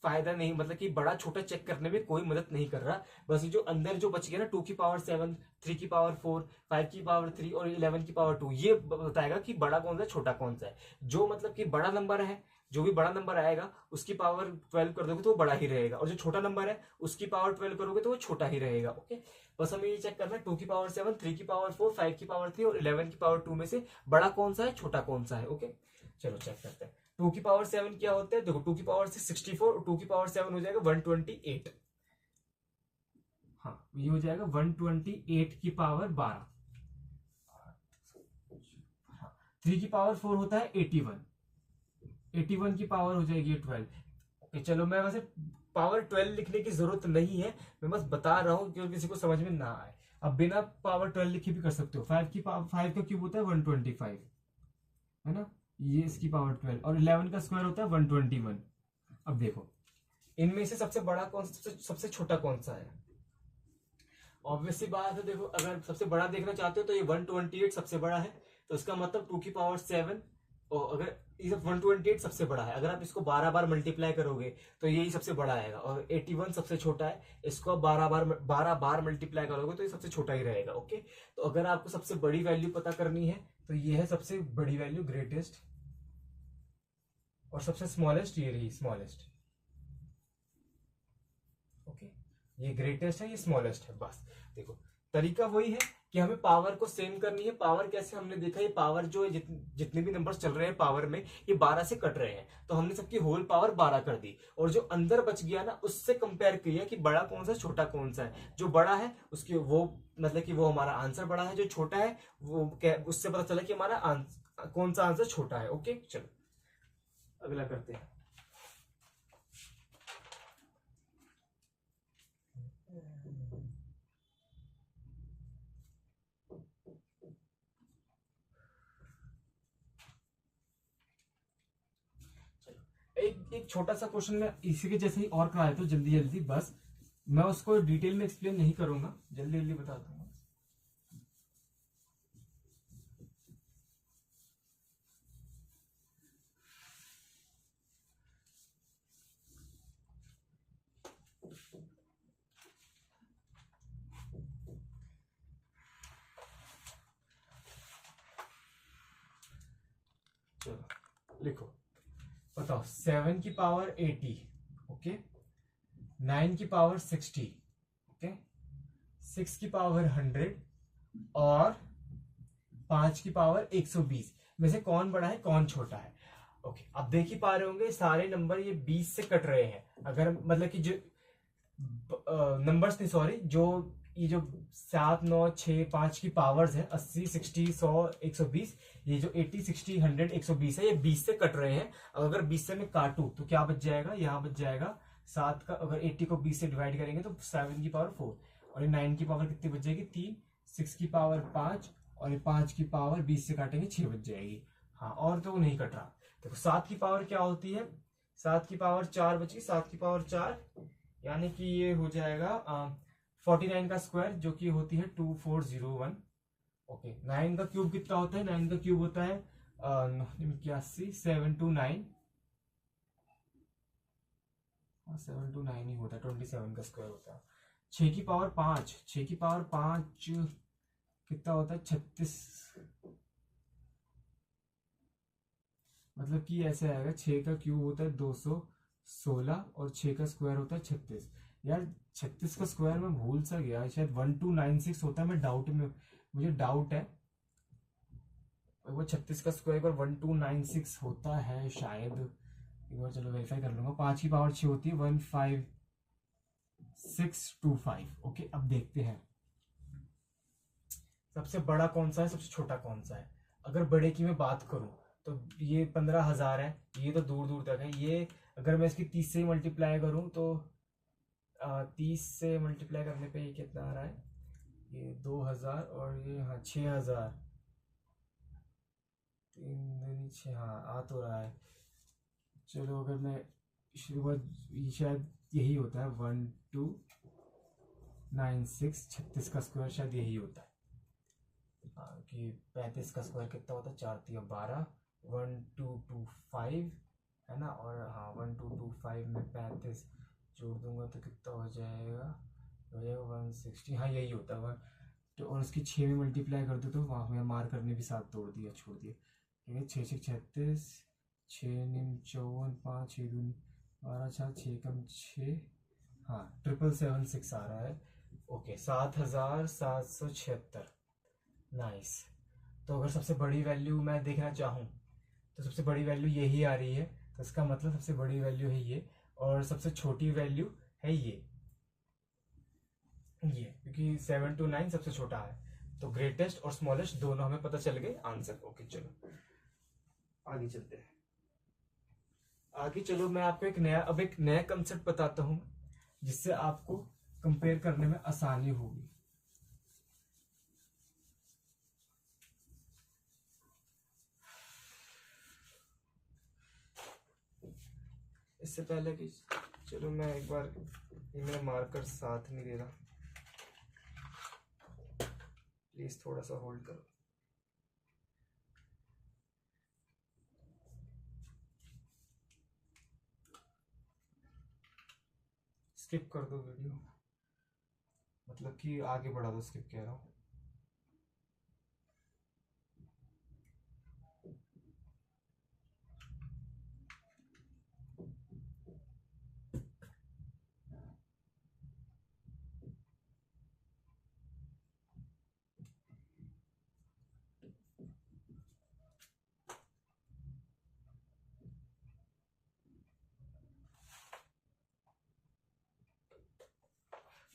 फायदा नहीं, मतलब कि बड़ा छोटा चेक करने में कोई मदद नहीं कर रहा। बस ये जो अंदर जो बच गया ना 2 की पावर 7, 3 की पावर 4, 5 की पावर 3 और 11 की पावर 2, ये बताएगा कि बड़ा कौन सा है छोटा कौन सा है। जो मतलब कि बड़ा नंबर है, जो भी बड़ा नंबर आएगा उसकी पावर 12 कर दोगे तो वो बड़ा ही रहेगा, और जो छोटा नंबर है उसकी पावर 12 करोगे तो वो छोटा ही रहेगा। ओके, बस हमें ये चेक करना है 2 की पावर 7, 3 की पावर 4, 5 की पावर 3 और 11 की पावर 2 में से बड़ा कौन सा है छोटा कौन सा है। ओके, चलो चेक करते हैं। 2 की पावर 7 क्या होता है, देखो 2 की पावर 64 और 2 की पावर 7 हो जाएगा 128। हाँ, ये हो जाएगा 128 की पावर 12। हाँ, 3 की पावर 4 होता है 81, 81 की पावर हो जाएगी 12। ओके, चलो मैं वैसे पावर 12 लिखने की जरूरत नहीं है, मैं बस बता रहा हूँ क्योंकि किसी को समझ में ना आए। अब बिना पावर 12 लिखे भी कर सकते हो। 5 का क्यूब होता है 125, है ना, ये इसकी पावर 12, और 11 का स्क्वायर होता है 121। अब देखो इनमें से सबसे बड़ा कौन सा, सबसे छोटा कौन सा है। ऑब्वियसली बात है, देखो अगर सबसे बड़ा देखना चाहते हो तो ये 128 सबसे बड़ा है, तो इसका मतलब 2 की पावर 7, और अगर ये 128 सबसे बड़ा है, अगर आप इसको 12 बार मल्टीप्लाई करोगे तो यही सबसे बड़ा आएगा, और 81 सबसे छोटा है, इसको आप 12 बार मल्टीप्लाई करोगे तो ये सबसे छोटा ही रहेगा। ओके, तो अगर आपको सबसे बड़ी वैल्यू पता करनी है तो ये है सबसे बड़ी वैल्यू ग्रेटेस्ट, और सबसे स्मॉलेस्ट ये रही स्मॉलेस्ट। ओके, ये ग्रेटेस्ट है, ये स्मॉलेस्ट है। बस देखो तरीका वही है कि हमें पावर को सेम करनी है। पावर कैसे, हमने देखा ये पावर जो है जितने भी नंबर्स चल रहे हैं पावर में, ये 12 से कट रहे हैं, तो हमने सबकी होल पावर 12 कर दी, और जो अंदर बच गया ना उससे कंपेयर किया कि बड़ा कौन सा छोटा कौन सा है। जो बड़ा है उसकी वो मतलब कि वो हमारा आंसर बड़ा है, जो छोटा है वो उससे पता चला कि हमारा कौन सा आंसर छोटा है। ओके, चलो अगला करते हैं। एक एक छोटा सा क्वेश्चन में इसी के जैसे ही और करा देता हूँ जल्दी जल्दी, बस मैं उसको डिटेल में एक्सप्लेन नहीं करूंगा, जल्दी जल्दी बता दूंगा। चलो लिखो, बताओ 7 की पावर 80, ओके, 9 की पावर 60, ओके, 6 की पावर 100 और 5 की पावर 120 में से कौन बड़ा है कौन छोटा है। ओके, अब देख ही पा रहे होंगे सारे नंबर ये 20 से कट रहे हैं। अगर मतलब कि जो नंबर्स नहीं, सॉरी, जो ये जो 7 9 6 5 की पावर्स है 80 60 100 120, ये जो 80 60 100 120 है ये 20 से कट रहे हैं। अगर 20 से मैं काटू तो क्या बच जाएगा, यहाँ बच जाएगा 7 का, अगर 80 को 20 से डिवाइड करेंगे तो 7 की पावर 4, और ये 9 की पावर कितनी बच जाएगी 3, 6 की पावर 5, और ये 5 की पावर 20 से काटेंगे 6 बच जाएगी। हाँ, और तो वो नहीं कट रहा। देखो 7 की पावर क्या होती है, 7 की पावर 4 बची, 7 की पावर 4 यानी कि ये हो जाएगा 49 का स्क्वायर, जो कि होती है 2401। ओके, 9 का क्यूब कितना होता है, 9 का क्यूब होता है 81, 729, 729 ही होता है, 27 का स्क्वायर होता है। 6 की पावर 5, 6 की पावर 5 कितना होता है 36, मतलब कि ऐसे आएगा 6 का क्यूब होता है 216 और 6 का स्क्वायर होता है 36। यार 36 का स्क्वायर मैं भूल सा गया, शायद 1296 होता है, मैं डाउट में, मुझे डाउट है वो 36 का स्क्वायर पर 1296 होता है शायद, एक बार चलो वेरीफाई कर लूंगा। 5 की पावर 6 होती है 15625। ओके, अब देखते हैं सबसे बड़ा कौन सा है सबसे छोटा कौन सा है। अगर बड़े की मैं बात करूं तो ये 15,000 है, ये तो दूर दूर तक है। ये अगर मैं इसकी 30 से ही मल्टीप्लाई करूं तो 30 से मल्टीप्लाई करने पे ये कितना आ रहा है, ये 2000, और ये हाँ 6000, 3 दूनी 6, हाँ आ तो रहा है। चलो अगर मैं शुरुआत, ये शायद यही होता है 1296, 36 का स्क्वायर शायद यही होता है। कि 35 का स्क्वायर कितना होता है, 4 3 12, 1225, है ना। और हाँ 1225 में 35 जोड़ दूंगा तो कितना हो जाएगा, 160। हाँ यही होता है तो, और उसकी 6 में मल्टीप्लाई कर दो तो वहाँ में मार्कर ने भी साथ तोड़ दिया, छोड़ दिया। ठीक है, 6 6 36, 6 निम 54, 5 6 दूनी 12, 4 6 कम 6, हाँ 7776 आ रहा है। ओके 7776। नाइस। तो अगर सबसे बड़ी वैल्यू मैं देखना चाहूँ तो सबसे बड़ी वैल्यू यही आ रही है, तो इसका मतलब सबसे बड़ी वैल्यू है ये, और सबसे छोटी वैल्यू है ये, क्योंकि 7 to 9 सबसे छोटा है। तो ग्रेटेस्ट और स्मॉलेस्ट दोनों हमें पता चल गए आंसर। ओके चलो आगे चलते हैं। आगे चलो मैं आपको एक नया कंसेप्ट बताता हूं जिससे आपको कंपेयर करने में आसानी होगी। इससे पहले कि चलो मैं एक बार, ये मेरा मार्कर साथ नहीं दे रहा, प्लीज थोड़ा सा होल्ड करो। स्किप कर दो वीडियो, मतलब कि आगे बढ़ा दो, स्किप कह रहा हूँ।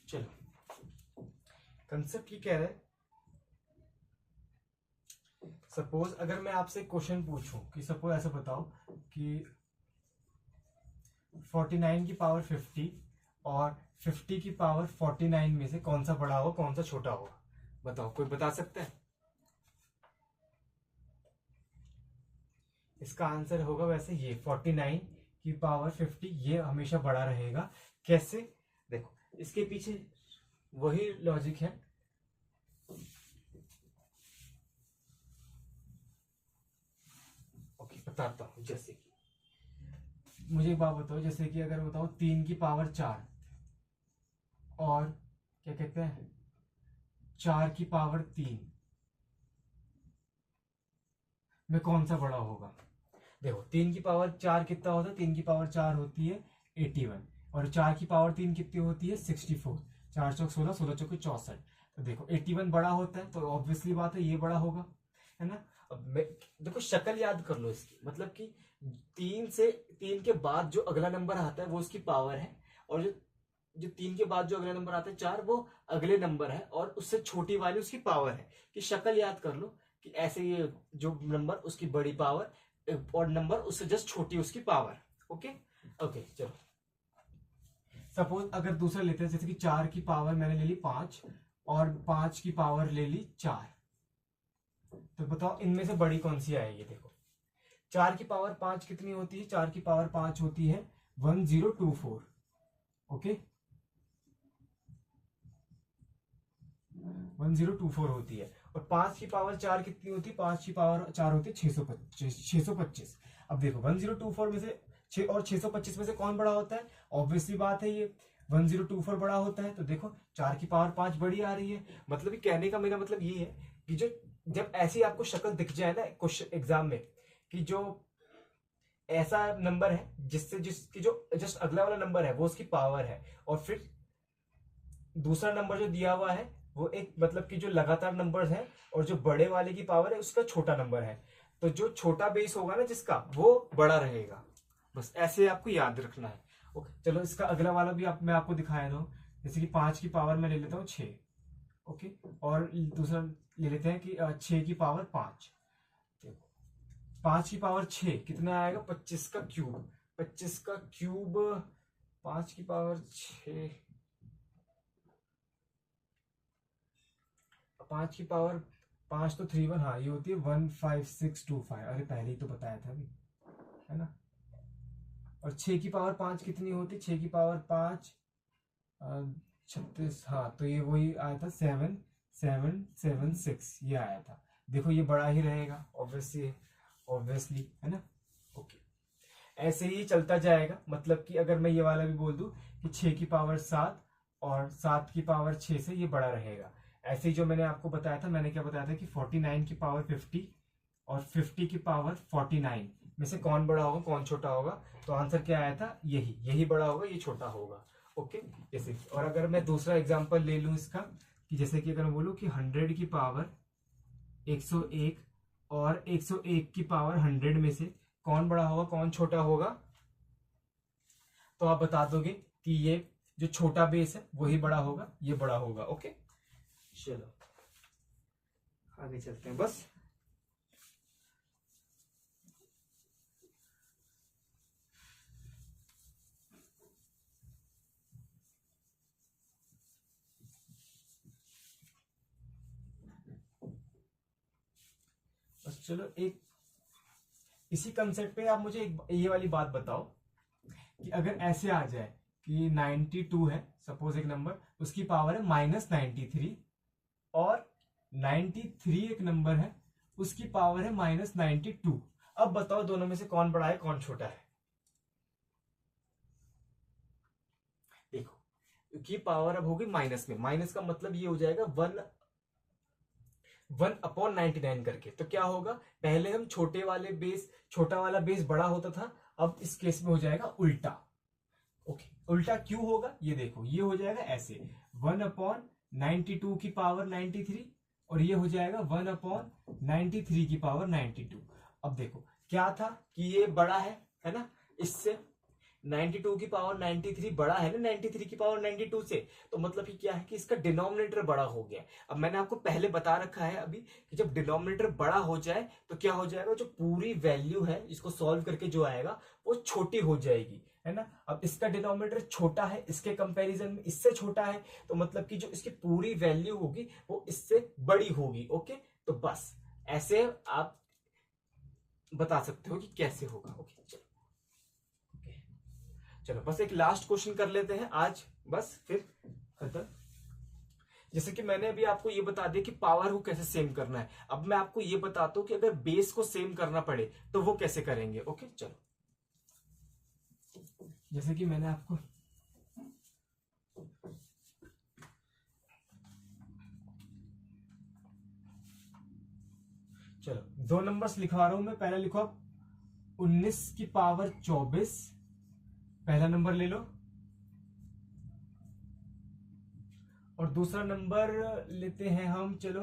चलो कंसेप्ट ये कह रहा है, सपोज अगर मैं आपसे क्वेश्चन पूछूं कि सपोज ऐसा बताओ कि 49 की पावर 50 और 50 की पावर 49 में से कौन सा बड़ा होगा कौन सा छोटा होगा, बताओ कोई बता सकता है? इसका आंसर होगा वैसे ये 49 की पावर 50 ये हमेशा बड़ा रहेगा। कैसे? देखो इसके पीछे वही लॉजिक है। ओके बताता हूं, जैसे कि मुझे एक बात बताओ, जैसे कि अगर बताओ 3 की पावर 4 और क्या कहते हैं 4 की पावर 3 में कौन सा बड़ा होगा? देखो 3 की पावर 4 कितना होता है, 3 की पावर 4 होती है 81, और 4 की पावर 3 कितनी होती है 64, 4 चौक 16, 16 चौक 64। तो देखो 81 बड़ा होता है, तो ऑब्वियसली बात है ये बड़ा होगा, है ना। अब देखो शक्ल याद कर लो इसकी, मतलब कि 3 के बाद जो अगला नंबर आता है वो उसकी पावर है, और जो 3 के बाद जो अगला नंबर आता है 4 वो अगले नंबर है, और उससे छोटी वाली उसकी पावर है। कि शक्ल याद कर लो कि ऐसे ये जो नंबर उसकी बड़ी पावर और नंबर उससे जस्ट छोटी उसकी पावर। ओके ओके चलो सपोज अगर दूसरा लेते हैं, जैसे कि 4 की पावर मैंने ले ली 5 और 5 की पावर ले ली 4, तो बताओ इनमें से बड़ी कौन सी आएगी? देखो 4 की पावर 5 कितनी होती है, 4 की पावर 5 होती है 1024। ओके 1024 होती है, और 5 की पावर 4 कितनी होती है, 5 की पावर 4 होती है 625। अब देखो 1024 में से 6 और 625 में से कौन बड़ा होता है? ऑब्वियसली बात है ये 1024 बड़ा होता है। तो देखो 4 की पावर 5 बड़ी आ रही है। मतलब कि कहने का मेरा मतलब ये है कि जो जब ऐसी आपको शक्ल दिख जाए ना क्वेश्चन एग्जाम में, कि जो ऐसा नंबर है जिसकी जो जस्ट अगला वाला नंबर है वो उसकी पावर है, और फिर दूसरा नंबर जो दिया हुआ है वो एक मतलब कि जो लगातार नंबर है, और जो बड़े वाले की पावर है उसका छोटा नंबर है, तो जो छोटा बेस होगा ना जिसका वो बड़ा रहेगा। बस ऐसे आपको याद रखना है। ओके चलो इसका अगला वाला भी मैं आपको दिखाया दूं। जैसे कि 5 की पावर मैं ले लेता हूँ 6। ओके और दूसरा ले लेते हैं कि 6 की पावर 5। 5 की पावर 6 कितना आएगा, 25 का क्यूब। 25 का क्यूब 5 की पावर 6, 5 की पावर 5 तो 3 1, हाँ ये होती है 15625। अरे पहले ही तो बताया था अभी, है ना। और 6 की पावर 5 कितनी होती? 6 की पावर 5 36, हाँ तो ये वही आया था 7776 ये आया था। देखो ये बड़ा ही रहेगा ऑब्वियसली, है ना। ओके ऐसे ही चलता जाएगा। मतलब कि अगर मैं ये वाला भी बोल दूं कि 6 की पावर 7 और 7 की पावर 6 से ये बड़ा रहेगा। ऐसे ही जो मैंने आपको बताया था, मैंने क्या बताया था कि 49 की पावर 50 और 50 की पावर 49 में से कौन बड़ा होगा कौन छोटा होगा। तो आंसर क्या आया था, यही यही बड़ा होगा, ये छोटा होगा। ओके जैसे, और अगर मैं दूसरा एग्जांपल ले लूं इसका, कि जैसे कि अगर मैं बोलूं कि 100 की पावर 101 और 101 की पावर 100 में से कौन बड़ा होगा कौन छोटा होगा, तो आप बता दोगे कि ये जो छोटा बेस है वही बड़ा होगा, ये बड़ा होगा। ओके चलो आगे चलते हैं। बस चलो एक इसी कंसेप्ट पे आप मुझे एक ये वाली बात बताओ कि अगर ऐसे आ जाए कि 92 है सपोज एक नंबर, उसकी पावर है -93 और 93 एक नंबर है उसकी पावर है -92। अब बताओ दोनों में से कौन बड़ा है कौन छोटा है। देखो की पावर अब होगी माइनस में, माइनस का मतलब ये हो जाएगा 1/99 करके। तो क्या होगा, पहले हम छोटा वाला बेस बड़ा होता था, अब इस केस में हो जाएगा उल्टा। ओके उल्टा क्यों होगा, ये देखो ये हो जाएगा ऐसे 1/92 की पावर 93 और ये हो जाएगा 1/93 की पावर 92। अब देखो क्या था कि ये बड़ा है ना, इससे 92 की पावर 93 बड़ा है ना 93 की पावर 92 से, तो मतलब ये क्या है कि इसका डिनोमिनेटर बड़ा हो गया। अब मैंने आपको पहले बता रखा है अभी कि जब डिनोमिनेटर बड़ा हो जाए तो क्या हो जाएगा, जो पूरी वैल्यू है इसको सॉल्व करके जो आएगा वो छोटी हो जाएगी, है ना। अब इसका डिनोमिनेटर छोटा है, इसके कंपैरिजन में इससे छोटा है, तो मतलब कि जो इसकी पूरी वैल्यू होगी वो इससे बड़ी होगी। ओके तो बस ऐसे आप बता सकते हो कि कैसे होगा। ओके चलो बस एक लास्ट क्वेश्चन कर लेते हैं आज, बस फिर खत्म। जैसे कि मैंने अभी आपको ये बता दिया कि पावर को कैसे सेम करना है, अब मैं आपको ये बताता हूं कि अगर बेस को सेम करना पड़े तो वो कैसे करेंगे। ओके चलो, जैसे कि मैंने आपको चलो 2 नंबर्स लिखवा रहा हूं मैं। पहला लिखो आप 19 की पावर 24, पहला नंबर ले लो। और दूसरा नंबर लेते हैं हम, चलो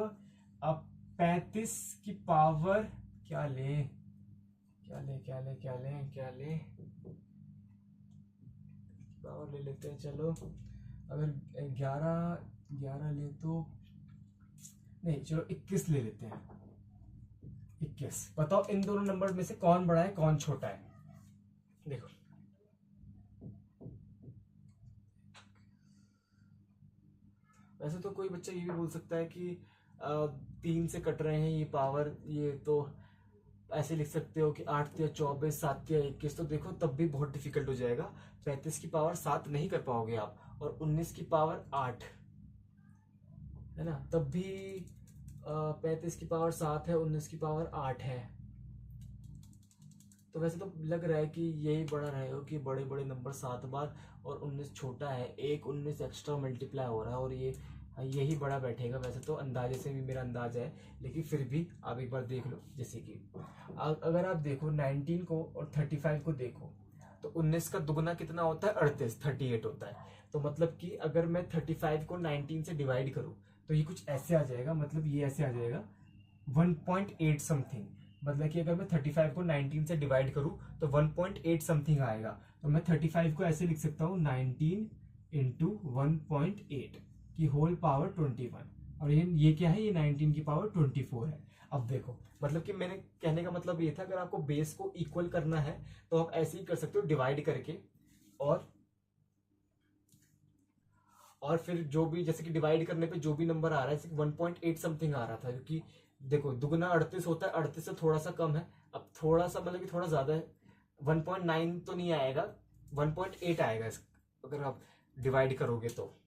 अब 35 की पावर क्या ले पावर ले लेते हैं। चलो अगर 11 ले तो नहीं, चलो 21 ले लेते हैं। 21 बताओ इन दोनों नंबर में से कौन बड़ा है कौन छोटा है। देखो वैसे तो कोई बच्चा ये भी बोल सकता है कि 3 से कट रहे हैं ये पावर, ये तो ऐसे लिख सकते हो कि 8 या 24, 7 या 21, तो देखो तब भी बहुत डिफिकल्ट हो जाएगा। 35 की पावर 7 नहीं कर पाओगे आप, और 19 की पावर 8 है ना, तब भी 35 की पावर 7 है, 19 की पावर 8 है। तो वैसे तो लग रहा है कि यही बड़ा रहेगा कि बड़े बड़े नंबर 7 बार और 19 छोटा है, एक 19 एक्स्ट्रा मल्टीप्लाई हो रहा है और ये यही बड़ा बैठेगा। वैसे तो अंदाजे से भी मेरा अंदाजा है, लेकिन फिर भी आप एक बार देख लो। जैसे कि अगर आप देखो 19 को और 35 को देखो तो 19 का दुगना कितना होता है, 38 होता है। तो मतलब कि अगर मैं 35 को 19 से डिवाइड करूं तो ये कुछ ऐसे आ जाएगा, मतलब ये ऐसे आ जाएगा 1.8 समथिंग। मतलब कि अगर मैं 35 को 19 से डिवाइड करूं तो 1.8 समथिंग आएगा। तो मैं 35 को ऐसे लिख सकता हूं 19 इंटू 1.8 की होल पावर 21, और ये क्या है, ये 19 की पावर 24 है। अब देखो मतलब कि मैंने कहने का मतलब ये था, अगर आपको बेस को इक्वल करना है तो आप ऐसे ही कर सकते हो डिवाइड करके, और फिर जो भी जैसे कि डिवाइड करने पे जो भी नंबर आ रहा है, जैसे 1.8 समथिंग आ रहा था, क्योंकि देखो दुगना 38 होता है, 38 से थोड़ा सा कम है। अब थोड़ा सा मतलब कि थोड़ा ज्यादा है, 1.9 तो नहीं आएगा, 1.8 आएगा अगर आप डिवाइड करोगे तो,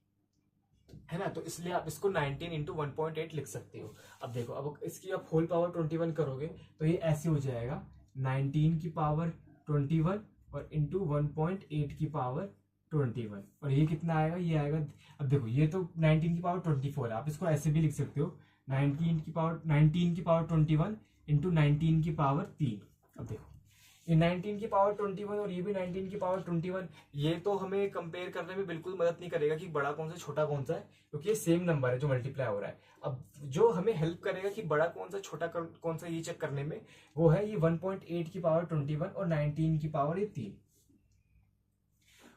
है ना। तो इसलिए आप इसको 19 इंटू 1.8 लिख सकते हो। अब देखो अब इसकी आप होल पावर 21 करोगे तो ये ऐसे हो जाएगा 19 की पावर 21 और इंटू 1.8 की पावर 21, और ये कितना आएगा, ये आएगा, अब देखो ये तो 19 की पावर 24 है, आप इसको ऐसे भी लिख सकते हो 19 की पावर 21 इंटू 19 की पावर 3। अब देखो ये 19 की पावर 21 और ये भी 19 की पावर 21, ये तो हमें कंपेयर करने में बिल्कुल मदद नहीं करेगा कि बड़ा कौन सा छोटा कौन सा है, क्योंकि ये सेम नंबर है जो मल्टीप्लाई हो रहा है। अब जो हमें हेल्प करेगा कि बड़ा कौन सा छोटा कौन सा ये चेक करने में, वो है ये 1.8 की पावर 21 और 19 की पावर ये 3।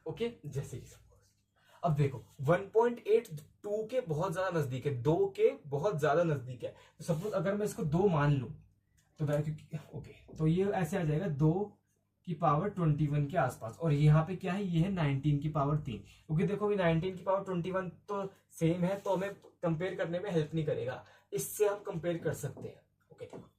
ओके, जैसे कि अब देखो 1.8 2 के बहुत ज्यादा नजदीक है, 2 के बहुत ज्यादा नजदीक है, तो सपोज अगर मैं इसको 2 मान लूं तो ओके, तो ये ऐसे आ जाएगा 2 की पावर 21 के आसपास, और यहाँ पे क्या है, ये है 19 की पावर 3, क्योंकि देखो ये 19 की पावर 21 तो सेम है, तो हमें कंपेयर करने में हेल्प नहीं करेगा, इससे हम कंपेयर कर सकते हैं। ओके, देखो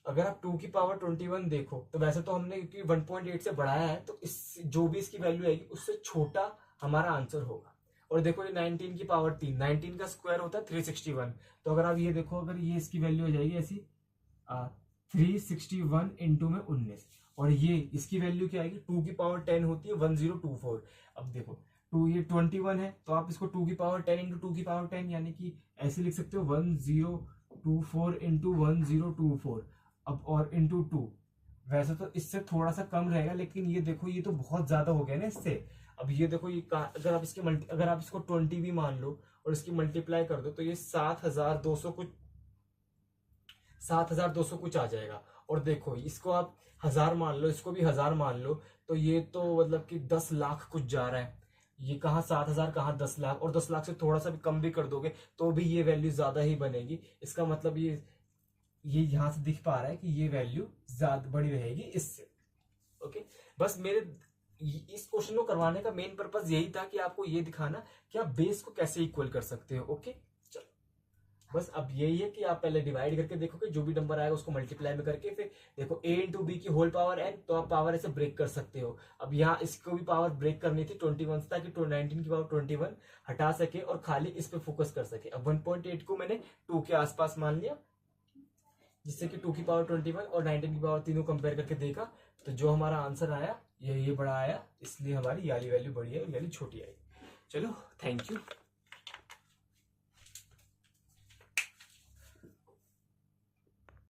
अगर आप 2 की पावर 21 देखो तो वैसे तो हमने क्योंकि 1.8 से बढ़ाया है, तो इस जो भी इसकी वैल्यू आएगी उससे छोटा हमारा आंसर होगा। और देखो ये 19 की पावर 3, 19 का स्क्वायर होता है 361, तो अगर आप ये देखो, अगर ये इसकी वैल्यू हो जाएगी ऐसी 361 इंटू में 19, और ये इसकी वैल्यू क्या आएगी, 2 की पावर 10 होती है 1024। अब देखो 2 ये 21 है, तो आप इसको 2 की पावर 10 इंटू 2 की पावर 10 यानी कि ऐसे लिख सकते हो 1024 इंटू 1024, अब और इंटू 2, वैसे तो इससे थोड़ा सा कम रहेगा, लेकिन ये देखो ये तो बहुत ज्यादा हो गया ना इससे। अब ये देखो ये अगर आप इसके अगर आप इसको 20 भी मान लो और इसकी मल्टीप्लाई कर दो तो ये 7200 कुछ आ जाएगा। और देखो इसको आप 1000 मान लो, इसको भी 1000 मान लो, तो ये तो मतलब कि 10 लाख कुछ जा रहा है। ये कहाँ 7000 कहाँ 10 लाख, और 10 लाख से थोड़ा सा भी कम भी कर दोगे तो भी ये वैल्यू ज्यादा ही बनेगी। इसका मतलब ये यहां से दिख पा रहा है कि ये वैल्यू ज्यादा बड़ी रहेगी इससे। ओके, बस मेरे इस क्वेश्चन को करवाने का मेन पर्पस यही था कि आपको ये दिखाना कि आप बेस को कैसे इक्वल कर सकते हो। ओके, चलो बस अब यही है कि आप पहले डिवाइड करके देखोगे, जो भी नंबर आएगा उसको मल्टीप्लाई में करके फिर देखो a इंटू बी की होल पावर n, तो आप पावर ऐसे ब्रेक कर सकते हो। अब यहाँ इसको भी पावर ब्रेक करनी थी 21 से, ताकि 19 की पावर 21 हटा सके और खाली इस पे फोकस कर सके। अब 1.8 को मैंने 2 के आसपास मान लिया, जिससे कि 2 की पावर 21 और 19 की पावर 3 को कंपेयर करके देखा, तो जो हमारा आंसर आया ये बड़ा आया, इसलिए हमारी ये वाली वैल्यू बड़ी है, ये वाली छोटी आई। चलो, थैंक यू।